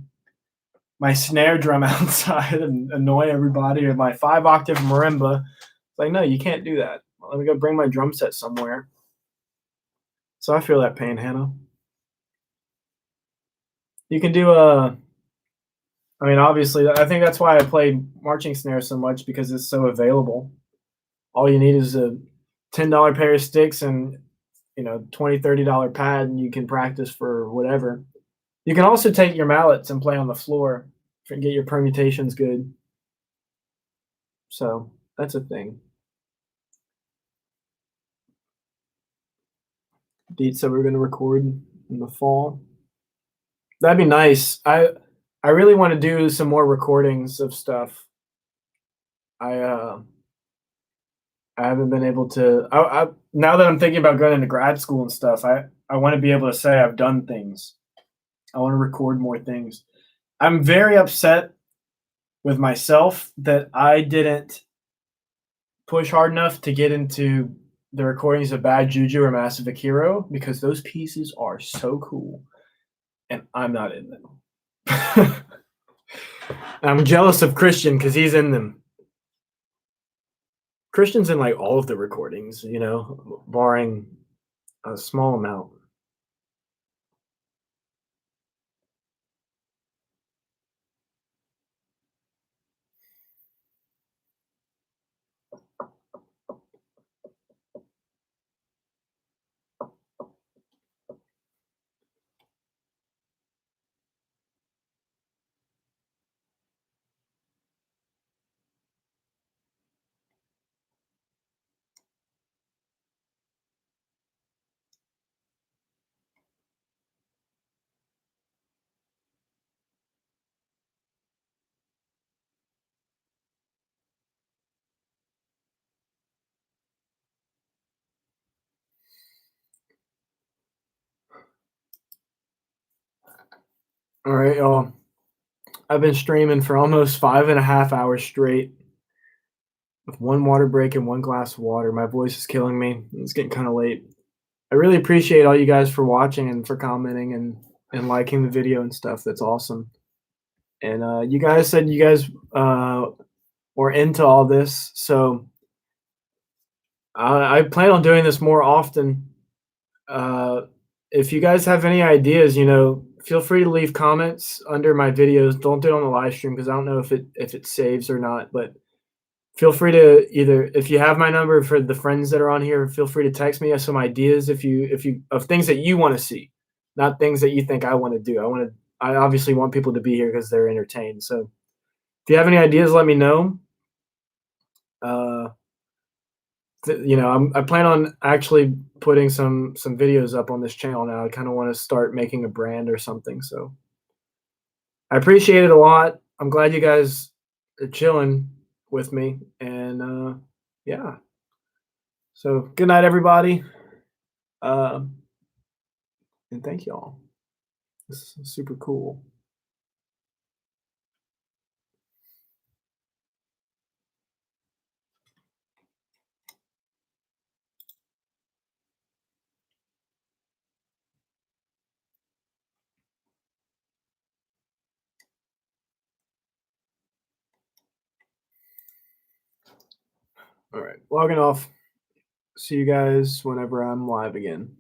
snare drum outside and annoy everybody, or my 5-octave marimba." It's like, no, you can't do that. Let me go bring my drum set somewhere. So I feel that pain, Hannah. You can do I mean, obviously, I think that's why I play marching snare so much, because it's so available. All you need is a $10 pair of sticks and, you know, $20-$30 pad, and you can practice for whatever. You can also take your mallets and play on the floor and get your permutations good. So that's a thing. Deet said we're going to record in the fall. That'd be nice. I really want to do some more recordings of stuff. I haven't been able to. Now that I'm thinking about going into grad school and stuff, I want to be able to say I've done things. I want to record more things. I'm very upset with myself that I didn't push hard enough to get into the recordings of Bad Juju or Massive Akiro, because those pieces are so cool, and I'm not in them. I'm jealous of Christian because he's in them. Christian's in like all of the recordings, you know, barring a small amount. All right, y'all. I've been streaming for almost 5.5 hours straight with one water break and one glass of water. My voice is killing me. It's getting kind of late. I really appreciate all you guys for watching and for commenting and liking the video and stuff. That's awesome. And you guys said you guys were into all this, so I plan on doing this more often. If you guys have any ideas, feel free to leave comments under my videos. Don't do it on the live stream because I don't know if it saves or not. But feel free to either, if you have my number for the friends that are on here, feel free to text me some ideas if you of things that you want to see, not things that you think I want to do. I obviously want people to be here because they're entertained. So if you have any ideas, let me know. I plan on actually putting some videos up on this channel now. I kind of want to start making a brand or something. So I appreciate it a lot. I'm glad you guys are chilling with me. And yeah. So good night, everybody. And thank y'all. This is super cool. All right, logging off. See you guys whenever I'm live again.